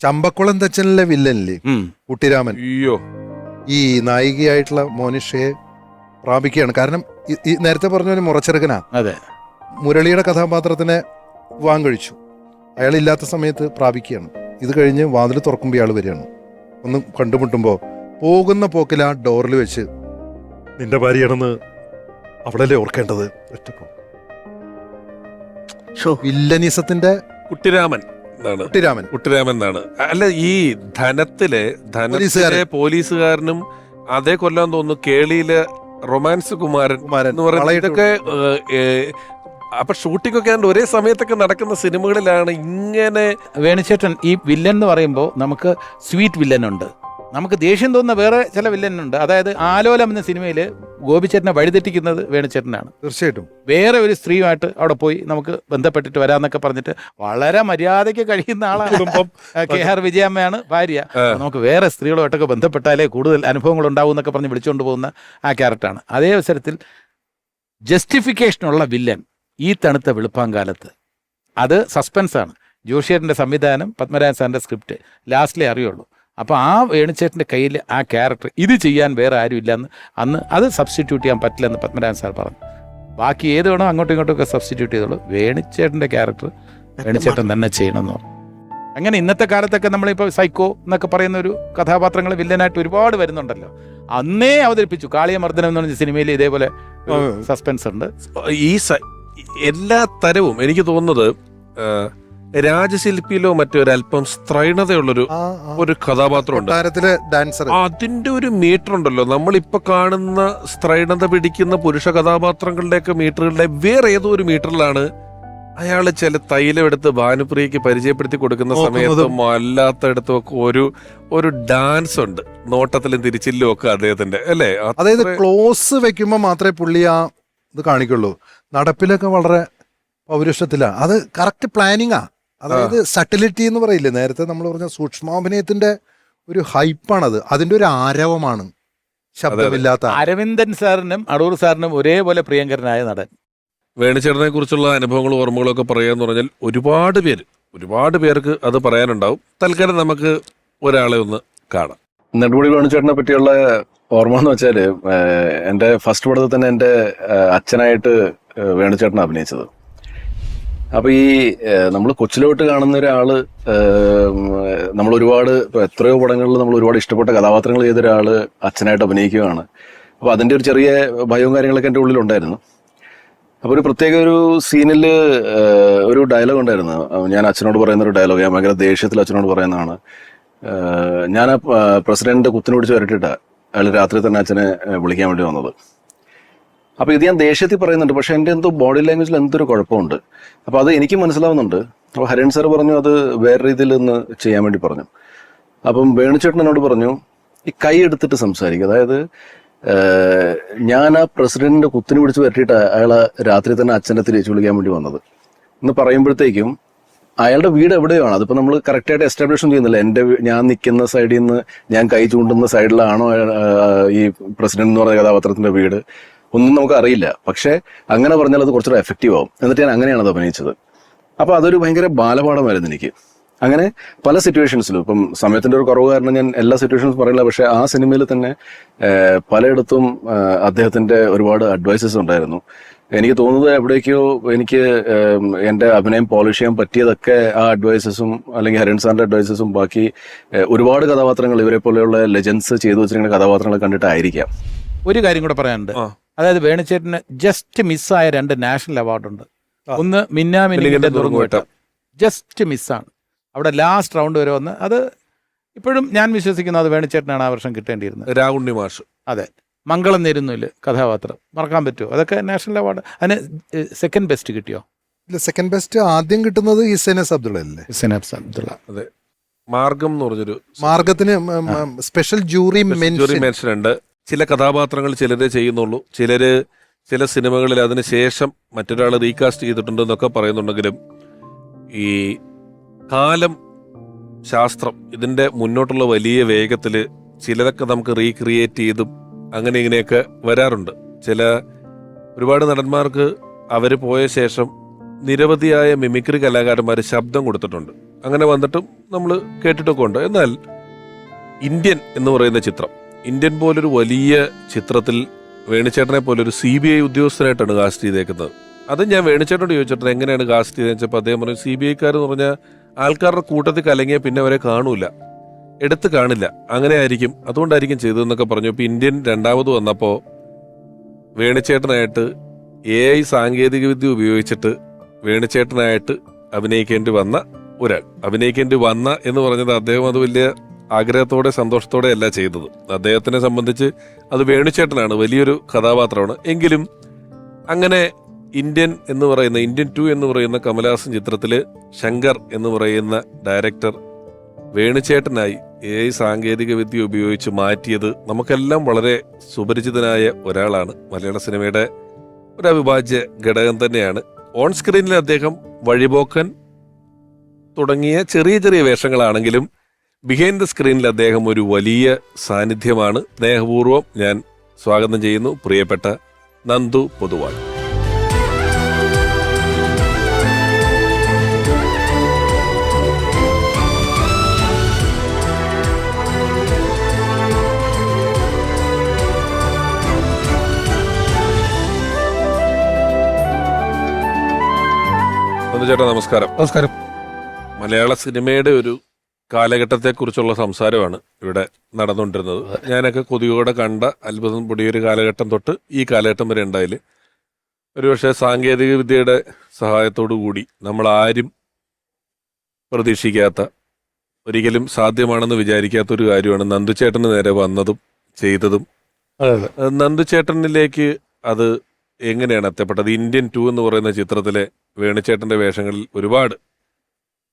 ചമ്പക്കുളം തച്ചനിലെ വില്ലനില്ലേ കുട്ടിരാമൻ, അയ്യോ, ഈ നായികയായിട്ടുള്ള മോനിഷയെ പ്രാപിക്കുകയാണ്. കാരണം ഈ നേരത്തെ പറഞ്ഞ മുറച്ചെറുക്കനാ. അതെ, മുരളിയുടെ കഥാപാത്രത്തിനെ വിവാഹം കഴിച്ചു. അയാളില്ലാത്ത സമയത്ത് പ്രാപിക്കുകയാണ്. ഇത് കഴിഞ്ഞ് വാതിൽ തുറക്കുമ്പോൾ ഇയാൾ വരികയാണ്. ഒന്ന് കണ്ടുമുട്ടുമ്പോൾ പോകുന്ന പോക്കിൽ ആ ഡോറിൽ വെച്ച് നിന്റെ ഭാര്യയാണെന്ന് അവിടെയല്ലേ ഓർക്കേണ്ടത്. വില്ലനിസത്തിന്റെ കുട്ടിരാമൻ എന്നാണ്. അല്ല, ഈ ധനത്തിലെ പോലീസുകാരനും അതേ കൊല്ലാൻ തോന്നുന്നു കേളിയിലെ റൊമാൻസ് കുമാരൻ എന്ന് പറയുന്നത്. ഇതൊക്കെ അപ്പൊ ഷൂട്ടിംഗ് ഒക്കെ ഒരേ സമയത്തൊക്കെ നടക്കുന്ന സിനിമകളിലാണ് ഇങ്ങനെ. വേണിച്ചേട്ടൻ ഈ വില്ലൻ എന്ന് പറയുമ്പോൾ നമുക്ക് സ്വീറ്റ് വില്ലനുണ്ട്, നമുക്ക് ദേഷ്യം തോന്നുന്ന വേറെ ചില വില്ലനുണ്ട്. അതായത് ആലോലം എന്ന സിനിമയിൽ ഗോപിച്ചേട്ടനെ വഴിതെറ്റിക്കുന്നത് വേണിച്ചേട്ടനാണ്. തീർച്ചയായിട്ടും വേറെ ഒരു സ്ത്രീയുമായിട്ട് അവിടെ പോയി നമുക്ക് ബന്ധപ്പെട്ടിട്ട് വരാന്നൊക്കെ പറഞ്ഞിട്ട് വളരെ മര്യാദയ്ക്ക് കഴിയുന്ന ആളാണ്. KR വിജയമ്മയാണ് ഭാര്യ. നമുക്ക് വേറെ സ്ത്രീകളുമായിട്ടൊക്കെ ബന്ധപ്പെട്ടാലേ കൂടുതൽ അനുഭവങ്ങൾ ഉണ്ടാവും എന്നൊക്കെ പറഞ്ഞ് വിളിച്ചുകൊണ്ട് പോകുന്ന ആ ക്യാരക്ടറാണ്. അതേ അവസരത്തിൽ ജസ്റ്റിഫിക്കേഷനുള്ള വില്ലൻ ഈ തണുത്ത വെളുപ്പാങ്കാലത്ത്, അത് സസ്പെൻസാണ്. ജോഷിയേട്ടൻ്റെ സംവിധാനം, പത്മരാജൻ സാറിൻ്റെ സ്ക്രിപ്റ്റ് ലാസ്റ്റിലേ അറിയുള്ളൂ. അപ്പോൾ ആ വേണിച്ചേട്ടൻ്റെ കയ്യിൽ ആ ക്യാരക്ടർ ഇത് ചെയ്യാൻ വേറെ ആരും ഇല്ലെന്ന് അന്ന് അത് സബ്സ്റ്റിറ്റ്യൂട്ട് ചെയ്യാൻ പറ്റില്ലെന്ന് പത്മരാജൻ സാർ പറഞ്ഞു. ബാക്കി ഏത് വേണോ അങ്ങോട്ടും ഇങ്ങോട്ടും സബ്സ്റ്റിറ്റ്യൂട്ട് ചെയ്തോളൂ, വേണിച്ചേട്ടൻ്റെ ക്യാരക്ടർ വേണിച്ചേട്ടൻ തന്നെ ചെയ്യണമെന്ന് പറഞ്ഞു. അങ്ങനെ ഇന്നത്തെ കാലത്തൊക്കെ നമ്മളിപ്പോൾ സൈക്കോ എന്നൊക്കെ പറയുന്ന ഒരു കഥാപാത്രങ്ങൾ വില്ലനായിട്ട് ഒരുപാട് വരുന്നുണ്ടല്ലോ. അന്നേ അവതരിപ്പിച്ചു. കാളിയമർദ്ദനം എന്ന് പറഞ്ഞ സിനിമയിൽ ഇതേപോലെ സസ്പെൻസ് ഉണ്ട്. ഈ എല്ലാ തരവും എനിക്ക് തോന്നുന്നത് രാജശില്പിയിലോ മറ്റൊരല്പം സ്ത്രൈണതയുള്ളൊരു ഒരു കഥാപാത്രമുണ്ട്. കൊട്ടാരത്തിലെ ഡാൻസർ. അതിന്റെ ഒരു മീറ്റർ ഉണ്ടല്ലോ, നമ്മളിപ്പോ കാണുന്ന സ്ത്രൈണത പിടിക്കുന്ന പുരുഷ കഥാപാത്രങ്ങളുടെയൊക്കെ മീറ്ററുകളുടെ വേറെ ഏതോ ഒരു മീറ്ററിലാണ് അയാള് ചില തൈലം എടുത്ത് ഭാനുപ്രിയക്ക് പരിചയപ്പെടുത്തി കൊടുക്കുന്ന സമയത്തും അല്ലാത്തടത്തും ഒക്കെ ഒരു ഡാൻസ് ഉണ്ട്, നോട്ടത്തിലും തിരിച്ചിലും ഒക്കെ അദ്ദേഹത്തിന്റെ, അല്ലേ? അതായത് ക്ലോസ് വെക്കുമ്പോ മാത്രമേ പുള്ളി ആ ഇത് കാണിക്കുള്ളൂ. നടപ്പിലൊക്കെ വളരെ പൗരുഷത്തിലാ. അത് കറക്റ്റ് പ്ലാനിങ്ങാ. അതായത് സട്ടിലിറ്റി എന്ന് പറയില്ലേ, നേരത്തെ നമ്മൾ പറഞ്ഞ സൂക്ഷ്മാഭിനയത്തിന്റെ ഒരു ഹൈപ്പാണത്. അതിന്റെ ഒരു ആരവമാണ് ശബ്ദമില്ലാത്ത. അരവിന്ദൻ സാറിനും അടൂർ സാറിനും ഒരേപോലെ പ്രിയങ്കരനായ നടൻ. വേണുചേട്ടനെ കുറിച്ചുള്ള അനുഭവങ്ങളും ഓർമ്മകളും ഒക്കെ പറയാന്ന് പറഞ്ഞാൽ ഒരുപാട് പേർക്ക് അത് പറയാനുണ്ടാവും. തൽക്കാലം നമുക്ക് ഒരാളെ ഒന്ന് കാണാം. നെടുമുടി വേണുചേട്ടനെ പറ്റിയുള്ള ഓർമ്മ എന്ന് വെച്ചാല്, എൻ്റെ ഫസ്റ്റ് പടത്തിൽ തന്നെ എൻ്റെ അച്ഛനായിട്ട് വേണുചേട്ടൻ അഭിനയിച്ചത്. അപ്പൊ ഈ നമ്മൾ കൊച്ചിലോട്ട് കാണുന്ന ഒരാള്, നമ്മൾ ഒരുപാട് എത്രയോ പടങ്ങളിൽ നമ്മൾ ഒരുപാട് ഇഷ്ടപ്പെട്ട കഥാപാത്രങ്ങൾ ചെയ്ത ഒരാള് അച്ഛനായിട്ട് അഭിനയിക്കുകയാണ്. അപ്പൊ അതിന്റെ ഒരു ചെറിയ ഭയവും കാര്യങ്ങളൊക്കെ എൻ്റെ ഉള്ളിലുണ്ടായിരുന്നു. അപ്പൊ ഒരു പ്രത്യേക ഒരു സീനിൽ ഒരു ഡയലോഗ് ഉണ്ടായിരുന്നു. ഞാൻ അച്ഛനോട് പറയുന്ന ഒരു ഡയലോഗ്, ഞാൻ ഭയങ്കര ദേഷ്യത്തിൽ അച്ഛനോട് പറയുന്നതാണ്. ഞാൻ ആ പ്രസിഡന്റ് കുത്തിനെ പിടിച്ച് വരട്ടിട്ടാ അയാൾ രാത്രി തന്നെ അച്ഛനെ വിളിക്കാൻ വേണ്ടി വന്നത്. അപ്പൊ ഇത് ഞാൻ ദേഷ്യത്തിൽ പറയുന്നുണ്ട്, പക്ഷെ എൻ്റെ എന്തോ ബോഡി ലാംഗ്വേജിൽ എന്തൊരു കുഴപ്പമുണ്ട്. അപ്പൊ അത് എനിക്ക് മനസ്സിലാവുന്നുണ്ട്. അപ്പൊ ഹരൺ സാർ പറഞ്ഞു അത് വേറെ രീതിയിൽ ഒന്ന് ചെയ്യാൻ വേണ്ടി പറഞ്ഞു. അപ്പം വേണുചേട്ടൻ എന്നോട് പറഞ്ഞു, ഈ കൈ എടുത്തിട്ട് സംസാരിക്കുക. അതായത് ഞാൻ ആ പ്രസിഡന്റിന്റെ കുത്തിനെ പിടിച്ച് വരട്ടിയിട്ട് അയാളെ രാത്രി തന്നെ അച്ഛനെ തിരിച്ചു വിളിക്കാൻ വേണ്ടി വന്നത് എന്ന് പറയുമ്പോഴത്തേക്കും അയാളുടെ വീട് എവിടെയാണ്, അതിപ്പോ നമ്മൾ കറക്റ്റായിട്ട് എസ്റ്റാബ്ലിഷ് ചെയ്യുന്നില്ല. ഞാൻ നിൽക്കുന്ന സൈഡിൽ നിന്ന് ഞാൻ കൈ ചൂണ്ടുന്ന സൈഡിലാണോ ഈ പ്രസിഡന്റ് എന്ന് പറയുന്ന കഥാപാത്രത്തിന്റെ വീട്, ഒന്നും നമുക്ക് അറിയില്ല. പക്ഷെ അങ്ങനെ പറഞ്ഞാൽ അത് കുറച്ചുകൂടെ എഫക്റ്റീവ് ആവും. എന്നിട്ട് ഞാൻ അങ്ങനെയാണ് അത് അഭിനയിച്ചത്. അപ്പൊ അതൊരു ഭയങ്കര ബാലപാഠമായിരുന്നു എനിക്ക്. അങ്ങനെ പല സിറ്റുവേഷൻസിലും, ഇപ്പം സമയത്തിന്റെ ഒരു കുറവ് കാരണം ഞാൻ എല്ലാ സിറ്റുവേഷൻസും പറയില്ല, പക്ഷെ ആ സിനിമയിൽ തന്നെ പലയിടത്തും അദ്ദേഹത്തിന്റെ ഒരുപാട് അഡ്വൈസസ് ഉണ്ടായിരുന്നു. എനിക്ക് തോന്നുന്നത് എവിടേക്കോ എനിക്ക് എൻ്റെ അഭിനയം പോളിഷ് ചെയ്യാൻ പറ്റിയതൊക്കെ ആ അഡ്വൈസസും അല്ലെങ്കിൽ ഹരൺ സാറിന്റെ അഡ്വൈസസും ബാക്കി ഒരുപാട് കഥാപാത്രങ്ങൾ ഇവരെ പോലെയുള്ള ലെജൻസ് ചെയ്തു വെച്ചിരിക്കുന്ന കഥാപാത്രങ്ങളെ കണ്ടിട്ടായിരിക്കാം. ഒരു കാര്യം കൂടെ പറയാനുണ്ട്. അതായത് വേണുചേട്ടന് ജസ്റ്റ് മിസ്സായ 2 നാഷണൽ അവാർഡുണ്ട്. ഒന്ന് മിന്നാമിനിങ്ങിന്റെ തുറന്നുവിട്ടം, ജസ്റ്റ് മിസ്സാണ്. അവിടെ ലാസ്റ്റ് റൗണ്ട് വരെ വന്ന്, അത് ഇപ്പോഴും ഞാൻ വിശ്വസിക്കുന്നു അത് വേണുചേട്ടനാണ് ആ വർഷം കിട്ടേണ്ടിയിരുന്നത്. രാഗുണ്ണി മാഷ്. അതെ, മംഗളം നേരുന്നില്ല കഥാപാത്രം മറക്കാൻ പറ്റുമോ? അതൊക്കെ നാഷണൽ അവാർഡ്. അതിന് സെക്കൻഡ് ബെസ്റ്റ് കിട്ടിയോ? ഇല്ല, സെക്കൻഡ് ബെസ്റ്റ് ആദ്യം കിട്ടുന്നത് ഇസൈനസ് അബ്ദുള്ള അല്ലേ? ഇസൈനസ് അബ്ദുള്ള. അതെ, മാർഗം എന്ന് പറഞ്ഞൊരു മാർഗത്തിന് സ്പെഷ്യൽ ജൂറി മെൻഷൻ ഉണ്ട്. ചില കഥാപാത്രങ്ങൾ ചിലരെ ചെയ്യുന്നുള്ളൂ, ചില സിനിമകളിൽ അതിന് ശേഷം മറ്റൊരാൾ റീകാസ്റ്റ് ചെയ്തിട്ടുണ്ടെന്നൊക്കെ പറയുന്നുണ്ടെങ്കിലും ഈ കാലം, ശാസ്ത്രം, ഇതിന്റെ മുന്നോട്ടുള്ള വലിയ വേഗത്തിൽ ചിലതൊക്കെ നമുക്ക് റീക്രിയേറ്റ് ചെയ്തും അങ്ങനെ ഇങ്ങനെയൊക്കെ വരാറുണ്ട്. ഒരുപാട് നടന്മാർക്ക് അവർ പോയ ശേഷം നിരവധിയായ മിമിക്രി കലാകാരന്മാർ ശബ്ദം കൊടുത്തിട്ടുണ്ട്. അങ്ങനെ വന്നിട്ടും നമ്മൾ കേട്ടിട്ടൊക്കെ ഉണ്ട്. എന്നാൽ ഇന്ത്യൻ എന്ന് പറയുന്ന ചിത്രം, ഇന്ത്യൻ പോലൊരു വലിയ ചിത്രത്തിൽ വേണുചേട്ടനെ പോലൊരു CBI ഉദ്യോഗസ്ഥനായിട്ടാണ് കാസ്റ്റ് ചെയ്തേക്കുന്നത്. അത് ഞാൻ വേണുചേട്ടനോട് ചോദിച്ചിട്ടുണ്ട് എങ്ങനെയാണ് കാസ്റ്റ് ചെയ്തതെന്ന് വെച്ചപ്പോൾ അദ്ദേഹം പറഞ്ഞു, CBIക്കാർ എന്ന് പറഞ്ഞാൽ ആൾക്കാരുടെ കൂട്ടത്തിൽ കലങ്ങിയാൽ പിന്നെ അവരെ കാണൂല, എടുത്ത് കാണില്ല, അങ്ങനെ ആയിരിക്കും, അതുകൊണ്ടായിരിക്കും ചെയ്തതെന്നൊക്കെ പറഞ്ഞു. ഇപ്പൊ ഇന്ത്യൻ രണ്ടാമത് വന്നപ്പോൾ വേണുചേട്ടനായിട്ട് AI സാങ്കേതിക വിദ്യ ഉപയോഗിച്ചിട്ട് വേണുചേട്ടനായിട്ട് അഭിനയിക്കേണ്ടി വന്ന എന്ന് പറഞ്ഞത് അദ്ദേഹം അത് വലിയ ആഗ്രഹത്തോടെ സന്തോഷത്തോടെ അല്ല ചെയ്തത്. അദ്ദേഹത്തിനെ സംബന്ധിച്ച് അത് വേണുചേട്ടനാണ്, വലിയൊരു കഥാപാത്രമാണ്. എങ്കിലും അങ്ങനെ ഇന്ത്യൻ 2 എന്ന് പറയുന്ന കമലഹാസൻ ചിത്രത്തില് ശങ്കർ എന്ന് പറയുന്ന ഡയറക്ടർ വേണുചേട്ടനായി AI സാങ്കേതിക വിദ്യ ഉപയോഗിച്ച് മാറ്റിയത് നമുക്കെല്ലാം വളരെ സുപരിചിതനായ ഒരാളാണ്. മലയാള സിനിമയുടെ ഒരു അവിഭാജ്യ ഘടകം തന്നെയാണ്. ഓൺ സ്ക്രീനിൽ അദ്ദേഹം വഴിപോക്കൻ തുടങ്ങിയ ചെറിയ ചെറിയ വേഷങ്ങളാണെങ്കിലും ബിഹൈൻഡ് ദ സ്ക്രീനിൽ അദ്ദേഹം ഒരു വലിയ സാന്നിധ്യമാണ്. സ്നേഹപൂർവ്വം ഞാൻ സ്വാഗതം ചെയ്യുന്നു പ്രിയപ്പെട്ട നന്ദു പൊതുവാൾ. ചേട്ടാ നമസ്കാരം. നമസ്കാരം. മലയാള സിനിമയുടെ ഒരു കാലഘട്ടത്തെക്കുറിച്ചുള്ള സംസാരമാണ് ഇവിടെ നടന്നുകൊണ്ടിരുന്നത്. ഞാനൊക്കെ കൊതിയോടെ കണ്ട അത്ഭുതം പൊടിയൊരു കാലഘട്ടം തൊട്ട് ഈ കാലഘട്ടം വരെ ഉണ്ടായില് ഒരുപക്ഷെ സാങ്കേതിക വിദ്യയുടെ സഹായത്തോടു കൂടി നമ്മൾ ആരും പ്രതീക്ഷിക്കാത്ത, ഒരിക്കലും സാധ്യമാണെന്ന് വിചാരിക്കാത്ത ഒരു കാര്യമാണ് നന്ദുചേട്ടന് നേരെ വന്നതും ചെയ്തതും. നന്ദുചേട്ടനിലേക്ക് അത് എങ്ങനെയാണ് എത്തപ്പെട്ടത്? ഇന്ത്യൻ 2 എന്ന് പറയുന്ന ചിത്രത്തിലെ വേണുചേട്ടന്റെ വേഷങ്ങളിൽ ഒരുപാട്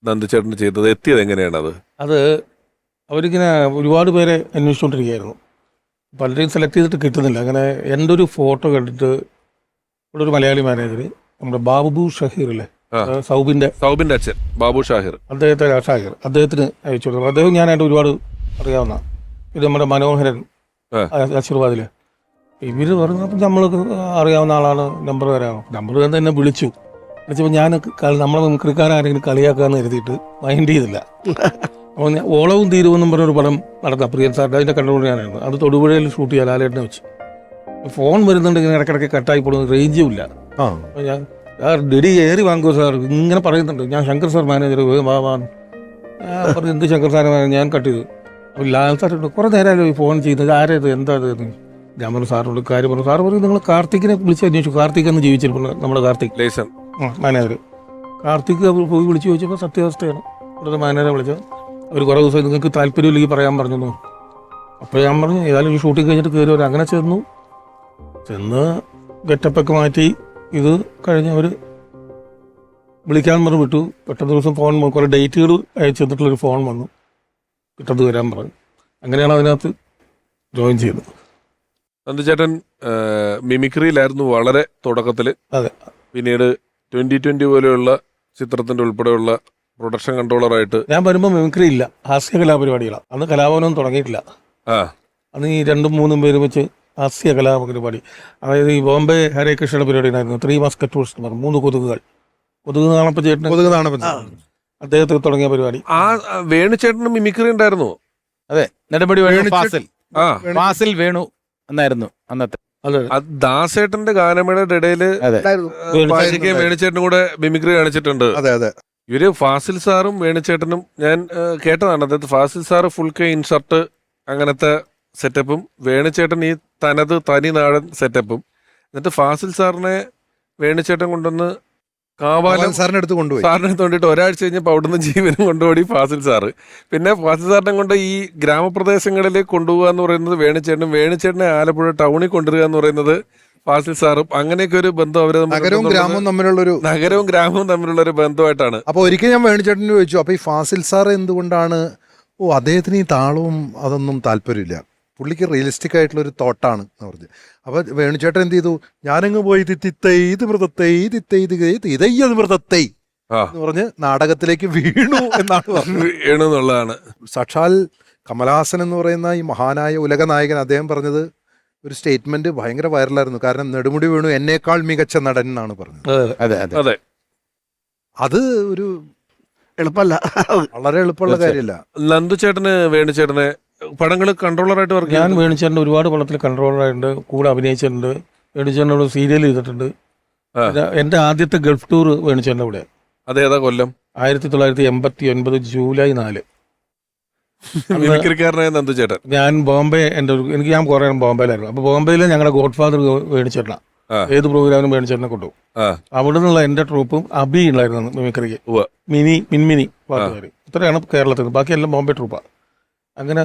നന്ദുചേട്ടൻ ചെയ്തത് എത്തിയത് എങ്ങനെയാണ്? അത് അവരിങ്ങനെ ഒരുപാട് പേരെ അന്വേഷിച്ചുകൊണ്ടിരിക്കുകയായിരുന്നു. പലരെയും സെലക്ട് ചെയ്തിട്ട് കിട്ടുന്നില്ല. അങ്ങനെ എൻ്റെ ഒരു ഫോട്ടോ കണ്ടിട്ട് ഇവിടെ ഒരു മലയാളി മാനേജർ, നമ്മുടെ ബാബു ഷഹീറില്ലേ, സൗബിൻ്റെ അച്ഛൻ ബാബു ഷാഹിർ, അദ്ദേഹത്തിന് അയച്ചു കൊടുത്തു. അദ്ദേഹം ഞാനായിട്ട് ഒരുപാട് അറിയാവുന്ന. ഇത് നമ്മുടെ മനോഹരൻ ആശീർവാദില്. ഇവർ പറഞ്ഞു അപ്പം നമ്മൾ അറിയാവുന്ന ആളാണ്, നമ്പർ തരാമോ? നമ്പർ തന്നെ വിളിച്ചപ്പോൾ ഞാൻ നമ്മളെ മിമിക്രിക്കാരെങ്കിലും കളിയാക്കാന്ന് കരുതിയിട്ട് മൈൻഡ് ചെയ്തില്ല. അപ്പോൾ ഓളവും തീരുവെന്നും പറഞ്ഞൊരു പടം നടത്താം പ്രിയൻ സാറിൻ്റെ, അതിൻ്റെ കൺട്രോൾ ഞാനായിരുന്നു. അത് തൊടുപുഴയിൽ ഷൂട്ട് ചെയ്യാൻ ലാലേട്ടനെ വെച്ച്. ഫോൺ വരുന്നുണ്ടെങ്കിൽ ഇടയ്ക്കിടയ്ക്ക് കട്ടായി പോകുന്നത്, റേഞ്ചും ഇല്ല. അപ്പോൾ ഞാൻ ഡെഡി കയറി വാങ്ങുമോ സാർ ഇങ്ങനെ പറയുന്നുണ്ട്. ഞാൻ ശങ്കർ സാർ മാനേജർ വാ ഞാൻ പറഞ്ഞു എന്ത് ശങ്കർ സാർ ഞാൻ കട്ട് ചെയ്തു. അപ്പോൾ ലാൽ സാറുണ്ട് കുറേ നേരമല്ലോ ഈ ഫോൺ ചെയ്യുന്നത്, ആരേത് എന്താ ഇത്? ഞാൻ പറഞ്ഞു സാറിനോട് കാര്യം പറഞ്ഞു. സാറ് പറഞ്ഞു നിങ്ങൾ കാർത്തിക്കിനെ വിളിച്ച് അന്വേഷിച്ചു. കാർത്തിക് എന്ന് ജീവിച്ചിരിക്കുന്നു നമ്മുടെ കാർത്തിക് മാനേജർ. കാർത്തിക് പോയി വിളിച്ച് ചോദിച്ചപ്പോൾ സത്യാവസ്ഥയാണ്. ഇവിടുത്തെ മാനേജറെ വിളിച്ചത് അവർ കുറേ ദിവസം നിങ്ങൾക്ക് താല്പര്യമില്ലെങ്കിൽ പറയാൻ പറഞ്ഞു. അപ്പോൾ ഞാൻ പറഞ്ഞു ഏതായാലും ഈ ഷൂട്ടിങ് കഴിഞ്ഞിട്ട് കയറി വരാം. അങ്ങനെ ചെന്ന് ഗെറ്റപ്പൊക്കെ മാറ്റി ഇത് കഴിഞ്ഞ് അവർ വിളിക്കാൻ പറഞ്ഞു വിട്ടു. പെട്ടെന്ന് ദിവസം ഫോൺ കുറേ ഡേറ്റുകൾ അയച്ചു തന്നിട്ടുള്ളൊരു ഫോൺ വന്നു, കിട്ടത് വരാൻ പറഞ്ഞു. അങ്ങനെയാണ് അതിനകത്ത് ജോയിൻ ചെയ്തത്. നന്ദുചേട്ടൻ മിമിക്രിയിലായിരുന്നു വളരെ തുടക്കത്തിൽ. അതെ. പിന്നീട് 2020 പോലെയുള്ള ചിത്രത്തിന്റെ ഉൾപ്പെടെയുള്ള പ്രൊഡക്ഷൻ കൺട്രോളറായിട്ട് ഞാൻ വരുമ്പോൾ മിമിക്രി ഇല്ല, ഹാസ്യ കലാപരിപാടികളാണ്. അന്ന് കലാഭവനൊന്നും തുടങ്ങിയിട്ടില്ല. അന്ന് ഈ 2-3 പേര് വെച്ച് ഹാസ്യ കലാപരിപാടി. അതായത് ഈ ബോംബെ ഹരേ കൃഷ്ണയുടെ പരിപാടി ഉണ്ടായിരുന്നു, 3 മസ്കറ്റൂർസ് എന്ന് പറഞ്ഞു, 3 കൊതുകുകൾ. കൊതുക് നാണപ്പ ചേട്ടൻ അദ്ദേഹത്തിന് തുടങ്ങിയ പരിപാടി. ആ വേണുചേട്ടന് മിമിക്രി ഉണ്ടായിരുന്നു. അതെ, നെടുമുടി വേണു, ഫാസിൽ വേണു എന്നായിരുന്നു അന്നത്തെ. ദാസേട്ടന്റെ ഗാനമേളയുടെ ഇടയില് വേണുചേട്ടനും കൂടെ മിമിക്രി കാണിച്ചിട്ടുണ്ട്. ഇവര് ഫാസിൽ സാറും വേണുചേട്ടനും ഞാൻ കേട്ടതാണ്. അതായത് ഫാസിൽ സാറ് ഫുൾ കൈ ഇൻഷർട്ട് അങ്ങനത്തെ സെറ്റപ്പും വേണുചേട്ടൻ ഈ തനി നാടൻ സെറ്റപ്പും. എന്നിട്ട് ഫാസിൽ സാറിനെ വേണുചേട്ടൻ കൊണ്ടുവന്ന് കാവാലം സാറിന്റെ അടുത്ത് കൊണ്ടുപോയി. സാറിനെ അടുത്ത് കൊണ്ടിട്ട് ഒരാഴ്ച കഴിഞ്ഞപ്പോൾ അവിടുന്ന് ജീവനും കൊണ്ടുപോയി ഫാസിൽ സാറ്. പിന്നെ ഫാസിൽ സാറിനെ കൊണ്ട് ഈ ഗ്രാമപ്രദേശങ്ങളിലേക്ക് കൊണ്ടുപോകുക എന്ന് പറയുന്നത് വേണുചേട്ടനും, വേണുചേട്ടനെ ആലപ്പുഴ ടൗണിൽ കൊണ്ടുവരിക എന്ന് പറയുന്നത് ഫാസിൽ സാറും. അങ്ങനെയൊക്കെ ഒരു ബന്ധം അവര് നഗരവും ഗ്രാമവും തമ്മിലുള്ള ഒരു ബന്ധമായിട്ടാണ്. അപ്പൊ ഒരിക്കൽ ഞാൻ വേണുചേട്ടന് ചോദിച്ചു, അപ്പൊ ഈ ഫാസിൽ സാർ എന്തുകൊണ്ടാണ് അദ്ദേഹത്തിന് ഈ താളവും അതൊന്നും താല്പര്യമില്ല, പുള്ളിക്ക് റിയലിസ്റ്റിക് ആയിട്ടുള്ള ഒരു തോട്ടാണ് എന്ന് പറഞ്ഞു. അപ്പൊ വേണുചേട്ടൻ എന്ത് ചെയ്തു, ഞാനങ്ങ് പോയി എന്ന് പറഞ്ഞ് നാടകത്തിലേക്ക് വീണു എന്നാണ് വീണുന്നുള്ളതാണ്. സാക്ഷാൽ കമലഹാസൻ എന്ന് പറയുന്ന ഈ മഹാനായ ഉലക നായകൻ അദ്ദേഹം പറഞ്ഞത് ഒരു സ്റ്റേറ്റ്മെന്റ് ഭയങ്കര വൈറലായിരുന്നു. കാരണം നെടുമുടി വേണു എന്നേക്കാൾ മികച്ച നടൻ എന്നാണ് പറഞ്ഞത്. അതെ, അത് ഒരു എളുപ്പമല്ല, വളരെ എളുപ്പമുള്ള കാര്യമല്ല. നന്ദുചേട്ടന് വേണുചേട്ടനെ പടങ്ങൾ കൺട്രോളറായിട്ട് വർക്ക് ഞാൻ വേണുചേട്ടൻ്റെ ഒരുപാട് പടത്തിൽ കൺട്രോളറായിട്ടുണ്ട്, കൂടെ അഭിനയിച്ചിട്ടുണ്ട്. വേണുചേട്ടനോട് സീരിയൽ ചെയ്തിട്ടുണ്ട്. എൻ്റെ ആദ്യത്തെ ഗൾഫ് ടൂർ വേണുചേട്ടൻ്റെ കൂടെ. അതേതാ കൊല്ലം? 1989 ജൂലൈ 4. മിമിക്രിക്കാരനായ നന്ദുചേട്ടൻ. ഞാൻ ബോംബെ ഞാൻ കുറേ ബോംബെയിലായിരുന്നു. അപ്പോൾ ബോംബെയിൽ ഞങ്ങളുടെ ഗോഡ് ഫാദർ വേണുചേട്ടനാണ്. ഏത് പ്രോഗ്രാമിനും വേണുചേട്ടനെ കൊണ്ടുപോകും. അവിടെ നിന്നുള്ള എൻ്റെ ട്രൂപ്പും അബി ഉണ്ടായിരുന്നു മിമിക്രിക്ക്, മിൻമിനി പാട്ടുകാർ. ഇത്രയാണ് കേരളത്തിൽ നിന്ന്, ബാക്കിയെല്ലാം ബോംബെ ട്രൂപ്പാണ്. അങ്ങനെ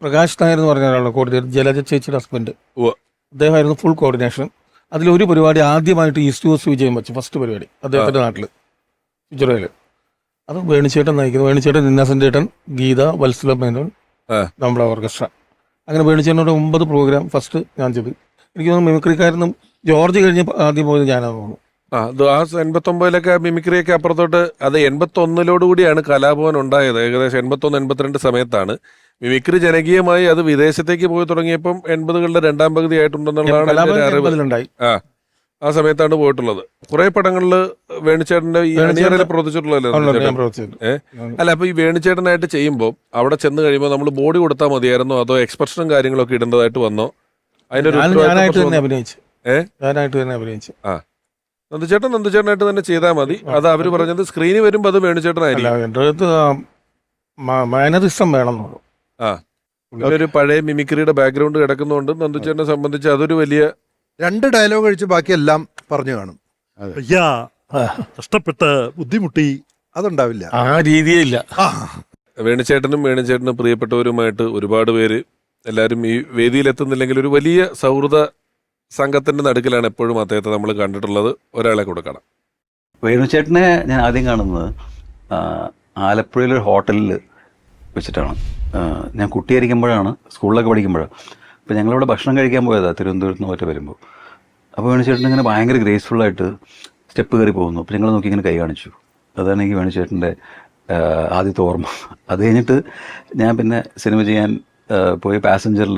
പ്രകാശ് നായർ എന്ന് പറഞ്ഞ ഒരാളാണ് കോർഡിനേറ്റർ, ജലജ ചേച്ചിയുടെ ഹസ്ബൻഡ്. അദ്ദേഹമായിരുന്നു ഫുൾ കോർഡിനേഷൻ. അതിലൊരു പരിപാടി ആദ്യമായിട്ട് ഈസ്റ്റ് കോസ്റ്റ് വിജയം വെച്ചു, ഫസ്റ്റ് പരിപാടി അദ്ദേഹത്തിൻ്റെ നാട്ടിൽ ഗുജറാത്തിൽ. അത് വേണുചേട്ടൻ നയിക്കുന്നു. വേണുചേട്ടൻ, ഇന്നസെന്റ് ചേട്ടൻ, ഗീത, വത്സല മേനോൻ, നമ്മുടെ ഓർക്കസ്ട്ര. അങ്ങനെ വേണുചേട്ടനോട് 9 പ്രോഗ്രാം ഫസ്റ്റ് ഞാൻ ചെയ്തു. എനിക്ക് തോന്നുന്നു മിമിക്രിക്കാരനും ജോർജ് കഴിഞ്ഞ് ആദ്യം പോയത് ഞാനാണ് തോന്നുന്നു. 89 മിമിക്രിയൊക്കെ അപ്പുറത്തോട്ട്. അത് 81 കൂടിയാണ് കലാഭവൻ ഉണ്ടായത്. ഏകദേശം 81-82 സമയത്താണ് മിമിക്രി ജനകീയമായി അത് വിദേശത്തേക്ക് പോയി തുടങ്ങിയപ്പം 80കളുടെ 2ാം പകുതി ആയിട്ടുണ്ടെന്നുള്ളതാണ്. ആ സമയത്താണ് പോയിട്ടുള്ളത്. കുറെ പടങ്ങളില് വേണുചേട്ടന്റെ ഈ അണിയറയിൽ പ്രവർത്തിച്ചിട്ടുള്ളതല്ലേ? അല്ല, അപ്പൊ ഈ വേണുചേട്ടനായിട്ട് ചെയ്യുമ്പോൾ അവിടെ ചെന്ന് കഴിയുമ്പോൾ നമ്മൾ ബോഡി കൊടുത്താൽ മതിയായിരുന്നോ, അതോ എക്സ്പ്രഷനും കാര്യങ്ങളൊക്കെ ഇടേണ്ടതായിട്ട് വന്നോ? അതിന്റെ നന്ദുചേട്ടനായിട്ട് തന്നെ ചെയ്താൽ മതി. അത് അവര് പറഞ്ഞത് സ്ക്രീനിൽ വരുമ്പോ അത് വേണുചേട്ടനായിരിക്കും. മാനറിസം വേണം. ഒരു പഴയ മിമിക്രിയുടെ ബാക്ക്ഗ്രൗണ്ട് കിടക്കുന്നതുകൊണ്ട് നന്ദുചേട്ടനെ സംബന്ധിച്ച് അതൊരു വലിയ 2 ഡയലോഗ് കഴിച്ച് ബാക്കി എല്ലാം പറഞ്ഞു കാണും. അയ്യാ, കഷ്ടപ്പെട്ട് ബുദ്ധിമുട്ടി അതുണ്ടാവില്ല. ആ രീതിയേ ഇല്ല. വേണുചേട്ടനും പ്രിയപ്പെട്ടവരുമായിട്ട് ഒരുപാട് പേര് എല്ലാവരും ഈ വേദിയിലെത്തുന്നില്ലെങ്കിൽ ഒരു വലിയ സൗഹൃദ സംഘത്തിന്റെ നടുക്കിലാണ് എപ്പോഴും അദ്ദേഹത്തെ നമ്മൾ കണ്ടിട്ടുള്ളത്. ഒരാളെ കൊടുക്കണം. വേണുചേട്ടനെ ഞാൻ ആദ്യം കാണുന്നത് ആലപ്പുഴയിലൊരു ഹോട്ടലിൽ വെച്ചിട്ടാണ്. ഞാൻ കുട്ടിയായിരിക്കുമ്പോഴാണ്, സ്കൂളിലൊക്കെ പഠിക്കുമ്പോഴാണ്. അപ്പോൾ ഞങ്ങളിവിടെ ഭക്ഷണം കഴിക്കാൻ പോയതാണ് തിരുവനന്തപുരത്ത് നിന്ന് ഒറ്റ വരുമ്പോൾ. അപ്പോൾ വേണുചേട്ടൻ ഇങ്ങനെ ഭയങ്കര ഗ്രേസ്ഫുള്ളായിട്ട് സ്റ്റെപ്പ് കയറി പോകുന്നു. അപ്പോൾ ഞങ്ങൾ നോക്കി ഇങ്ങനെ കൈ കാണിച്ചു. അതാണ് എനിക്ക് വേണുചേട്ടൻ്റെ ആദ്യത്തെ ഓർമ്മ. അത് കഴിഞ്ഞിട്ട് ഞാൻ പിന്നെ സിനിമ ചെയ്യാൻ പോയി പാസഞ്ചർ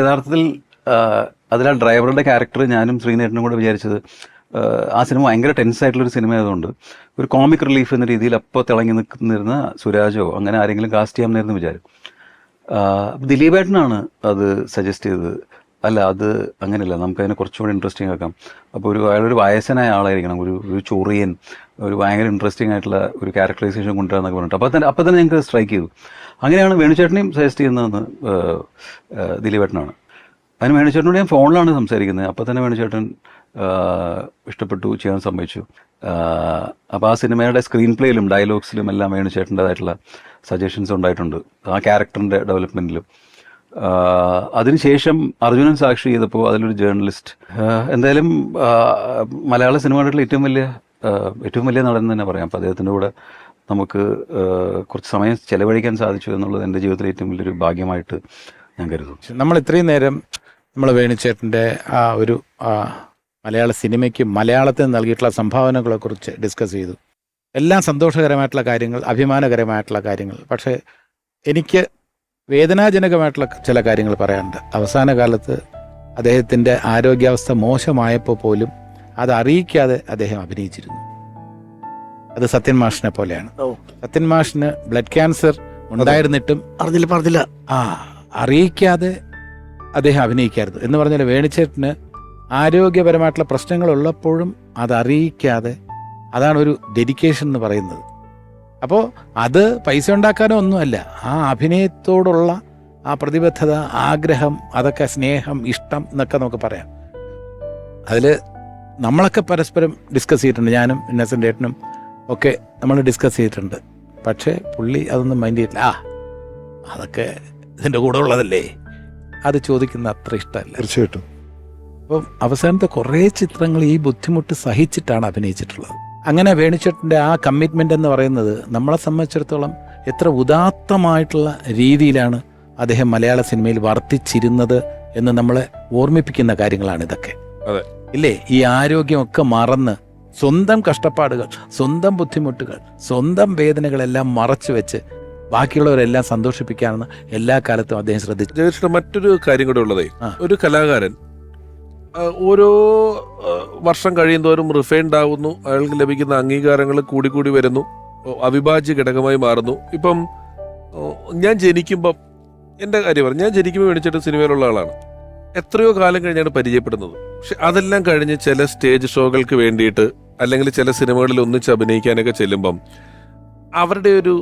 യഥാർത്ഥത്തിൽ അതിൽ ആ ഡ്രൈവറുടെ ക്യാരക്ടർ ഞാനും ശ്രീനേട്ടനും കൂടെ വിചാരിച്ചത് ആ സിനിമ ഭയങ്കര ടെൻസ് ആയിട്ടുള്ളൊരു സിനിമ ആയതുകൊണ്ട് ഒരു കോമിക് റിലീഫ് എന്ന രീതിയിൽ അപ്പോൾ തിളങ്ങി നിൽക്കുന്നിരുന്ന സുരാജോ അങ്ങനെ ആരെങ്കിലും കാസ്റ്റ് ചെയ്യാമെന്നായിരുന്നു വിചാരം. ദിലീപേട്ടനാണ് അത് സജസ്റ്റ് ചെയ്തത്. അല്ല, അത് അങ്ങനെയല്ല, നമുക്കതിനെ കുറച്ചുകൂടി ഇൻട്രസ്റ്റിംഗ് ആക്കാം. അപ്പോൾ അയാളൊരു വയസ്സനായ ആളായിരിക്കണം, ഒരു ചൊറിയൻ, ഒരു ഭയങ്കര ഇൻട്രസ്റ്റിംഗ് ആയിട്ടുള്ള ഒരു ക്യാരക്ടറൈസേഷൻ കൊണ്ടുവരാന്നൊക്കെ പറഞ്ഞിട്ട് അപ്പോൾ തന്നെ ഞങ്ങൾക്ക് സ്ട്രൈക്ക് ചെയ്തു. അങ്ങനെയാണ് വേണുചേട്ടനെയും സജസ്റ്റ് ചെയ്യുന്നതെന്ന് ദിലീപേട്ടനാണ്. അതിന് വേണുചേട്ടനോട് ഞാൻ ഫോണിലാണ് സംസാരിക്കുന്നത്. അപ്പോൾ തന്നെ വേണുചേട്ടൻ ഇഷ്ടപ്പെട്ടു, ചെയ്യാൻ സമ്മതിച്ചു. അപ്പോൾ ആ സിനിമയുടെ സ്ക്രീൻ പ്ലേയിലും ഡയലോഗ്സിലും എല്ലാം വേണുചേട്ടൻ്റെതായിട്ടുള്ള സജഷൻസ് ഉണ്ടായിട്ടുണ്ട്, ആ ക്യാരക്ടറിൻ്റെ ഡെവലപ്മെൻറ്റിലും. അതിനുശേഷം അർജുനൻ സാക്ഷി ചെയ്തപ്പോൾ അതിലൊരു ജേർണലിസ്റ്റ്, എന്തായാലും മലയാള സിനിമയുടെ ഏറ്റവും വലിയ നടൻ തന്നെ പറയാം. അപ്പോൾ അദ്ദേഹത്തിൻ്റെ കൂടെ നമുക്ക് കുറച്ച് സമയം ചെലവഴിക്കാൻ സാധിച്ചു എന്നുള്ളത് എൻ്റെ ജീവിതത്തിലെ ഏറ്റവും വലിയൊരു ഭാഗ്യമായിട്ട് ഞാൻ കരുതുന്നു. നമ്മൾ ഇത്രയും നേരം നമ്മൾ വേണുചേട്ടൻ്റെ ആ ഒരു മലയാള സിനിമയ്ക്ക് മലയാളത്തിന് നൽകിയിട്ടുള്ള സംഭാവനകളെക്കുറിച്ച് ഡിസ്കസ് ചെയ്തു. എല്ലാം സന്തോഷകരമായിട്ടുള്ള കാര്യങ്ങൾ, അഭിമാനകരമായിട്ടുള്ള കാര്യങ്ങൾ. പക്ഷേ എനിക്ക് വേദനാജനകമായിട്ടുള്ള ചില കാര്യങ്ങൾ പറയാനുണ്ട്. അവസാന കാലത്ത് അദ്ദേഹത്തിൻ്റെ ആരോഗ്യാവസ്ഥ മോശമായപ്പോൾ പോലും അത് അറിയിക്കാതെ അദ്ദേഹം അഭിനയിച്ചിരുന്നു. അത് സത്യൻ മാഷിനെ പോലെയാണ്. സത്യൻ മാഷിന് ബ്ലഡ് ക്യാൻസർ ഉണ്ടായിരുന്നിട്ടും പറഞ്ഞില്ല അറിയിക്കാതെ അദ്ദേഹം അഭിനയിക്കായിരുന്നു. എന്ന് പറഞ്ഞാൽ വേണുചേട്ടന് ആരോഗ്യപരമായിട്ടുള്ള പ്രശ്നങ്ങളുള്ളപ്പോഴും അത് അറിയിക്കാതെ, അതാണ് ഒരു ഡെഡിക്കേഷൻ എന്ന് പറയുന്നത്. അപ്പോൾ അത് പൈസ ഉണ്ടാക്കാനോ ഒന്നുമല്ല, ആ അഭിനയത്തോടുള്ള ആ പ്രതിബദ്ധത, ആഗ്രഹം, അതൊക്കെ സ്നേഹം, ഇഷ്ടം എന്നൊക്കെ നമുക്ക് പറയാം. അതിൽ നമ്മളൊക്കെ പരസ്പരം ഡിസ്കസ് ചെയ്തിട്ടുണ്ട്. ഞാനും ഇന്നസെൻ്റ് ഏട്ടനും ഒക്കെ നമ്മൾ ഡിസ്കസ് ചെയ്തിട്ടുണ്ട്. പക്ഷേ പുള്ളി അതൊന്നും മൈൻഡ് ചെയ്തില്ല. അതൊക്കെ ഇതിൻ്റെ കൂടെ ഉള്ളതല്ലേ, അത് ചോദിക്കുന്ന അത്ര ഇഷ്ടമല്ല. തീർച്ചയായിട്ടും. അപ്പം അവസാനത്തെ കുറേ ചിത്രങ്ങൾ ഈ ബുദ്ധിമുട്ട് സഹിച്ചിട്ടാണ് അഭിനയിച്ചിട്ടുള്ളത്. അങ്ങനെ വേണുചേട്ടൻ്റെ ആ കമ്മിറ്റ്മെൻ്റ് എന്ന് പറയുന്നത് നമ്മളെ സംബന്ധിച്ചിടത്തോളം എത്ര ഉദാത്തമായിട്ടുള്ള രീതിയിലാണ് അദ്ദേഹം മലയാള സിനിമയിൽ വർത്തിച്ചിരുന്നത് എന്ന് നമ്മളെ ഓർമ്മിപ്പിക്കുന്ന കാര്യങ്ങളാണ് ഇതൊക്കെ. ഇല്ലേ? ഈ ആരോഗ്യമൊക്കെ മറന്ന് സ്വന്തം കഷ്ടപ്പാടുകൾ, സ്വന്തം ബുദ്ധിമുട്ടുകൾ, സ്വന്തം വേദനകളെല്ലാം മറച്ചു വെച്ച് ബാക്കിയുള്ളവരെല്ലാം സന്തോഷിപ്പിക്കാമെന്ന് എല്ലാ കാലത്തും അദ്ദേഹം ശ്രദ്ധിച്ചു. മറ്റൊരു കാര്യം കൂടെ ഉള്ളതേ, ഒരു കലാകാരൻ ഓരോ വർഷം കഴിയുന്തോറും റിഫൈൻഡ് ആവുന്നു, അയാൾക്ക് ലഭിക്കുന്ന അംഗീകാരങ്ങൾ കൂടി വരുന്നു, അവിഭാജ്യ ഘടകമായി മാറുന്നു. ഇപ്പം ഞാൻ ജനിക്കുമ്പം എൻ്റെ കാര്യം പറഞ്ഞു, ഞാൻ ജനിക്കുമ്പോൾ വേണിച്ചിട്ട് സിനിമയിലുള്ള ആളാണ്. എത്രയോ കാലം കഴിഞ്ഞാണ് പരിചയപ്പെടുന്നത്. പക്ഷെ അതെല്ലാം കഴിഞ്ഞ് ചില സ്റ്റേജ് ഷോകൾക്ക് വേണ്ടിയിട്ട് അല്ലെങ്കിൽ ചില സിനിമകളിൽ ഒന്നിച്ച് അഭിനയിക്കാനൊക്കെ ചെല്ലുമ്പം അവരുടെ ഒരു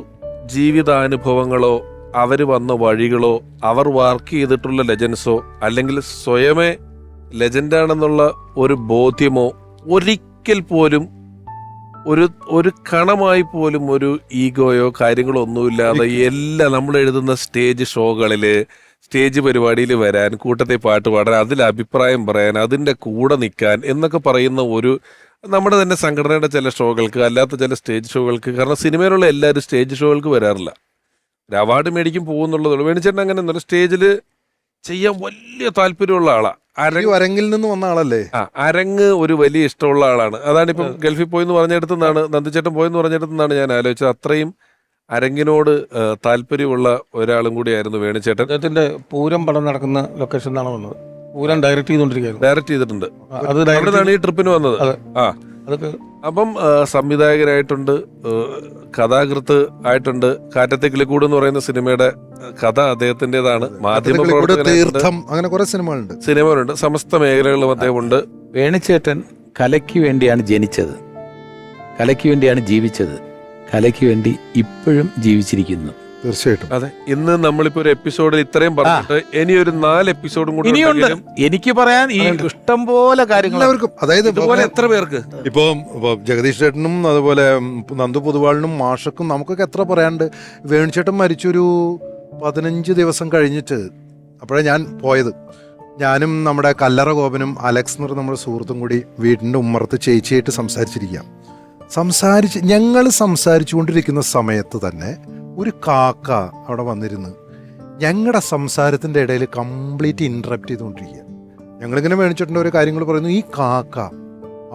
ജീവിതാനുഭവങ്ങളോ അവർ വന്ന വഴികളോ അവർ വർക്ക് ചെയ്തിട്ടുള്ള ലെജൻസോ അല്ലെങ്കിൽ സ്വയമേ ലെജൻഡാണെന്നുള്ള ഒരു ബോധ്യമോ ഒരിക്കൽ പോലും ഒരു കണമായി പോലും ഒരു ഈഗോയോ കാര്യങ്ങളോ ഒന്നുമില്ലാതെ എല്ലാം നമ്മൾ എഴുതുന്ന സ്റ്റേജ് ഷോകളില്, സ്റ്റേജ് പരിപാടിയിൽ വരാൻ, കൂട്ടത്തെ പാട്ട് പാടാൻ, അതിൽ അഭിപ്രായം പറയാൻ, അതിൻ്റെ കൂടെ നിൽക്കാൻ എന്നൊക്കെ പറയുന്ന ഒരു നമ്മുടെ തന്നെ സംഘടനയുടെ ചില ഷോകൾക്ക്, അല്ലാത്ത ചില സ്റ്റേജ് ഷോകൾക്ക്, കാരണം സിനിമയിലുള്ള എല്ലാവരും സ്റ്റേജ് ഷോകൾക്ക് വരാറില്ല. ഒരു അവാർഡ് മേടിക്കും പോകുന്നുള്ളതുള്ളൂ. വേണിച്ചേട്ടൻ അങ്ങനെ ഒന്നുമില്ല, സ്റ്റേജിൽ ചെയ്യാൻ വലിയ താല്പര്യമുള്ള ആളാണ്. അരങ്ങിൽ നിന്ന് വന്ന ആളല്ലേ? അരങ്ങ് ഒരു വലിയ ഇഷ്ടമുള്ള ആളാണ്. അതാണിപ്പം ഗൾഫിൽ പോയെന്ന് പറഞ്ഞിടത്തുനിന്നാണ്, നന്ദിച്ചേട്ടൻ പോയെന്ന് പറഞ്ഞിടത്തുനിന്നാണ് ഞാൻ ആലോചിച്ചത്. അത്രയും അരങ്ങിനോട് താല്പര്യമുള്ള ഒരാളും കൂടിയായിരുന്നു വേണുചേട്ടൻ. അദ്ദേഹത്തിന്റെ പൂരം പടം നടക്കുന്ന ലൊക്കേഷനിലാണ് വന്നത്. പൂരം ഡയറക്റ്റ് ചെയ്തിട്ടുണ്ട്. അവിടെയാണ് ഈ ട്രിപ്പിന് വന്നത്. അതൊക്കെ അപ്പം സംവിധായകരായിട്ടുണ്ട്, കഥാകൃത്ത് ആയിട്ടുണ്ട്. കാറ്റത്തെ കിളിക്കൂട് എന്ന് പറയുന്ന സിനിമയുടെ കഥ അദ്ദേഹത്തിൻ്റെതാണ്. മാധ്യമ തീർത്ഥം, അങ്ങനെ കുറെ സിനിമകളുണ്ട്. സമസ്ത മേഖലകളിലും അദ്ദേഹമുണ്ട്. വേണുചേട്ടൻ കലയ്ക്ക് വേണ്ടിയാണ് ജനിച്ചത്, കലയ്ക്ക് വേണ്ടിയാണ് ജീവിച്ചത്, കലയ്ക്ക് വേണ്ടി ഇപ്പോഴും ജീവിച്ചിരിക്കുന്നു. തീർച്ചയായിട്ടും. അതെ, ഇന്ന് നമ്മളിപ്പോ ഒരു എപ്പിസോഡിൽ ഇത്രയും പറഞ്ഞിട്ട് ഇനി ഒരു 4 എപ്പിസോഡും കൂടി ഇനിയുണ്ട് എനിക്ക് പറയാൻ ഈ ഇഷ്ടം പോലെ കാര്യങ്ങൾ. എല്ലാവർക്കും, അതായത് ഇതുപോലെ എത്ര പേർക്ക് ഇപ്പൊ ജഗദീഷ് ചേട്ടനും അതുപോലെ നന്ദു പൊതുവാളിനും മാഷക്കും നമുക്കൊക്കെ എത്ര പറയാണ്ട്. വേണുചേട്ടൻ മരിച്ചൊരു 15 ദിവസം കഴിഞ്ഞിട്ട് അപ്പോഴാണ് ഞാൻ പോയത്. ഞാനും നമ്മുടെ കല്ലറ ഗോപനും അലക്സ് എന്ന് പറഞ്ഞ നമ്മുടെ സുഹൃത്തും കൂടി വീടിൻ്റെ ഉമ്മറത്ത് ചേച്ചിയായിട്ട് ഞങ്ങൾ സംസാരിച്ചു കൊണ്ടിരിക്കുന്ന സമയത്ത് തന്നെ ഒരു കാക്ക അവിടെ വന്നിരുന്ന് ഞങ്ങളുടെ സംസാരത്തിൻ്റെ ഇടയിൽ കംപ്ലീറ്റ് ഇൻറ്ററപ്റ്റ് ചെയ്തുകൊണ്ടിരിക്കുക. ഞങ്ങളിങ്ങനെ മേടിച്ചിട്ടുണ്ട് ഓരോ കാര്യങ്ങൾ പറയുന്നു. ഈ കാക്ക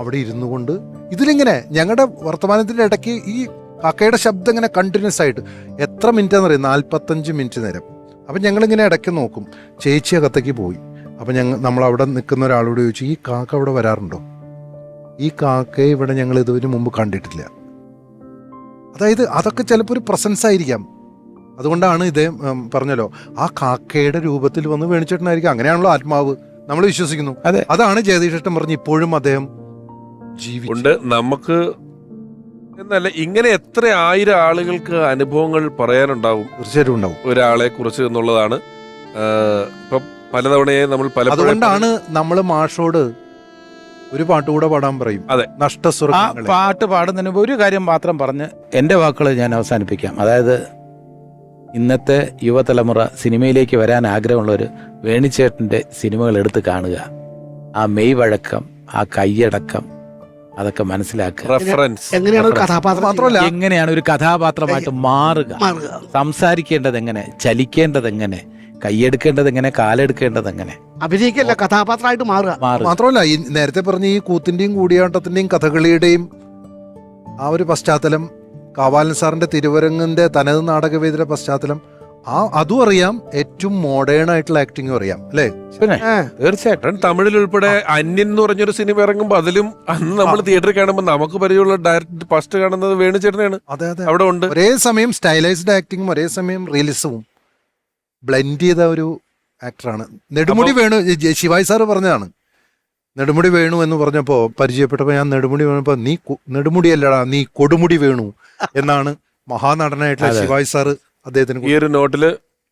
അവിടെ ഇരുന്നു കൊണ്ട് ഇതിലിങ്ങനെ ഞങ്ങളുടെ വർത്തമാനത്തിൻ്റെ ഇടയ്ക്ക് ഈ കാക്കയുടെ ശബ്ദം ഇങ്ങനെ കണ്ടിന്യൂസ് ആയിട്ട് എത്ര മിനിറ്റാന്ന് പറയും, 45 മിനിറ്റ് നേരം. അപ്പം ഞങ്ങളിങ്ങനെ ഇടയ്ക്ക് നോക്കും. ചേച്ചി അകത്തേക്ക് പോയി. അപ്പം നമ്മളവിടെ നിൽക്കുന്ന ഒരാളോട് ചോദിച്ചു, ഈ കാക്ക അവിടെ വരാറുണ്ടോ? ഈ കാക്കയെ ഇവിടെ ഞങ്ങൾ ഇതിന് മുമ്പ് കണ്ടിട്ടില്ല. അതായത് അതൊക്കെ ചിലപ്പോൾ ഒരു പ്രസൻസ് ആയിരിക്കാം. അതുകൊണ്ടാണ് ഇതേ പറഞ്ഞല്ലോ, ആ കാക്കയുടെ രൂപത്തിൽ വന്ന് വേണിച്ചേട്ടനായിരിക്കും. അങ്ങനെയാണല്ലോ ആത്മാവ്, നമ്മൾ വിശ്വസിക്കുന്നു. അതെ, അതാണ് ജഗദീഷേട്ടൻ പറഞ്ഞ് ഇപ്പോഴും അദ്ദേഹം ജീവിച്ചുണ്ട്. നമുക്ക് എന്നല്ല, ഇങ്ങനെ എത്ര 1000 ആളുകൾക്ക് അനുഭവങ്ങൾ പറയാനുണ്ടാവും. തീർച്ചയായിട്ടും ഉണ്ടാവും ഒരാളെ കുറിച്ച് എന്നുള്ളതാണ്. ഇപ്പൊ പലതവണയെ നമ്മൾ അതുകൊണ്ടാണ് നമ്മൾ മാഷോട് ഒരു പാട്ടുകൂടെ പാടാൻ പറയും. അതെ, നഷ്ടസ്വർഗ്ഗങ്ങളെ. ആ പാട്ട് പാടുന്നതിന് മുമ്പ് ഒരു കാര്യം മാത്രം പറഞ്ഞ് എൻ്റെ വാക്കുകൾ ഞാൻ അവസാനിപ്പിക്കാം. അതായത് ഇന്നത്തെ യുവതലമുറ സിനിമയിലേക്ക് വരാൻ ആഗ്രഹമുള്ളവർ വേണിച്ചേട്ടൻ്റെ സിനിമകൾ എടുത്ത് കാണുക. ആ മെയ് വഴക്കം, ആ കൈയടക്കം, അതൊക്കെ മനസ്സിലാക്കുക. റെഫറൻസ് എങ്ങനെയാണ് ഒരു കഥാപാത്രം മാത്രമല്ല എങ്ങനെയാണ് ഒരു കഥാപാത്രമായിട്ട് മാറുക, സംസാരിക്കേണ്ടത് എങ്ങനെ, ചലിക്കേണ്ടത് എങ്ങനെ, കൈയെടുക്കേണ്ടത് എങ്ങനെ, കാലെടുക്കേണ്ടത് എങ്ങനെ, അഭിനയിക്കല്ല കഥാപാത്രമായിട്ട് മാറുക. മാത്രമല്ല ഈ നേരത്തെ പറഞ്ഞ ഈ കൂത്തിന്റെയും കൂടിയാട്ടത്തിന്റെയും കഥകളിയുടെയും ആ ഒരു പശ്ചാത്തലം, കാവാലൻ സാറിന്റെ തിരുവരങ്ങിന്റെ തനത് നാടകവേദിയുടെ പശ്ചാത്തലം, അതും അറിയാം. ഏറ്റവും മോഡേൺ ആയിട്ടുള്ള ആക്ടിങ്ങും അറിയാം, അല്ലേ? പിന്നെ തീർച്ചയായിട്ടും തമിഴിൽ ഉൾപ്പെടെ അന്യൻ എന്ന് പറഞ്ഞൊരു സിനിമ ഇറങ്ങുമ്പോൾ അതിലും അന്ന് നമ്മൾ തിയേറ്ററിൽ കാണുമ്പോൾ നമുക്ക് പരിചയമുള്ള ഡയറക്റ്റ് ഫസ്റ്റ് കാണുന്നത് വേണുചേട്ടനെയാണ്. അതെ അതെ, അവിടെ ഉണ്ട്. ഒരേ സമയം സ്റ്റൈലൈസ്ഡ് ആക്ടിങ്ങും ഒരേ സമയം റിയലിസവും ബ്ലെൻഡ് ചെയ്ത ഒരു ആക്ടറാണ്. നെടുമുടി വേണു, ശിവായി സാറ് പറഞ്ഞതാണ്. നെടുമുടി വേണു എന്ന് പറഞ്ഞപ്പോൾ പരിചയപ്പെട്ടപ്പോൾ ഞാൻ നെടുമുടി വേണപ്പോൾ നീ നെടുമുടിയല്ലടാ നീ കൊടുമുടി വേണു എന്നാണ് മഹാനടനായിട്ടുള്ള ശിവായി സാറ് അദ്ദേഹത്തിന്. ഈ ഒരു നോട്ടില്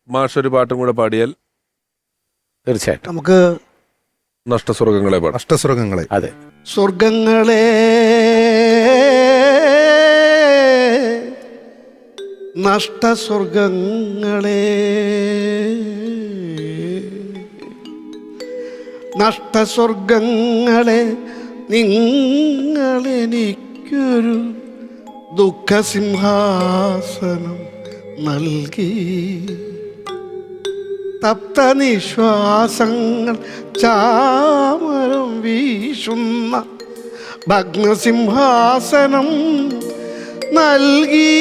മാഷ് ഒരു പാട്ടും കൂടെ പാടിയാൽ തീർച്ചയായിട്ടും നമുക്ക് നഷ്ടസ്വർഗ്ഗങ്ങളെ പാടാം. നഷ്ടസ്വർഗ്ഗങ്ങളെ. അതെ, സ്വർഗങ്ങളെ നഷ്ടസ്വർഗങ്ങളെ നഷ്ടസ്വർഗങ്ങളെ നിങ്ങളെനിക്കൊരു ദുഃഖസിംഹാസനം നൽകി. തപ്ത നിശ്വാസങ്ങൾ ചാമരം വീശുന്ന ഭഗ്നസിംഹാസനം നൽകി.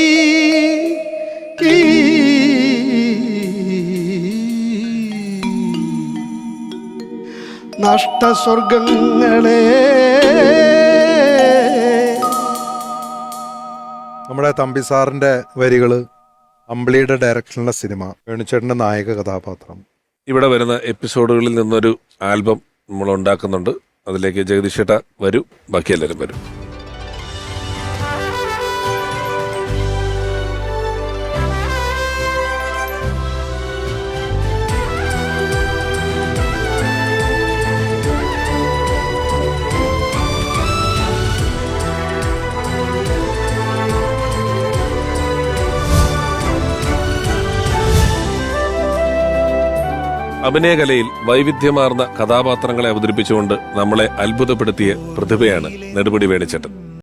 നഷ്ടസ്വർഗങ്ങളെ. നമ്മുടെ തമ്പി സാറിന്റെ വരികള്, അമ്പിളിയുടെ ഡയറക്ഷനിലുള്ള സിനിമ, വേണുചേട്ടന്റെ നായക കഥാപാത്രം. ഇവിടെ വരുന്ന എപ്പിസോഡുകളിൽ നിന്നൊരു ആൽബം നമ്മൾ ഉണ്ടാക്കുന്നുണ്ട്. അതിലേക്ക് ജഗദീഷ് ചേട്ടാ വരൂ, ബാക്കി എല്ലാവരും വരും. അഭിനയകലയിൽ വൈവിധ്യമാർന്ന കഥാപാത്രങ്ങളെ അവതരിപ്പിച്ചുകൊണ്ട് നമ്മളെ അത്ഭുതപ്പെടുത്തിയ പ്രതിഭയാണ് നെടുമുടി വേണിച്ചേട്ടൻ.